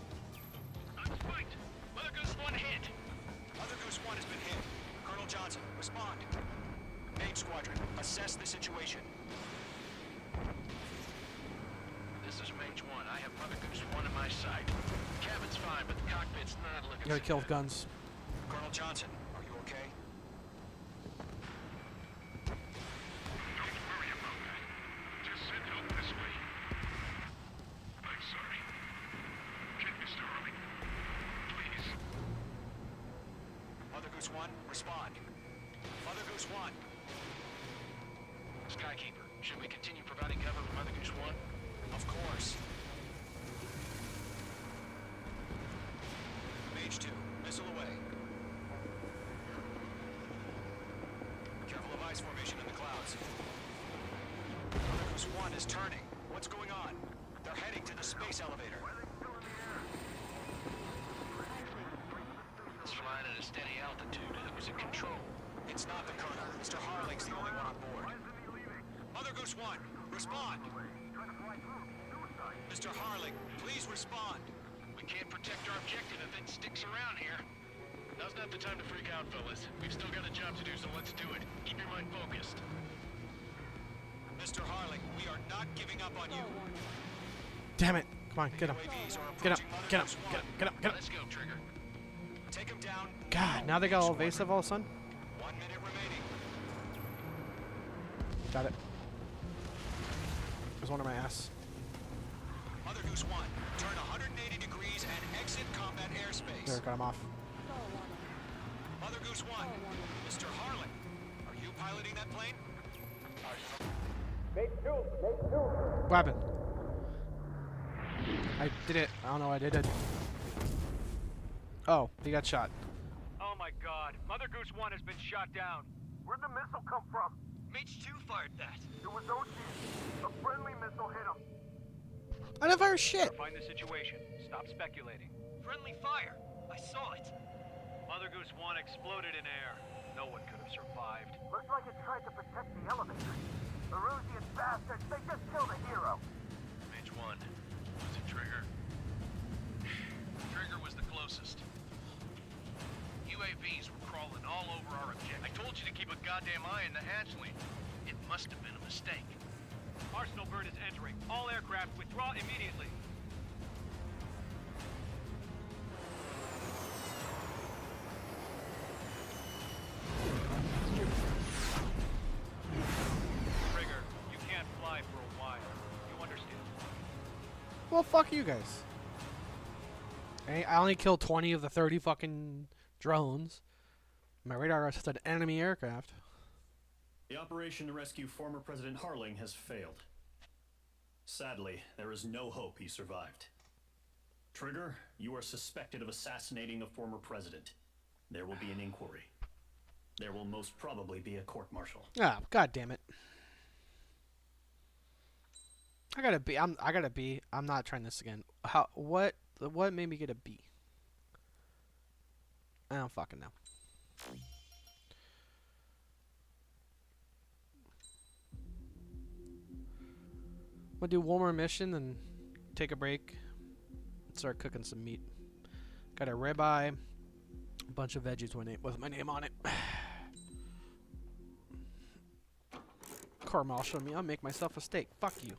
Unspiked. Mother Goose 1 hit. Mother Goose 1 has been hit. Colonel Johnson, respond. Mage Squadron, assess the situation. This is Mage 1. I have Mother Goose 1 in my sight. The cabin's fine, but the cockpit's not looking You gotta kill with guns. Colonel Johnson, are you okay? Don't worry about that. Just send help this way. I'm sorry. Get Mr. Harley. Please. Mother Goose 1, respond. Mother Goose 1. Skykeeper, should we continue providing cover for Mother Goose 1? Of course. Mage 2, missile away. Careful of ice formation in the clouds. Mother Goose 1 is turning. What's going on? They're heading to the space elevator. It's flying at a steady altitude. Who's in control? It's not the Colonel. Mr. Harling's the only one on board. Mother Goose 1, respond. Mr. Harling, please respond. We can't protect our objective if it sticks around here. Now's not the time to freak out, fellas. We've still got a job to do, so let's do it. Keep your mind focused. Mr. Harling, we are not giving up on you. Damn it. Come on, get him. Get up. Get up. Get up. Get up. Get up. Let's go, Trigger. Take him down. God, now they got all evasive all of a sudden. 1 minute remaining. Got it. There's one on my ass. Mother Goose 1, turn 180 degrees and exit combat airspace. There, got him off. Mother Goose 1, Mr. Harling, are you piloting that plane? What happened? I did it. I don't know what I did. Oh, he got shot. Oh my god, Mother Goose 1 has been shot down. Where'd the missile come from? Mage 2 fired that. It was OG. A friendly missile hit him. I didn't fire shit. Find the situation. Stop speculating. Friendly fire. I saw it. Mother Goose 1 exploded in air. No one could have survived. Looks like it tried to protect the elevator. Erusian bastards, they just killed a hero. Mage 1. Was it Trigger? Trigger was the closest. UAVs were crawling all over our objective. I told you to keep a goddamn eye on the hatchling. It must have been a mistake. Arsenal Bird is entering. All aircraft withdraw immediately. Trigger, you can't fly for a while. You understand? Well, fuck you guys. I only killed 20 of the 30 fucking drones. My radar is an enemy aircraft. The operation to rescue former President Harling has failed. Sadly, there is no hope he survived. Trigger, you are suspected of assassinating a former president. There will be an inquiry. There will most probably be a court-martial. Ah, god damn it. I gotta be. I'm not trying this again. What made me get a B? don't fucking know. We'll do one more mission and take a break. Start cooking some meat. Got a ribeye, a bunch of veggies with my name on it. Carmel showed me I'll make myself a steak. Fuck you.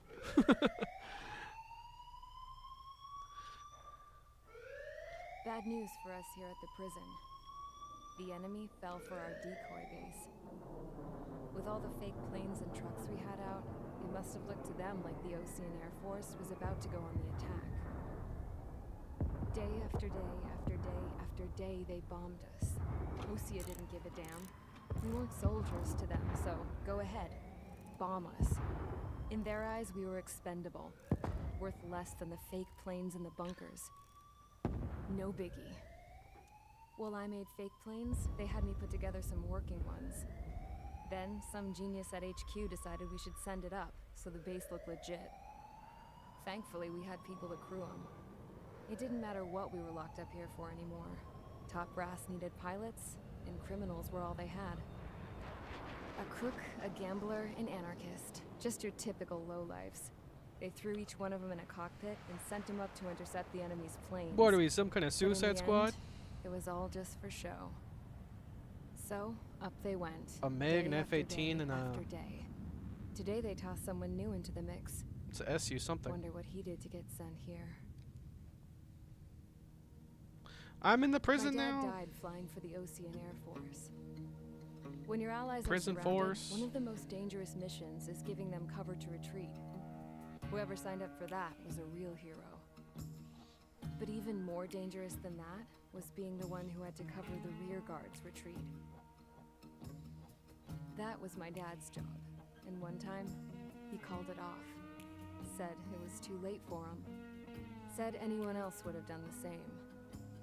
Bad news for us here at the prison. The enemy fell for our decoy base. With all the fake planes and trucks we had out, it must have looked to them like the Ocean Air Force was about to go on the attack. Day after day after day after day, they bombed us. Osea didn't give a damn. We weren't soldiers to them, so go ahead. Bomb us. In their eyes, we were expendable. Worth less than the fake planes in the bunkers. No biggie. While I made fake planes, they had me put together some working ones. Then, some genius at HQ decided we should send it up, so the base looked legit. Thankfully, we had people to crew them. It didn't matter what we were locked up here for anymore. Top brass needed pilots, and criminals were all they had. A crook, a gambler, an anarchist. Just your typical lowlifes. They threw each one of them in a cockpit and sent them up to intercept the enemy's planes. What are we, some kind of But in Suicide the Squad? end, it was all just for show. So, up they went. A MiG, an day after F-18, day and a... after day. Today they tossed someone new into the mix. It's a SU something. Wonder what he did to get sent here. I'm in the prison My dad now. died flying for the Ocean Air Force. When your allies Prison are surrounded, force. one of the most dangerous missions is giving them cover to retreat. Whoever signed up for that was a real hero. But even more dangerous than that was being the one who had to cover the rear guard's retreat. That was my dad's job, and one time, he called it off. Said it was too late for him. Said anyone else would have done the same.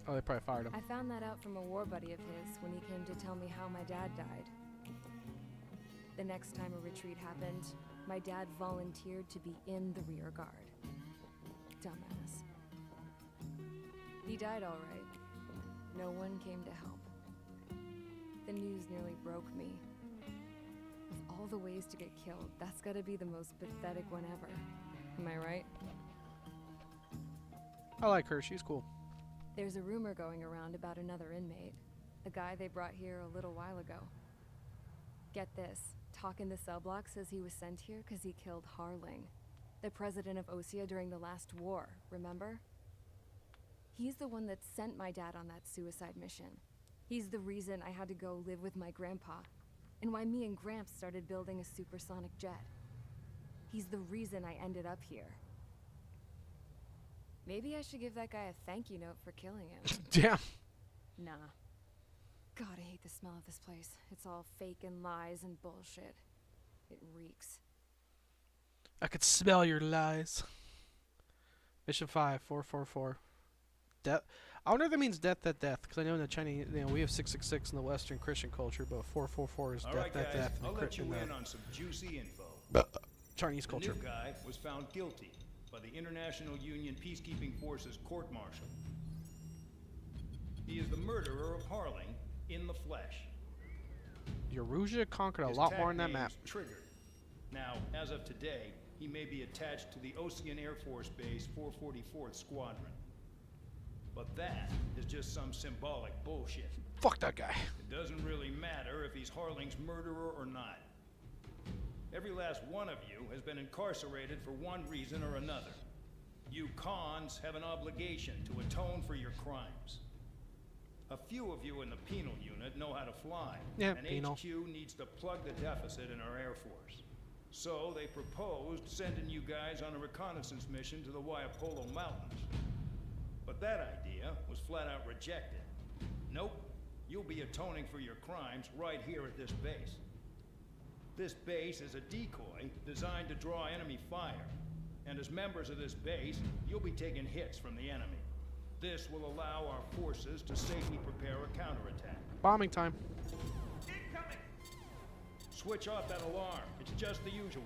Oh, they probably fired him. I found that out from a war buddy of his when he came to tell me how my dad died. The next time a retreat happened, my dad volunteered to be in the rear guard. Dumbass. He died all right. No one came to help. The news nearly broke me. Of all the ways to get killed, that's gotta be the most pathetic one ever. Am I right? I like her. She's cool. There's a rumor going around about another inmate. A guy they brought here a little while ago. Get this. Talk in the cell block says he was sent here because he killed Harling, the president of Osea during the last war, remember? He's the one that sent my dad on that suicide mission. He's the reason I had to go live with my grandpa, and why me and Gramps started building a supersonic jet. He's the reason I ended up here. Maybe I should give that guy a thank you note for killing him. Damn. Nah. God, I hate the smell of this place. It's all fake and lies and bullshit. It reeks. I could smell your lies. Mission 5, 444. Death. I wonder if that means death at death, because I know in the Chinese, we have 666 in the Western Christian culture, but 444 is All death right, at guys, death. I'll let you in on some juicy info. Chinese culture. The new guy was found guilty by the International Union Peacekeeping Forces court-martial. He is the murderer of Harling in the flesh. Eurasia conquered a His lot tag more on that name's map. Triggered. Now, as of today, he may be attached to the Ocean Air Force Base 444th Squadron. But that is just some symbolic bullshit. Fuck that guy. It doesn't really matter if he's Harling's murderer or not. Every last one of you has been incarcerated for one reason or another. You cons have an obligation to atone for your crimes. A few of you in the penal unit know how to fly, Yeah, and penal. HQ needs to plug the deficit in our Air Force. So they proposed sending you guys on a reconnaissance mission to the Waiapolo Mountains. But that idea was flat out rejected. Nope, you'll be atoning for your crimes right here at this base. This base is a decoy designed to draw enemy fire. And as members of this base, you'll be taking hits from the enemy. This will allow our forces to safely prepare a counterattack. Bombing time. Incoming! Switch off that alarm. It's just the usual.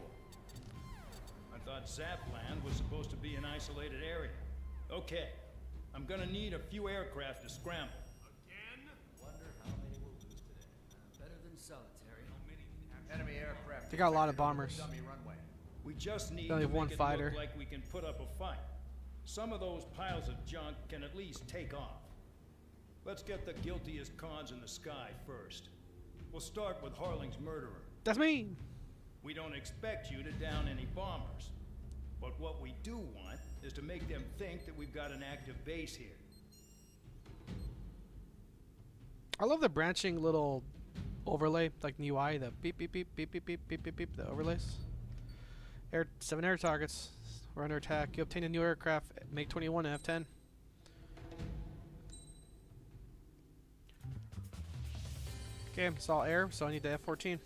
I thought Zapland was supposed to be an isolated area. Okay, I'm gonna need a few aircraft to scramble. Again? solitary. Enemy aircraft. They got a lot of bombers. Dummy runway. We just need They only to have one make it fighter. look like we can put up a fight. Some of those piles of junk can at least take off. Let's get the guiltiest cons in the sky first. We'll start with Harling's murderer. That's me. We don't expect you to down any bombers. But what we do want is to make them think that we've got an active base here. I love the branching little overlay, like in UI, the beep beep beep beep beep beep beep beep beep, the overlays. 7 air targets. We're under attack. You obtain a new aircraft. Make 21 and F10. Okay, it's all air, so I need the F-14.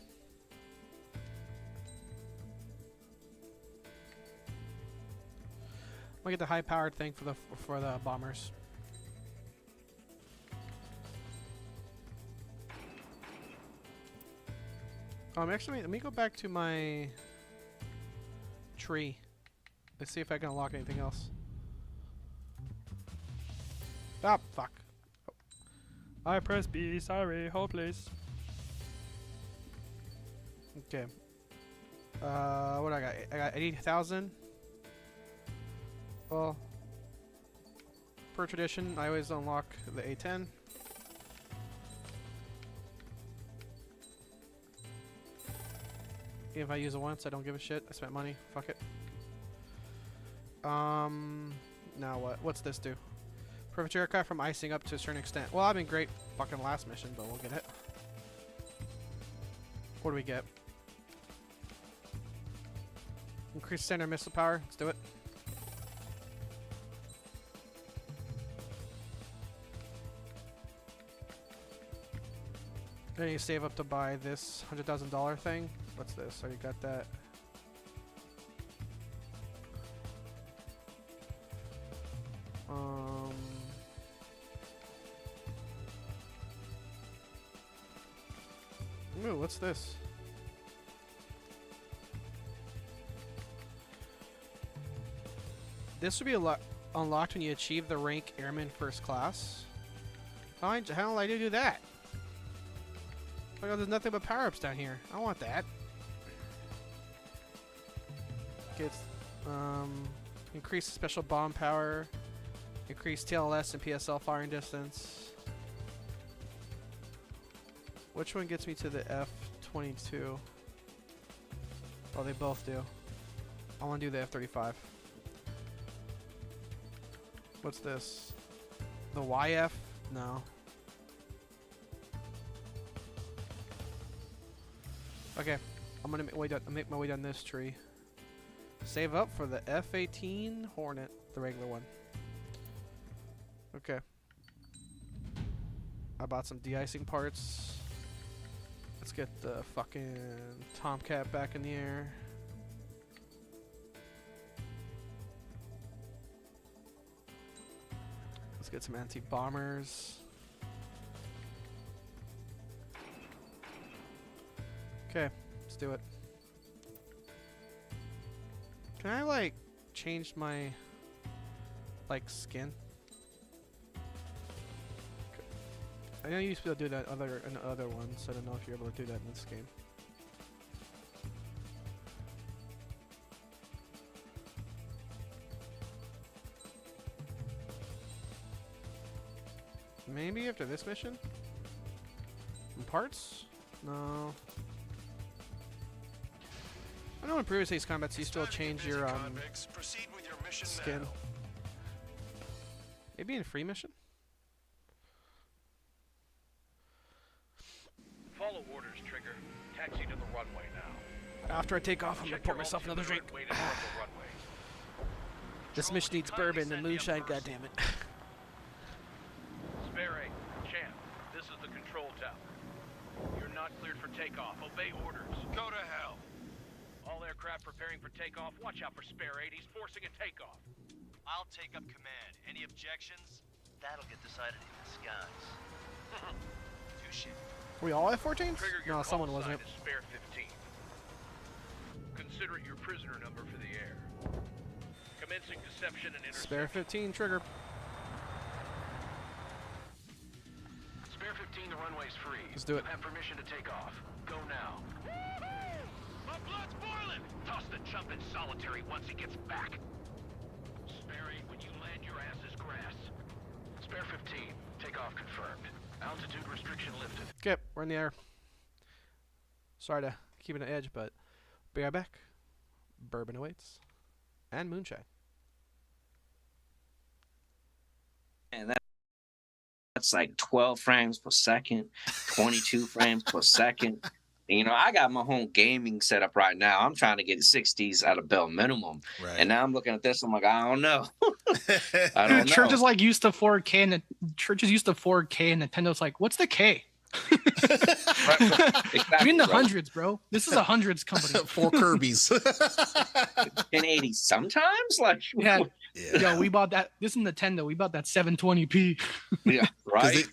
I'll get the high-powered thing for the bombers. Actually, let me go back to my tree. Let's see if I can unlock anything else. Ah, fuck. I press B, sorry, hold please. Okay. What do I got? I got 80,000. Well, per tradition, I always unlock the A10. If I use it once, I don't give a shit. I spent money. Fuck it. Now what? What's this do? Prevent your aircraft from icing up to a certain extent. Well, I've been great fucking last mission, but we'll get it. What do we get? Increase center missile power. Let's do it. Then you save up to buy this $100,000 thing. What's this? Already got that. Ooh, what's this? This would be unlocked when you achieve the rank Airman First Class. How the hell do I do that? Oh, there's nothing but power-ups down here. I want that. Gets increase special bomb power, increase TLS and PSL firing distance. Which one gets me to the F-22? Oh, they both do. I want to do the F-35. What's this? The YF? No. Okay, I'm gonna make my way down this tree. Save up for the F-18 Hornet, the regular one. Okay. I bought some de-icing parts. Let's get the fucking Tomcat back in the air. Let's get some anti-bombers. Okay, let's do it. Can I like change my like skin? I know you used to be able to do that in other ones, so I don't know if you're able to do that in this game. Maybe after this mission? In parts? No. I know in previous Ace Combats you still change your skin. Now. Maybe in free mission? Follow orders, Trigger. Taxi to the runway now. After I take off, I'm gonna pour myself another drink. This mission needs bourbon and moonshine, goddammit. Spare 8, Champ, this is the control tower. You're not cleared for takeoff. Obey orders. Go to hell. All aircraft preparing for takeoff. Watch out for Spare 8. He's forcing a takeoff. I'll take up command. Any objections? That'll get decided in the skies. Touche. Were we all F-14s? Trigger, your No, someone call wasn't. sign is Spare 15. Consider it your prisoner number for the air. Commencing deception and interception. Spare 15 trigger. Spare Spare 15, the runway's free. Let's do it. You have permission to take off. Go now. My blood's boiling! Toss the chump in solitary once he gets back. Sperry, when you land, your ass is grass. Spare 15, takeoff confirmed. Altitude restriction lifted. Okay, we're in the air. Sorry to keep it an edge, but be right back. Bourbon awaits. And moonshine. And that's like 12 frames per second, 22 frames per second. And, you know, I got my home gaming setup right now. I'm trying to get 60s at a bare minimum. Right. And now I'm looking at this. I'm like, I don't know. I don't know. Church is like used to 4K and Church is used to 4K and Nintendo's like, what's the K? Exactly, I'm in the hundreds, bro. This is a hundreds company. 4 Kirby's. 1080 sometimes? Like, yeah. Yo, we bought that. This is Nintendo. We bought that 720p. Yeah, right.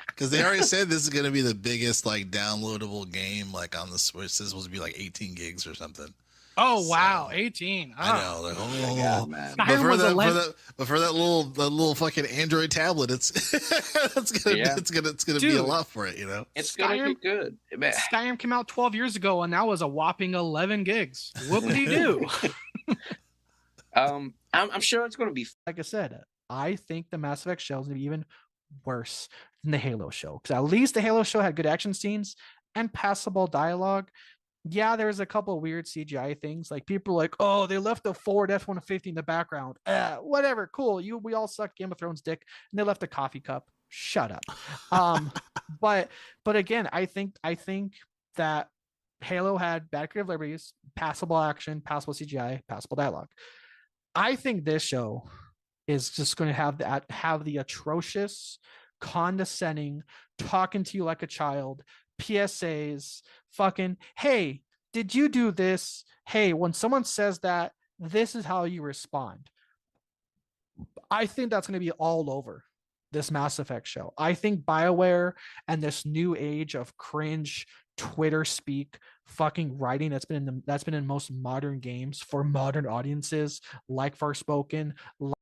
Because they already said this is going to be the biggest like downloadable game like on the Switch. This is supposed to be like 18 gigs or something. Oh wow, 18. Oh. I know. Like, oh, God, man. But for that little fucking Android tablet, it's gonna be a lot for it, you know. It's gonna be good. Man. Skyrim came out 12 years ago, and that was a whopping 11 gigs. What would he do? I'm sure it's gonna be. Like I said, I think the Mass Effect show is gonna be even worse than the Halo show, because at least the Halo show had good action scenes and passable dialogue. Yeah, there's a couple of weird CGI things. Like people are like, oh, they left a Ford F-150 in the background. Whatever, cool. We all suck Game of Thrones dick, and they left a coffee cup. Shut up. But again, I think that Halo had bad creative liberties, passable action, passable CGI, passable dialogue. I think this show is just going to have the atrocious, condescending, talking to you like a child, PSAs, fucking, hey, did you do this? Hey, when someone says that, this is how you respond. I think that's going to be all over this Mass Effect show. I think BioWare and this new age of cringe Twitter speak fucking writing that's been in most modern games for modern audiences, like Forspoken.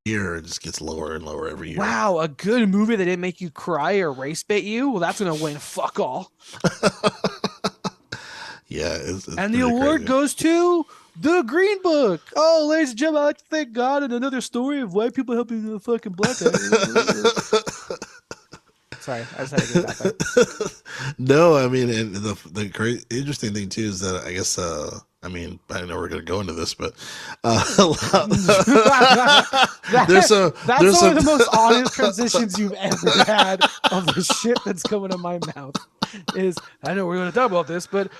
Year it just gets lower and lower every year. Wow, a good movie that didn't make you cry or race bait you? Well, that's gonna win fuck all. Yeah, it's and the award crazy. goes to The Green Book. Oh, ladies and gentlemen, I'd like to thank God and another story of white people helping the fucking black guy. Sorry, I just had to get that. No, I mean, and the great interesting thing too is that I guess I mean, I know we're going to go into this, but that's one of the most honest transitions you've ever had of the shit that's coming in my mouth. Is I know we're going to talk about this, but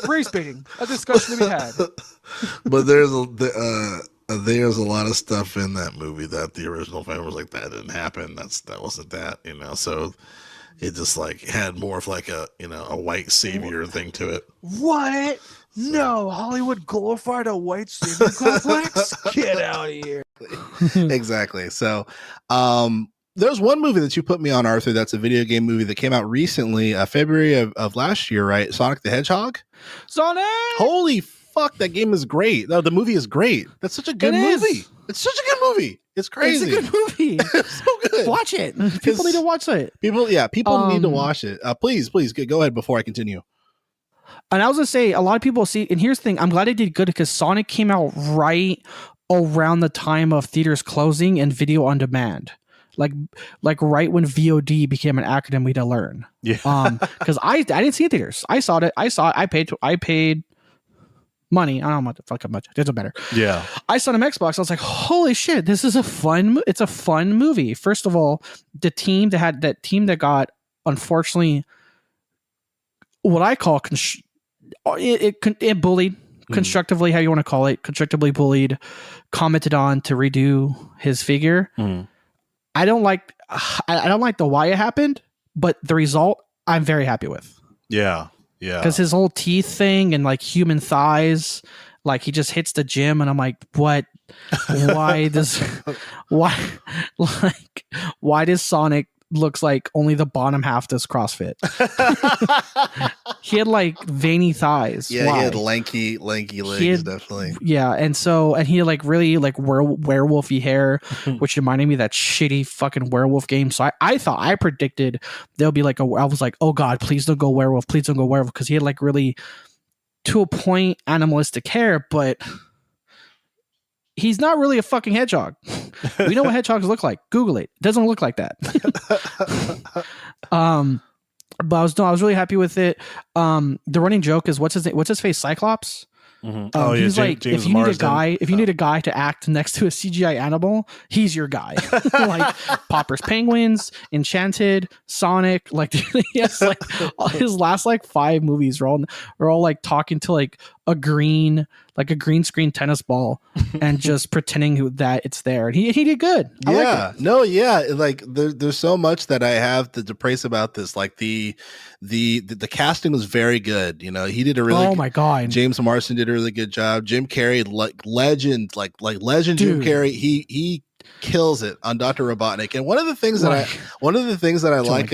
race baiting, a discussion to be had. But there's a lot of stuff in that movie that the original fan was like, that didn't happen. That wasn't that, you know. So it just like had more of like a white savior thing to it. What? No, Hollywood glorified a white savior complex? Get out of here. Exactly. So, there's one movie that you put me on, Arthur. That's a video game movie that came out recently, February of last year, right? Sonic the Hedgehog. Sonic. Holy fuck, that game is great. No, the movie is great. That's such a good movie. It's such a good movie. It's crazy. It's a good movie. It's so good. Watch it. People need to watch it. People need to watch it. Please go ahead before I continue. And I was gonna say, a lot of people see, and here's the thing, I'm glad it did good because Sonic came out right around the time of theaters closing and video on demand. Like right when VOD became an acronym we had to learn. Yeah. Because I didn't see it in theaters. I saw it. I paid money. I don't know how much. It doesn't matter. Yeah. I saw it on Xbox. I was like, holy shit, this is it's a fun movie. First of all, the team that got, unfortunately, what I call it bullied, constructively, how you want to call it, constructively bullied, commented on to redo his figure. I don't like the why it happened, but the result I'm very happy with. Yeah. Because his whole teeth thing and like human thighs, like he just hits the gym, and I'm like, what? Why does Sonic looks like only the bottom half does CrossFit. He had like veiny thighs. Yeah, Why? he had lanky legs, definitely. Yeah, and he had like really like werewolfy hair, which reminded me of that shitty fucking werewolf game. So I predicted there'll be like I was like, oh god, please don't go werewolf, because he had like really, to a point, animalistic hair, but he's not really a fucking hedgehog. We know what hedgehogs look like. Google it. It doesn't look like that. But I was really happy with it. The running joke is what's his face, Cyclops. Mm-hmm. He's like, James if you need a guy to act next to a CGI animal, he's your guy. Like Popper's Penguins, Enchanted, Sonic. Like yes, like his last like 5 movies are all like talking to like a green screen tennis ball and just pretending that it's there. And he did good. Like there's so much that I have to praise about this. Like the casting was very good. You know, he did a really my god. James Marsden did a really good job. Jim Carrey, legend Dude. Jim Carrey, he kills it on Dr. Robotnik. And one of the things that I like,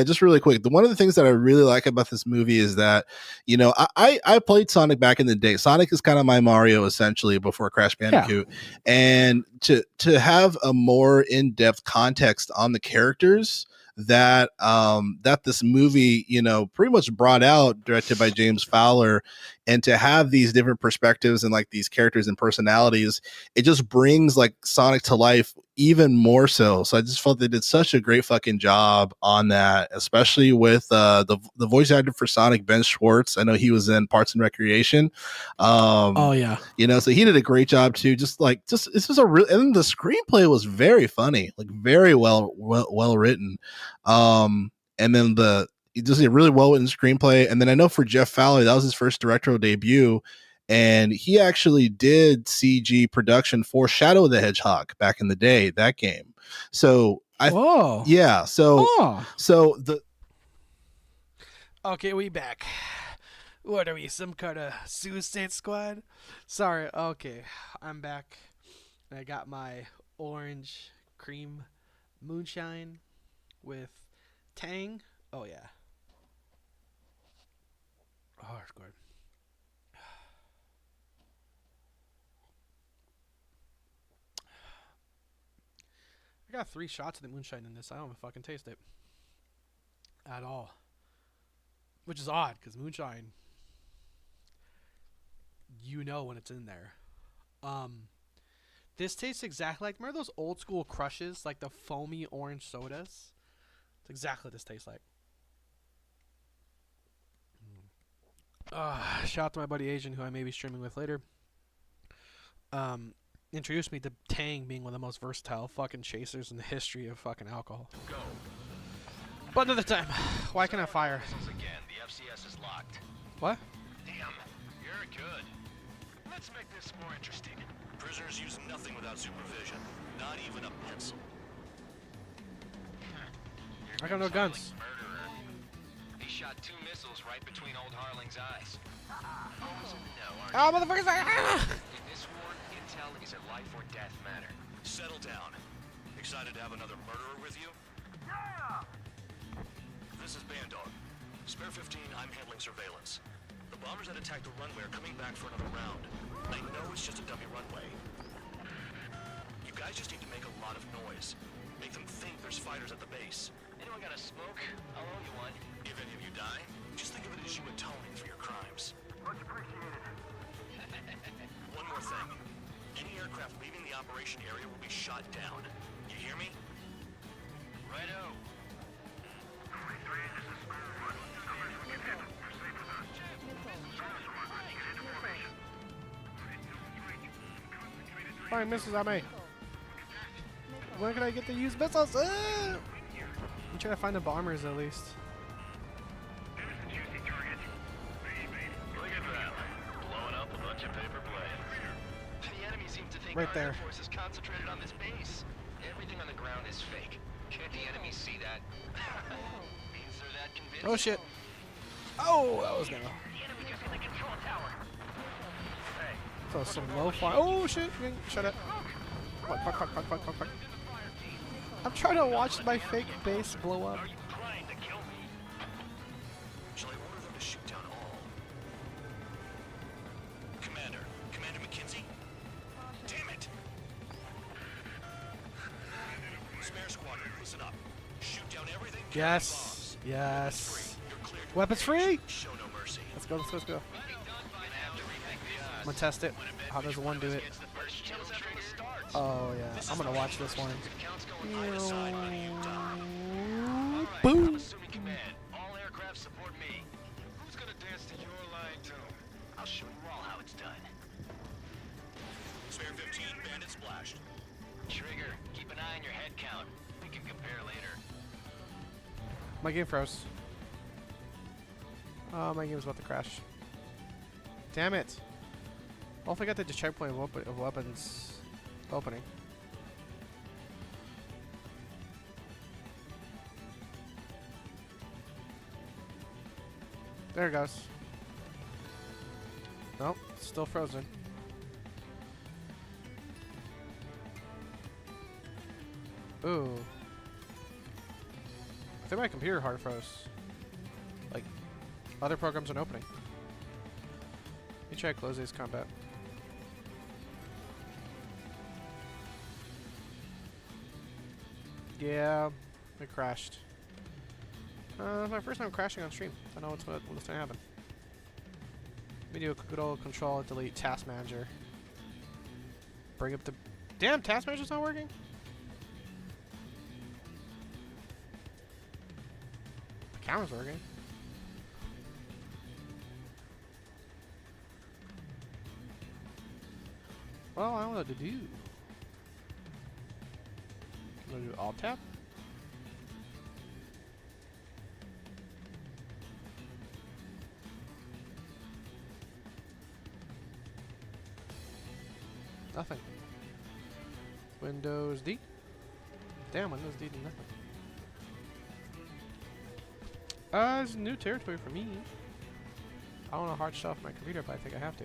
just really quick. One of the things that I really like about this movie is that, you know, I played Sonic back in the day. Sonic is kind of my Mario essentially before Crash Bandicoot. Yeah. And to have a more in-depth context on the characters that this movie, you know, pretty much brought out, directed by James Fowler, and to have these different perspectives and like these characters and personalities, it just brings like Sonic to life even more so. So I just felt they did such a great fucking job on that, especially with the voice actor for Sonic, Ben Schwartz. I know he was in Parks and Recreation. You know, so he did a great job too. This was a real, and the screenplay was very funny, like very well written. And then just a really well written screenplay. And then I know for Jeff Fowler, that was his first directorial debut, and he actually did CG production for Shadow of the Hedgehog back in the day, that game. So okay, we back. What are we, some kind of Suicide Squad? Sorry. Okay, I'm back. I got my orange cream moonshine with Tang. Oh yeah. Oh, it's good. I got 3 shots of the moonshine in this. I don't even fucking taste it at all, which is odd because moonshine, you know when it's in there. This tastes exactly like, remember those old school Crushes, like the foamy orange sodas? It's exactly what this tastes like. Shout out to my buddy Asian, who I may be streaming with later. Introduced me to Tang being one of the most versatile fucking chasers in the history of fucking alcohol. Go. But another time. Why can't I fire? Again, the FCS is locked. What? Damn, you're good. Let's make this more interesting. Prisoners use nothing without supervision, not even a pencil. I got no guns. Murderer. He shot 2 missiles right between old Harling's eyes. Oh, motherfuckers! In this war, intel is a life or death matter. Settle down. Excited to have another murderer with you? Yeah! This is Bandog. Spare 15, I'm handling surveillance. The bombers that attacked the runway are coming back for another round. I know it's just a dummy runway. You guys just need to make a lot of noise. Make them think there's fighters at the base. Anyone got a smoke? I'll owe you one. If any of you die, just think of it as you atoning for your crimes. Much appreciated. One more thing. Any aircraft leaving the operation area will be shot down. You hear me? Righto. Fine missiles on me. When can I get to use missiles? I'm trying to find the bombers at least. Look at that. Blowing up a bunch of paper planes. The enemy seems to think Right our there. Air Force is concentrated on this base. Everything on the ground is fake. Can't the enemy see that? Means they're that convinced. Oh shit. Oh, that was gonna. The enemy is in the control tower. Hey. So some low fire. Oh shit. Shut up. Fuck. I'm trying to watch my fake base blow up. Are you trying to kill me? Shall I order them to shoot down all? Commander McKenzie? Damn it! Spare squadron, listen up. Shoot down everything. Yes. Yes. Weapons free. Show no mercy. Let's go. Let's go. I'm gonna test it. How does one do it? Oh yeah. I'm gonna watch this one. Boom. All aircraft support me. Who's gonna dance to your line tune? I'll show you all how it's done. Spare 15, bandit splashed. Trigger, keep an eye on your head count. We can compare later. My game froze. Oh, my game's about to crash. Damn it. Well, if I got the checkpoint of weapons opening. There it goes. Nope, still frozen. Ooh. I think my computer hard froze. Like, other programs aren't opening. Let me try to close these combat. Yeah, it crashed. It's my first time crashing on stream. I don't know what's going to happen. Let me do a good old Control Delete Task Manager. Bring up the... Damn, Task Manager's not working? The camera's working. Well, I don't know what to do. Can I do Alt Tab? Nothing. Windows D. Damn, Windows D did nothing. It's new territory for me. I don't know hard stuff on my computer, but I think I have to.